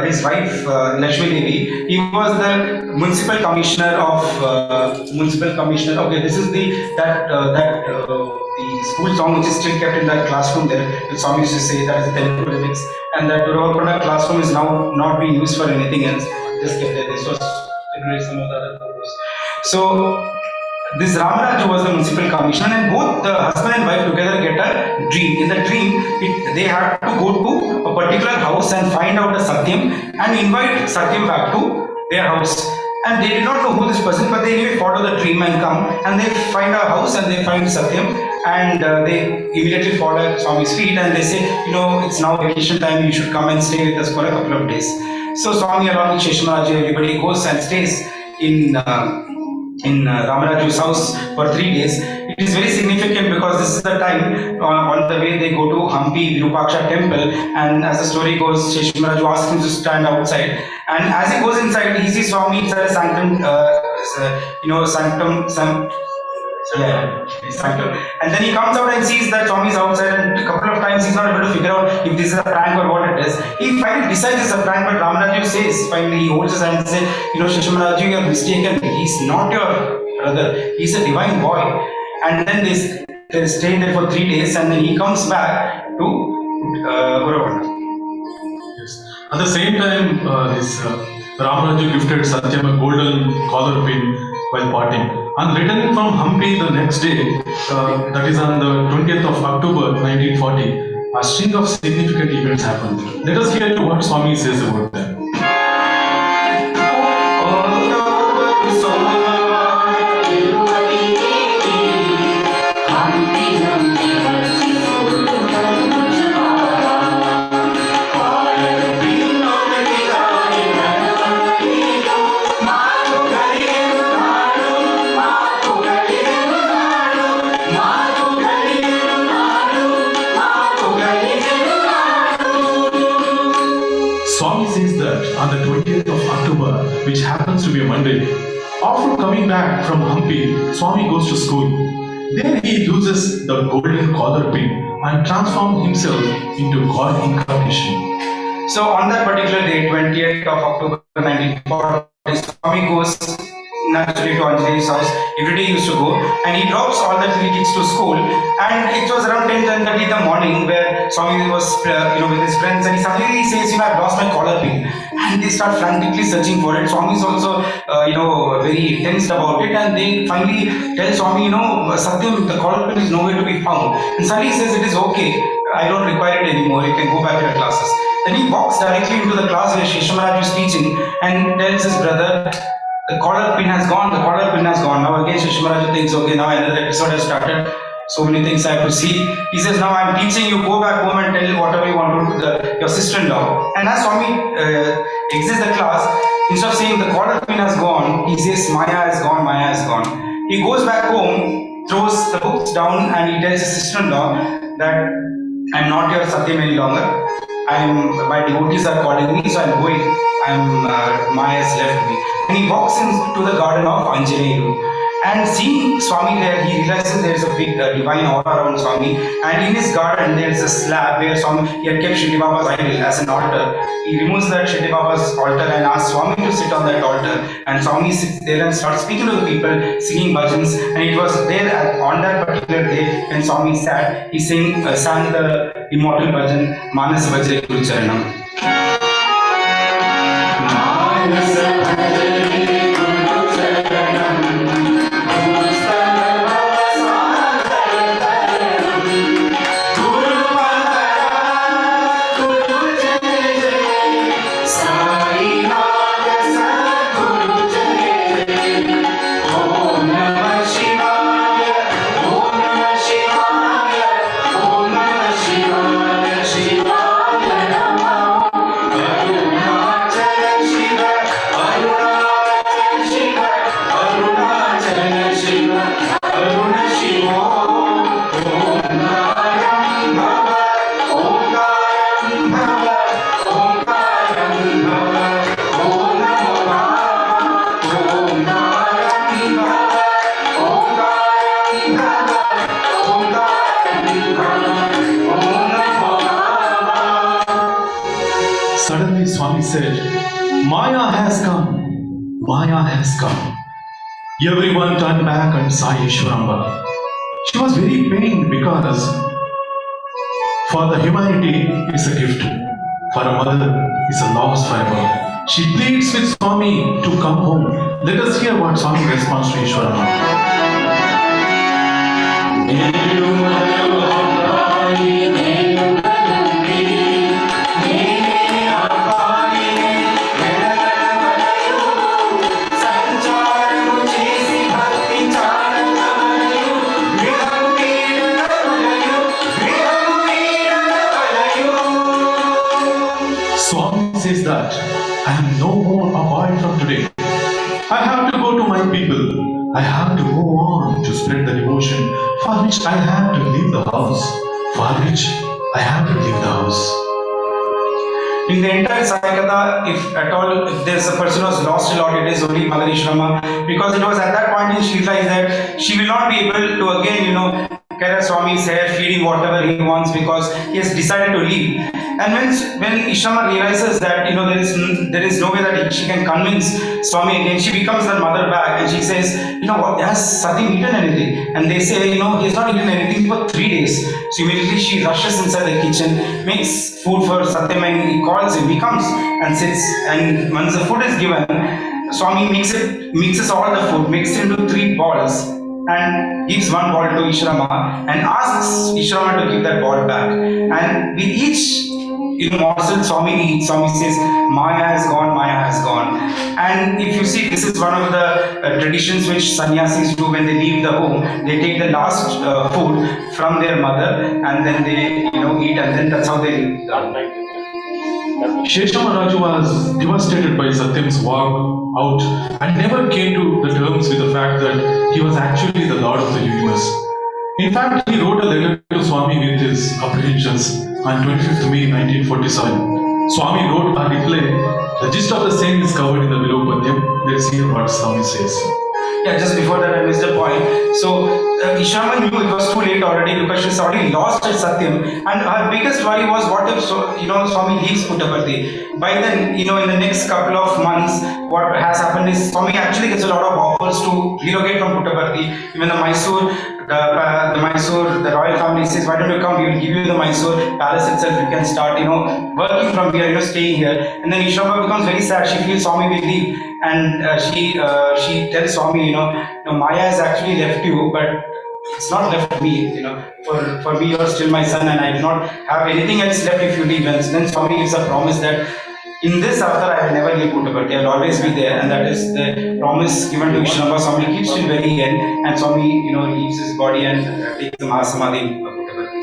His wife Lakshmi Devi, he was the municipal commissioner of Okay, this is the school song which is still kept in that classroom there. The Swami used to say that is the Telugu lyrics, and that Durvapana classroom is now not being used for anything else. Just kept there. This was some of the other photos. So this Ramaraju was the municipal commissioner, and both the husband and wife together get a dream. In the dream, they had to go to a particular house and find out the Satyam and invite Satyam back to their house. And they did not know who this person, but they anyway follow the dream and come, and they find a house and they find Satyam, and they immediately fall at Swami's feet and they say, it's now vacation time, you should come and stay with us for a couple of days. So Swami along with Sheshamaraji, everybody goes and stays in Ramaraju's house for 3 days. It is very significant because this is the time on the way they go to Hampi Virupaksha temple, and as the story goes, Sheshamaraju asks him to stand outside, and as he goes inside, he sees Swami inside a sanctum, sanctum. And then he comes out and sees that Swami is outside, and a couple of times he's not able to figure out if this is a prank or what it is. He finally decides it's a prank, but Ramaraju says, finally he holds his hand and says, Sheshamaraju, you are mistaken. He's not your brother. He's a divine boy. And then they stay there for 3 days, and then he comes back to Uravana. Yes. At the same time, Ramaraju gifted Satyam a golden collar pin while parting. And returning from Hampi the next day, that is on the 20th of October 1940, a string of significant events happened. Let us hear what Swami says about them. On the 20th of October, which happens to be a Monday, after coming back from Hampi, Swami goes to school. There he loses the golden collar pin and transforms himself into God incarnation. So on that particular day, 20th of October 1940, Swami goes naturally to Anjali's house. Every day he used to go, and he drops all the three kids to school. And it was around 10:30 in the morning where Swami was with his friends, and he suddenly says, I've lost my collar pin. And they start frantically searching for it. Swami is also very tensed about it, and they finally tell Swami, Sathya, the collar pin is nowhere to be found. And suddenly he says, it is okay, I don't require it anymore, you can go back to your classes. Then he walks directly into the class where Sheshamaraj is teaching and tells his brother, the collar pin has gone, the collar pin has gone. Now again Sheshamaraj thinks, okay, now another episode has started. So many things I have to see. He says, now I'm teaching you, go back home and tell whatever you want to do your sister-in-law. And as Swami exits the class, instead of saying the collar pin has gone, he says, Maya has gone, Maya has gone. He goes back home, throws the books down, and he tells his sister-in-law that I'm not your Satyam any longer. My devotees are calling me, so I'm going. Maya has left me. And he walks into the garden of Anjaneyu. And seeing Swami there, he realizes there is a big divine aura around Swami. And in his garden, there is a slab where he had kept Shri Baba's idol as an altar. He removes that Shri Baba's altar and asks Swami to sit on that altar. And Swami sits there and starts speaking to the people, singing bhajans. And it was there on that particular day when Swami sat, he sang the immortal bhajan, Manas Vajre Guru Charanam. Suddenly Swami said, Maya has come, Maya has come. Everyone turned back and saw Ishwaramba. She was very pained because for the humanity is a gift, for a mother is a loss forever. She pleads with Swami to come home. Let us hear what Swami responds to Ishwaramba. Swami says that I am no more a boy from today. I have to go to my people. I have to go on to spread the devotion for which I have to leave the house. For which I have to leave the house. In the entire Saikata, if there's a person who has lost a lot, it is only Mother Ishwaramba, because it was at that point she realized that she will not be able to again, carry Swami's hair, feeding whatever he wants, because he has decided to leave. And when Ishwaramba realizes that there is no way that she can convince Swami again, she becomes her mother back and she says, has Sathya eaten anything? And they say, he has not eaten anything for 3 days. So immediately she rushes inside the kitchen, makes food for Sathya, and he calls him. He comes and sits, and once the food is given, Swami mixes all the food, makes it into 3 balls, and gives 1 ball to Ishwaramba and asks Ishwaramba to give that ball back. And with each morsel Swami eats, Swami says, Maya has gone, Maya has gone. And if you see, this is one of the traditions which sannyasis do when they leave the home. They take the last food from their mother and then they eat, and then that's how they leave. Sheshamaraju was devastated by Satyam's walk out and never came to the terms with the fact that he was actually the Lord of the universe. In fact, he wrote a letter to Swami with his apprehensions on 25th May 1947. Swami wrote a reply. The gist of the same is covered in the below Padyam. Let's hear what Swami says. Yeah, just before that I missed a point. So Ishama knew it was too late already because she's already lost her Satyam, and her biggest worry was what if Swami leaves Puttaparthi. By then, in the next couple of months, what has happened is Swami actually gets a lot of offers to relocate from Puttaparthi. Even the Mysore, the royal family says, why don't you come? We will give you the Mysore palace itself. You can start, working from here, staying here. And then Ishama becomes very sad. She feels Swami will leave, and she tells Swami, Maya has actually left you, but it's not left me. For me, you're still my son, and I do not have anything else left if you leave. And then Swami gives a promise that in this avatar I will never leave Puttaparthi. I will always be there, and that is the promise given to Vishnava. Swami keeps till very end, and Swami, leaves his body and takes the Mahasamadhi in Puttaparthi.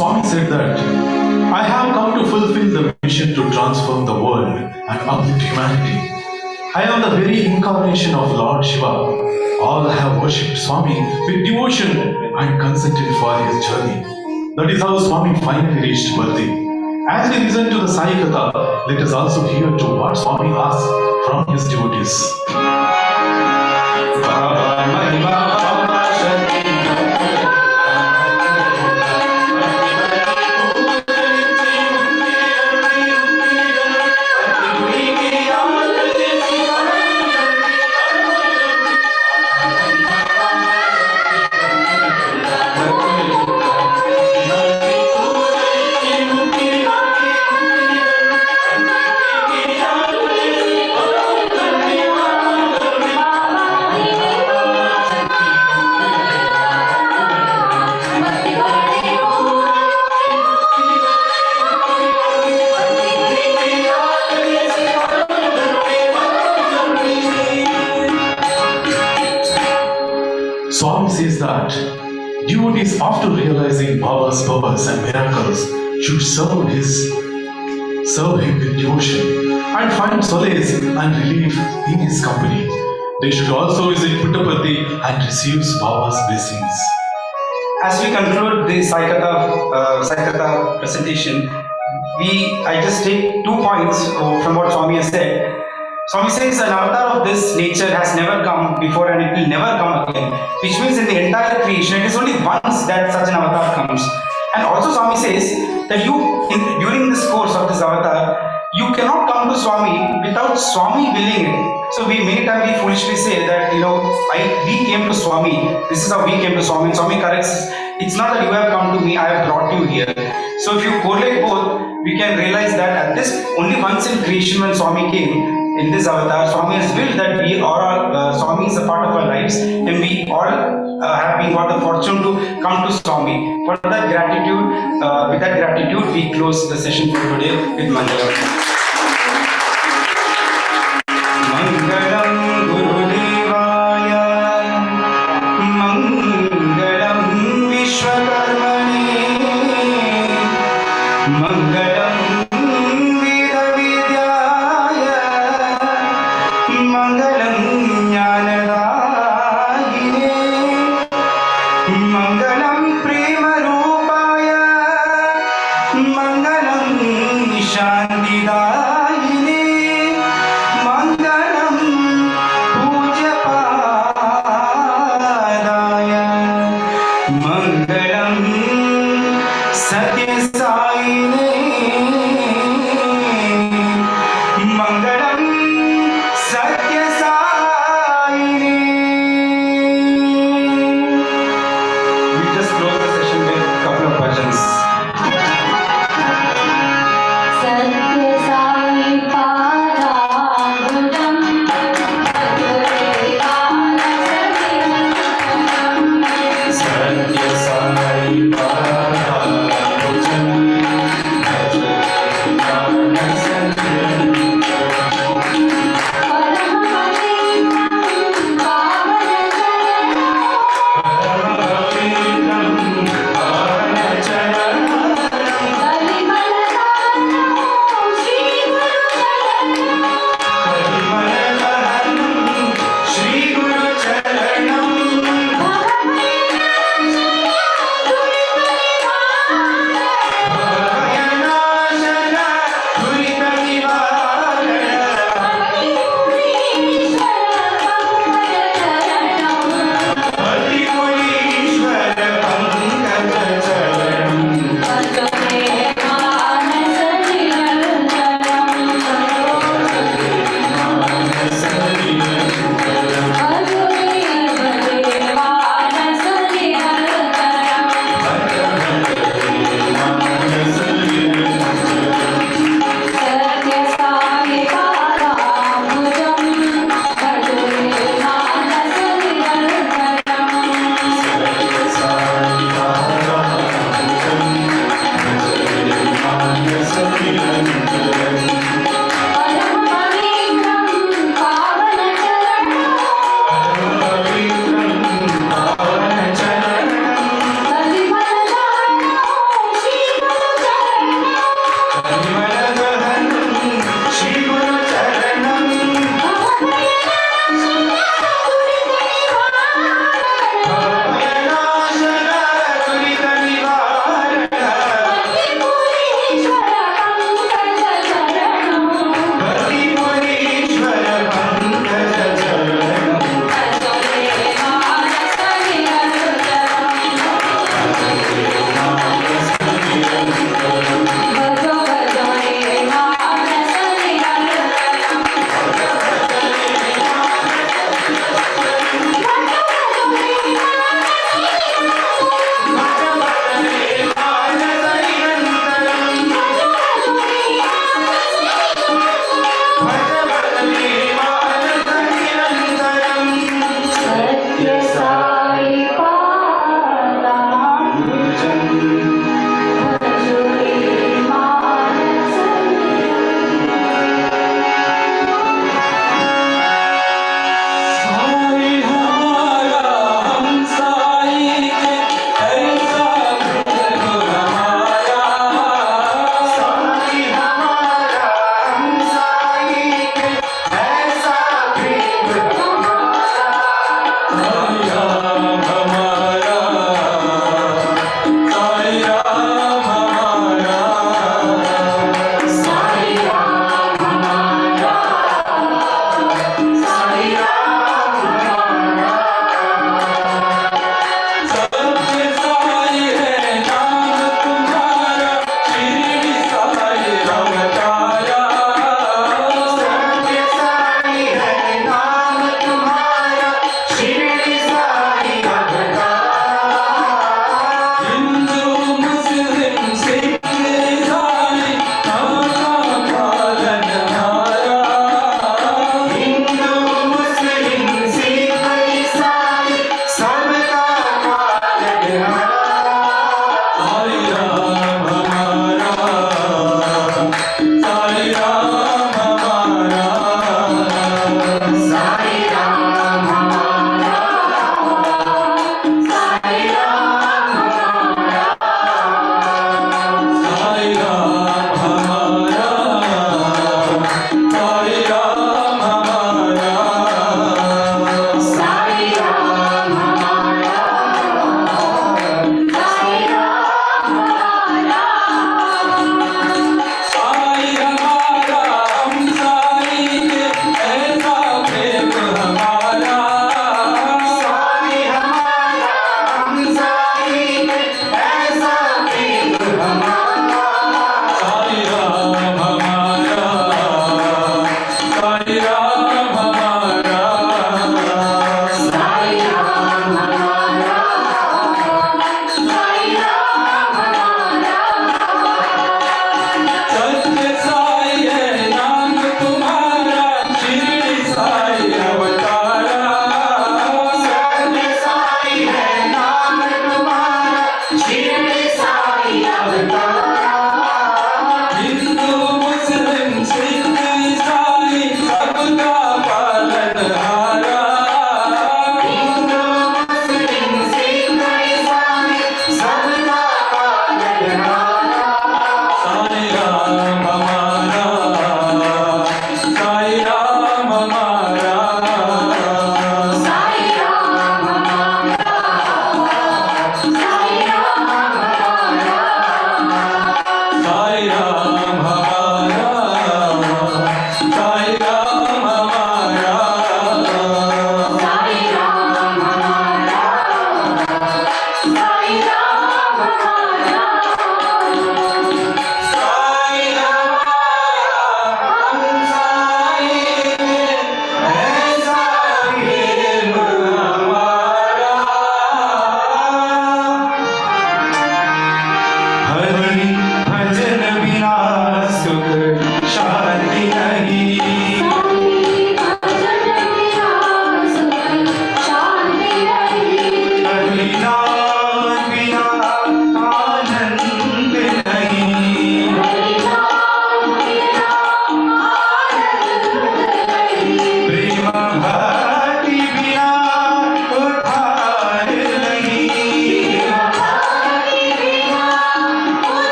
Swami said that I have come to fulfill the mission to transform the world and uplift humanity. I am the very incarnation of Lord Shiva. All have worshipped Swami with devotion and consented for his journey. That is how Swami finally reached Bharti. As we listen to the Sai Katha, let us also hear to what Swami asks from his devotees. Swami says that devotees, after realizing Baba's powers and miracles, should serve him with devotion and find solace and relief in his company. They should also visit Puttaparthi and receive Baba's blessings. As we conclude the Sai Katha presentation, I just take 2 points from what Swami has said. Swami says an avatar of this nature has never come before and it will never come again, which means in the entire creation it is only once that such an avatar comes. And also Swami says that during this course of this avatar, you cannot come to Swami without Swami willing it. So many times we foolishly say that we came to Swami. This is how we came to Swami. And Swami corrects, it's not that you have come to me, I have brought you here. So if you correlate both, we can realize that at this only once in creation when Swami came, in this avatar, Swami has willed that we all, Swami is a part of our lives, and we all have been got the fortune to come to Swami. For that gratitude, with that gratitude, we close the session for today with Mangalam. Mangalam Gurudevaya, Mangalam Vishwakarmane, Mangalam Sathya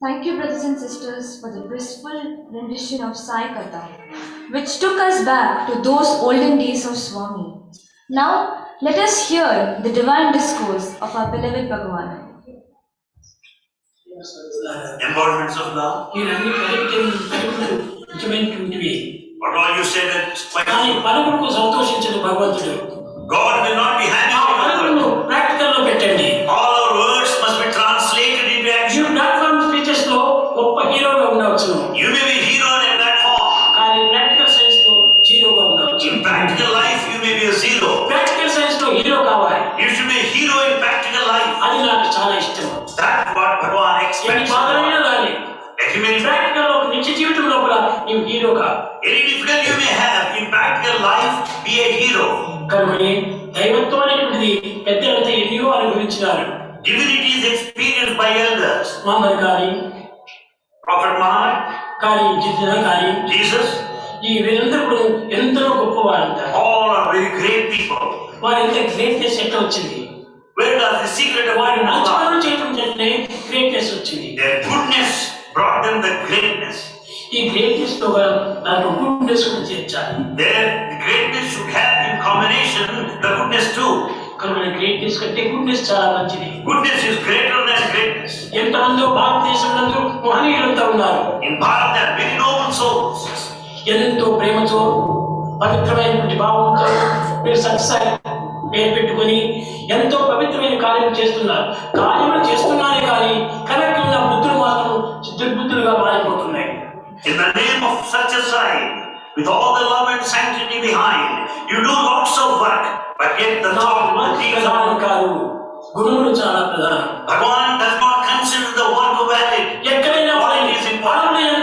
Thank you, brothers and sisters, for the blissful rendition of Sai Katha, which took us back to those olden days of Swami. Now, let us hear the divine discourse of our beloved Bhagavan. Embodiments of love. But all you said that God will not be happy. All our words must be translated into action. You may be hero in that form. In practical life, you may be a zero. You should be a hero in practical life. That's what Bhagavan expects. Any difficulty you may have in practical life, be a hero. Divinity is experienced by elders. Prophet Muhammad, కానీ కానీ Jesus, ఈ వీరందరూ కూడా ఎంతో గొప్పవారంటారు. all are very great people. వారి ఎంత greatness ఎట్లా వచ్చింది? Where does the secret of వారి Allah? మంచితనం చేయడం చేతనే గ్రేట్నెస్ వచ్చింది. Their goodness brought them the greatness. ఈ గ్రేట్నెస్ తో దాంట్లో గుడ్నెస్ కూడా చేర్చాలి. Their greatness should have in combination the goodness too. కనుక గ్రేట్నెస్ కంటే గుడ్నెస్ చాలా మంచిది. Goodness is greater than greatness. ఎంతమందో భారతదేశంలో మహనీయులంతా ఉన్నారు. In Bharat there are many noble souls. ఎంతో ప్రేమతో పవిత్రమైనటువంటి భావంతో మీరు సత్సాయి పేరు పెట్టుకొని ఎంతో పవిత్రమైన కార్యం చేస్తున్నారు. కార్యములు చేస్తున్నారే కానీ కరెక్ట్ ఉన్న బుద్ధులు మాత్రం దుర్బుద్ధులుగా మారిపోతున్నాయి. In the name of Sathya Sai, with all the love and sanctity behind, you do lots of work, but yet the thought ప్రధానం కాదు, గుణములు చాలా ప్రధానం. Bhagavan does not consider the work valid. ఎక్కడైనా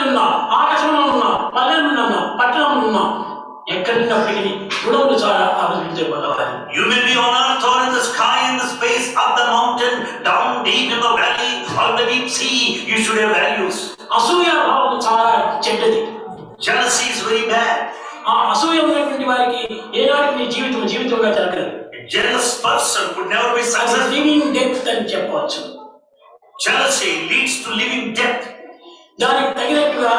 ఉన్నా, ఆకాశంలో ఉన్నా, పల్లెల్లో ఉన్నా, పట్టణంలో ఉన్నా, ఎక్కడున్నప్పటికీ గుణములు చాలా ఆలోచించబడాలి. You may be on earth or in the sky, in the space, up the mountain, down deep in the valley, or the deep sea, you should have values. అసూయ భావం చాలా చెడ్డది. Jealousy is very bad. ఆ అసూయ ఉన్నటువంటి వారికి ఏనాటికి నీ జీవితంగా జరగదు. A jealous person would never be successful. Living death అని చెప్పవచ్చు. Jealousy leads to living death. దానికి తగినట్టుగా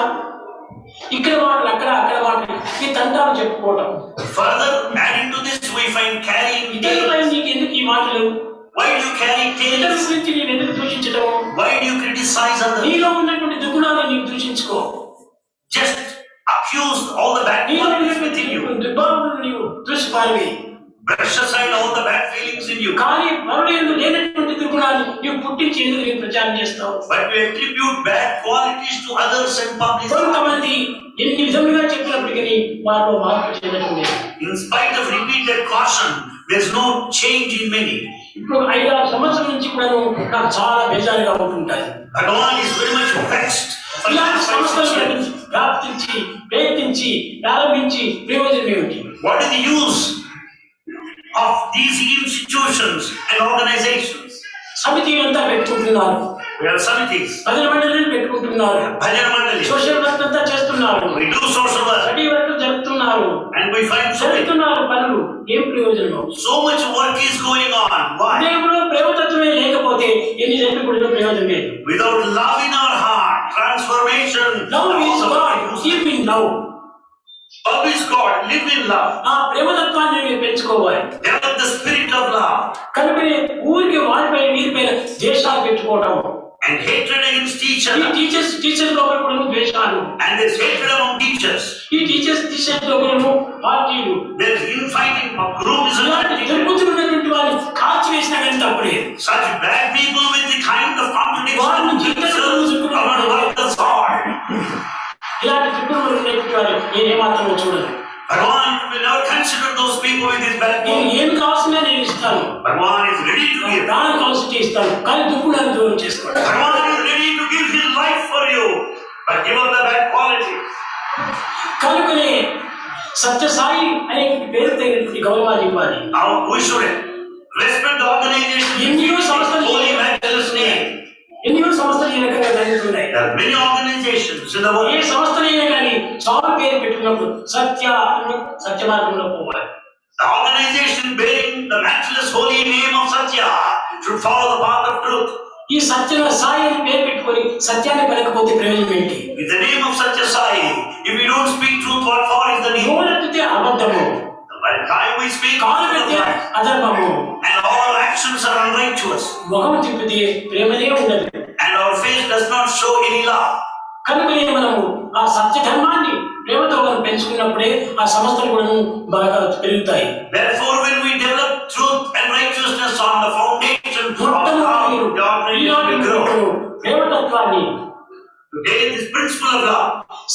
ఇక్కడ మాటలు అక్కడ మాటలు ఈ తంటాలు చెప్పుకోవటం. Further adding to this, we find carrying ఇతరులపై tales. నీకు ఎందుకు ఈ మాటలు? Why do you carry ఇతరుల tales? గురించి నేను ఎందుకు దూషించడం? Why do you criticize others? నీలో ఉన్నటువంటి దుర్గుణాలను నీకు దూషించుకో. Just accuse all the bad నీలో qualities ఉన్నటువంటి within you. దుర్భావనలు నీవు దూషిపాలివి. Brush aside all the bad feelings in you. కానీ మరుడు ఎందుకు లేనటువంటి దుర్గుణాన్ని నీవు పుట్టించి ఎందుకు నీవు ప్రచారం చేస్తావు? But you attribute bad qualities to others and publish. కొంతమంది ఎన్ని విధములుగా చెప్పినప్పటికీ వారిలో మార్పు చెందడం లేదు. In spite of repeated caution, there's no change in many. ఇప్పుడు 5-6 సంవత్సరాల నుంచి కూడా నాకు చాలా బేజారుగా ఉంటుంటాయి. Bhagavan is very much vexed. ఇలాంటి సంస్థలు ప్రాప్తించి ప్రయత్నించి ప్రారంభించి ప్రయోజనం ఏమిటి? What is the use of these institutions and organizations? సమితిలంతా పెట్టుకుంటున్నారు, We have samitis, భజన మండలిని పెట్టుకుంటున్నారు, bhajan mandali. సోషల్ వర్క్ అంతా చేస్తున్నారు, We do social work study work జరుపుతున్నారు, and we find జరుగుతున్నారు పనులు. ఏం ప్రయోజనం? so much work is going on. Why? దేవుడు ప్రేమతత్వమే లేకపోతే ఎన్ని జరిపి కూడా ప్రయోజనం లేదు. Without love in our heart, transformation. Love is God, keep in love. Love is God, live in love. ఆ ప్రేమతత్వాన్ని మీరు పెంచుకోవాలి. Develop the spirit of love. కనుకనే ఊరికి వారిపై వీరిపై ద్వేషాలు పెట్టుకోవడం, And hatred against each ఈ other. టీచర్స్ లో కూడా ద్వేషాలు, And there's hatred among teachers. ఈ టీచర్స్ లో కూడా పార్టీలు, There's infighting of groups. ఇలాంటి దుర్బుద్ధులు ఉన్నటువంటి వారిని కాల్చివేసినా కానీ తప్పుడే. Such bad people with the kind of contradiction వారిని of themselves జీవితంలో are like the sword. ఇలాంటి దుర్గుణములు ఉన్నటువంటి వారు నేనేమాత్రం చూడను. Bhagavan will never consider those people with his bad నేను deeds. ఏం కావాల్సిందే నేను ఇస్తాను, Bhagavan is ready to give. ప్రాణం కావాల్సింటే ఇస్తాను, కానీ దుర్గుణాన్ని దూరం చేసుకోండి. Bhagavan is ready to give his life for you, but give up the bad quality. కనుకనే సత్యసాయి అనే పేరు తగినటువంటి గౌరవాన్ని ఇవ్వాలి. Now we should respect the organization. ఎన్నో సంస్థలు Holy Evangelist name. ఎన్నో సంస్థలు ఈ రకంగా జరుగుతున్నాయి. There are many organizations in the A world. సంస్థలైనా కానీ స్వామి పేరు పెట్టుకున్నప్పుడు సత్య మార్గంలో పోవాలి. The organization bearing the matchless holy name of Sathya should follow the path of truth. ఈ సత్య సాయి అని పేరు పెట్టుకొని సత్యాన్ని పలకపోతే ప్రయోజనం ఏంటి? In the name of Sathya Sai, if we don't speak truth, what for is the name? నోరెత్తితే అబద్ధము, By the time we speak, కాలు పెడితే అధర్మము, and all our actions are unrighteous, ముఖం తిప్పితే ప్రేమనే ఉండదు. and our face does not show any love. కనుకనే మనము ఆ సత్య ధర్మాన్ని ప్రేమతో మనం పెంచుకున్నప్పుడే ఆ సంస్థలు కూడా బాగా పెరుగుతాయి. Therefore, when we develop truth and righteousness on the foundation of మొట్టమొదటి love, the organization will grow. ప్రేమతత్వాన్ని, Today, this principle of love,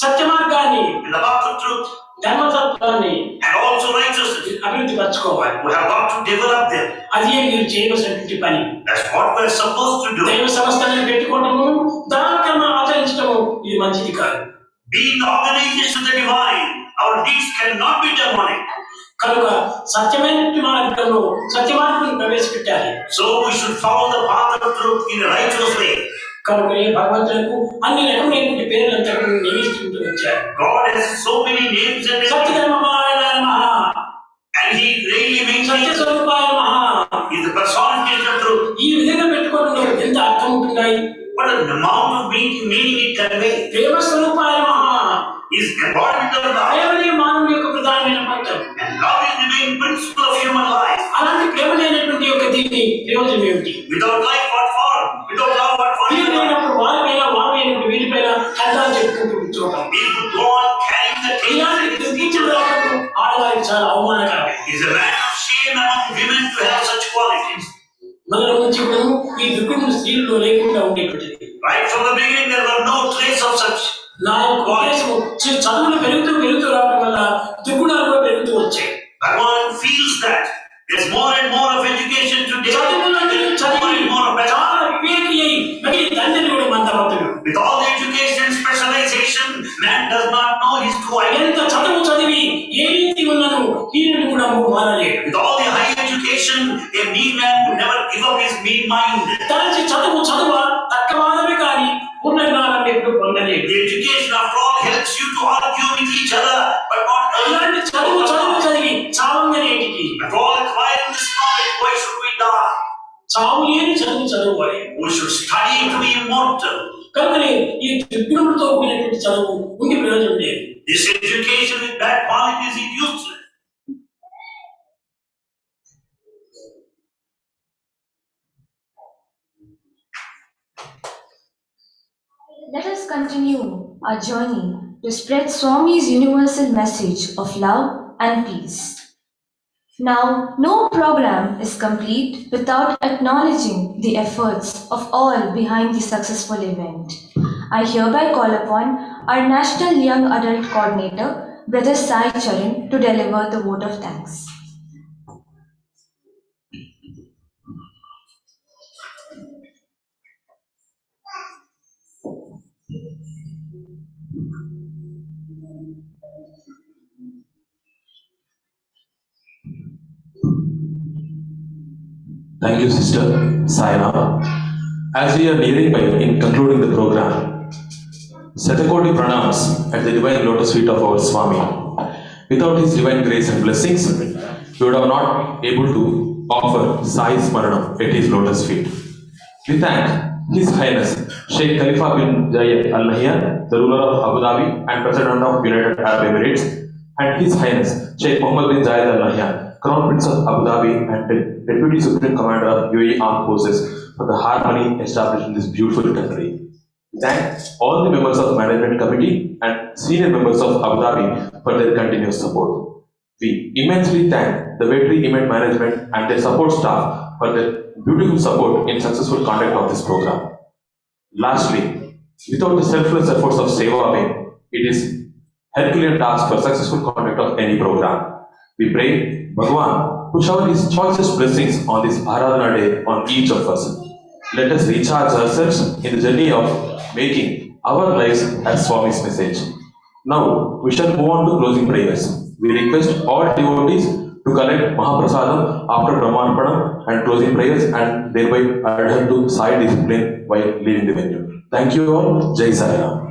సత్య మార్గాన్ని, in the path of truth, ధర్మతత్వాన్ని and also righteousness, అభివృద్ధి పరచుకోవాలి. we have got to develop them. అది మీరు చేయవలసినటువంటి పని. That's what we're supposed to do. దైవ సంస్థలను పెట్టుకోవడము, దానకర్మ ఆచరించడము ఇది మంచిది కాదు. Being the organization of the divine, our deeds cannot be demonic. కనుక సత్యమైనటువంటి మార్గంలో సత్య మార్గం ప్రవేశపెట్టాలి. So we should follow the path of truth in a righteous way. కనుక భగవంతులకు అన్ని రకమైనటువంటి పేర్లంతా నియమిస్తుంటూ వచ్చారు. God has so many names and సత్యధర్మమాయ నమః, and He really means సత్య స్వరూపాయ నమః, He is the personification of truth. ఈ విధంగా పెట్టుకోవడంలో ఎంత అర్థం ఉంటున్నాయి. What an amount of meaning it conveys. ప్రేమ స్వరూపాయ నమః Is embodiment of love. ప్రేమనే మానవుని యొక్క ప్రధానమైన మంత్రం. And love is the main principle of human life. అలాంటి ప్రేమ లేనటువంటి యొక్క దీని ప్రయోజనం ఏమిటి? Without life, what for? Without love, what for? వీరు లేనప్పుడు వారిపైన, వారు లేనప్పుడు వీరిపైన కథలు చెప్పుకుంటూ కూర్చోవటం. We could go on carrying the ఇలాంటి దుఃఖించడం ఆడవారికి చాలా అవమానకరం. It is a matter of shame among women to have such qualities. మొదల నుంచి కూడా ఈ దుఃఖం స్త్రీల్లో లేకుండా ఉండేటువంటిది. Right from the beginning, there were no trace of such. నా యొక్క ఉద్దేశము చదువులు పెరుగుతూ రావడం వల్ల దుర్గుణాలు కూడా పెరుగుతూ వచ్చాయి. Bhagavan feels that there's more and more of education today. More and more of better. చాలా వివేకి అయి మరి తండ్రిని కూడా మందమవుతాడు. With all the education and specialization, man does not know his true identity. ఎంత చదువు చదివి ఏ రీతి ఉన్నాను హీనుడు కూడా మారలేడు. With all the high education, a mean man would never give up his mean mind. తరచి చదువ తక్కువమే కానీ పూర్ణ జ్ఞానం ఎప్పుడు పొందలేదు. The education after all helps you to argue with each other, but not అలాంటి చదువు చదివి చావంగనేటికి. After all acquiring this knowledge, why should we die? చావు లేని చదువుకోవాలి. We should study to be immortal. కనుకనే ఈ దుర్గుణంతో కూడినటువంటి చదువు ఉండి ప్రయోజనం లేదు. This education with bad qualities is useless. Let us continue our journey to spread Swami's universal message of love and peace. Now, no program is complete without acknowledging the efforts of all behind the successful event. I hereby call upon our National Young Adult Coordinator, Brother Sai Charan, to deliver the vote of thanks. Thank you, Sister Saina. As we are nearing by in concluding the program, Sathya pranams at the divine lotus feet of our Swami. Without his divine grace and blessings, we would have not able to offer Sai Smaranam at his lotus feet. We thank His Highness Sheikh Khalifa bin Zayed Al Nahyan, the ruler of Abu Dhabi and President of United Arab Emirates, and His Highness Sheikh Mohammed bin Zayed Al Nahyan, Crown Prince of Abu Dhabi and Deputy Supreme Commander of UAE Armed Forces, for the harmony established in this beautiful country. We thank all the members of the Management Committee and senior members of Abu Dhabi for their continuous support. We immensely thank the Vetri Event Management and their support staff for their beautiful support in successful conduct of this program. Lastly, without the selfless efforts of Seva Wing, it is Herculean task for successful conduct of any program. We pray Bhagavan to shower His choicest blessings on this Aradhana day on each of us. Let us recharge ourselves in the journey of making our lives as Swami's message. Now, we shall move on to closing prayers. We request all devotees to collect Mahaprasadam after Brahmarpanam and closing prayers and thereby adhere to Sai discipline while leaving the venue. Thank you all. Jai Sai Ram.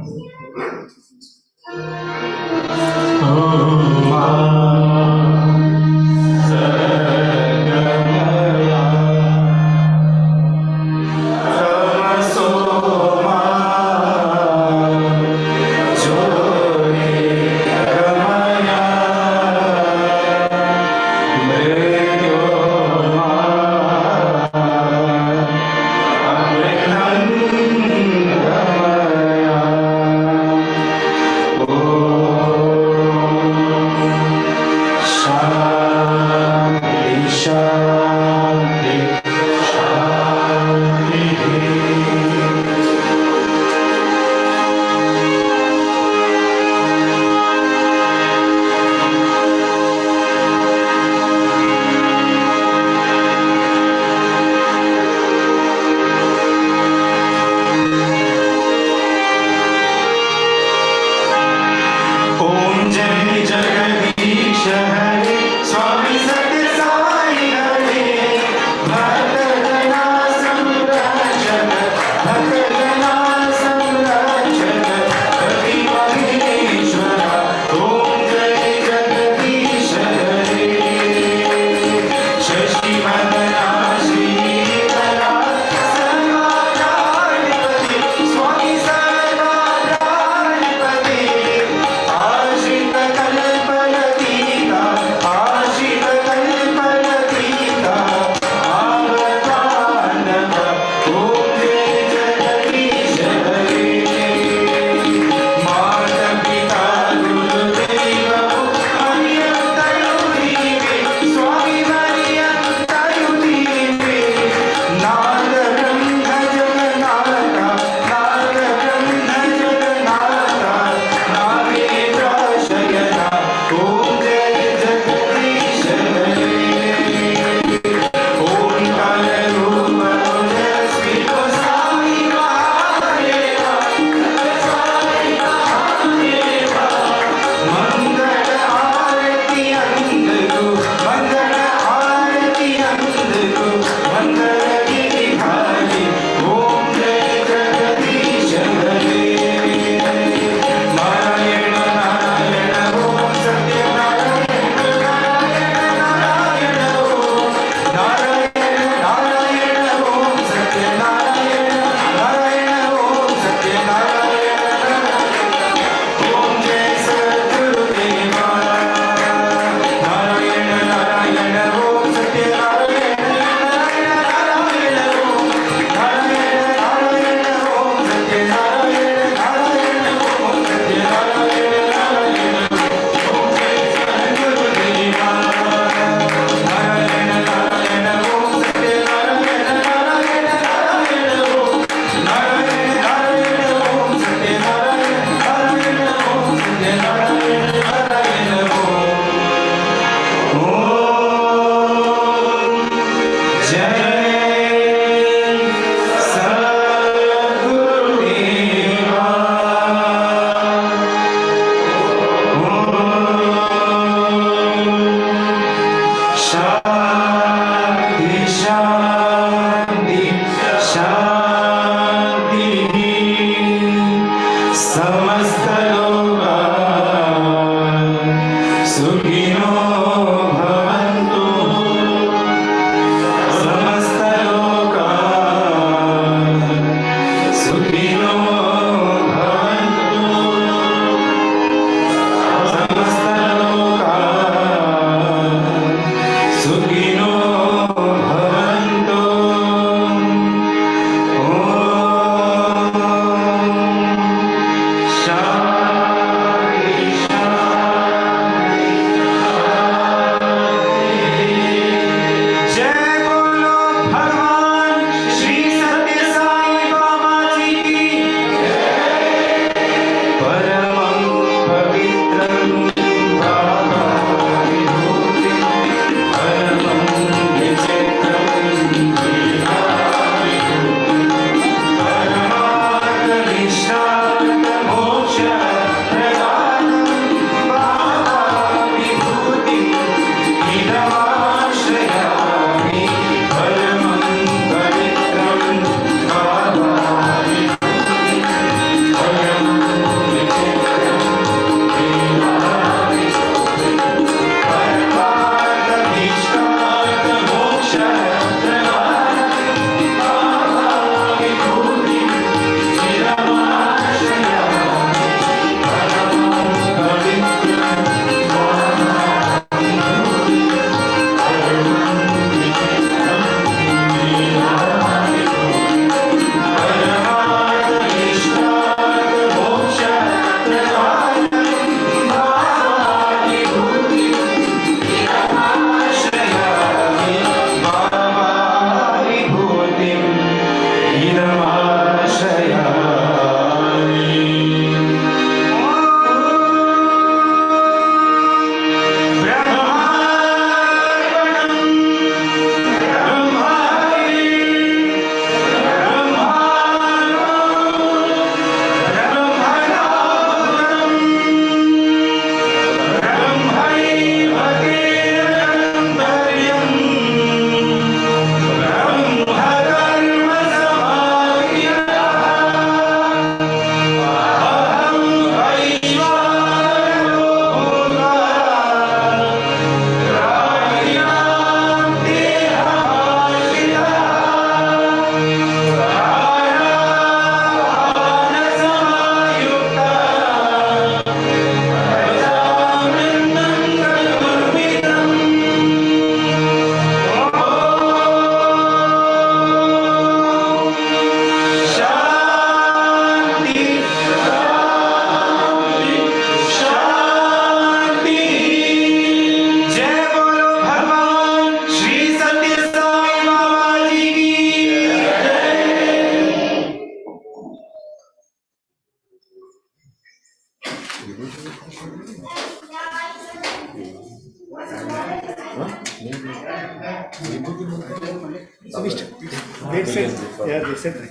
They said, yeah, they said.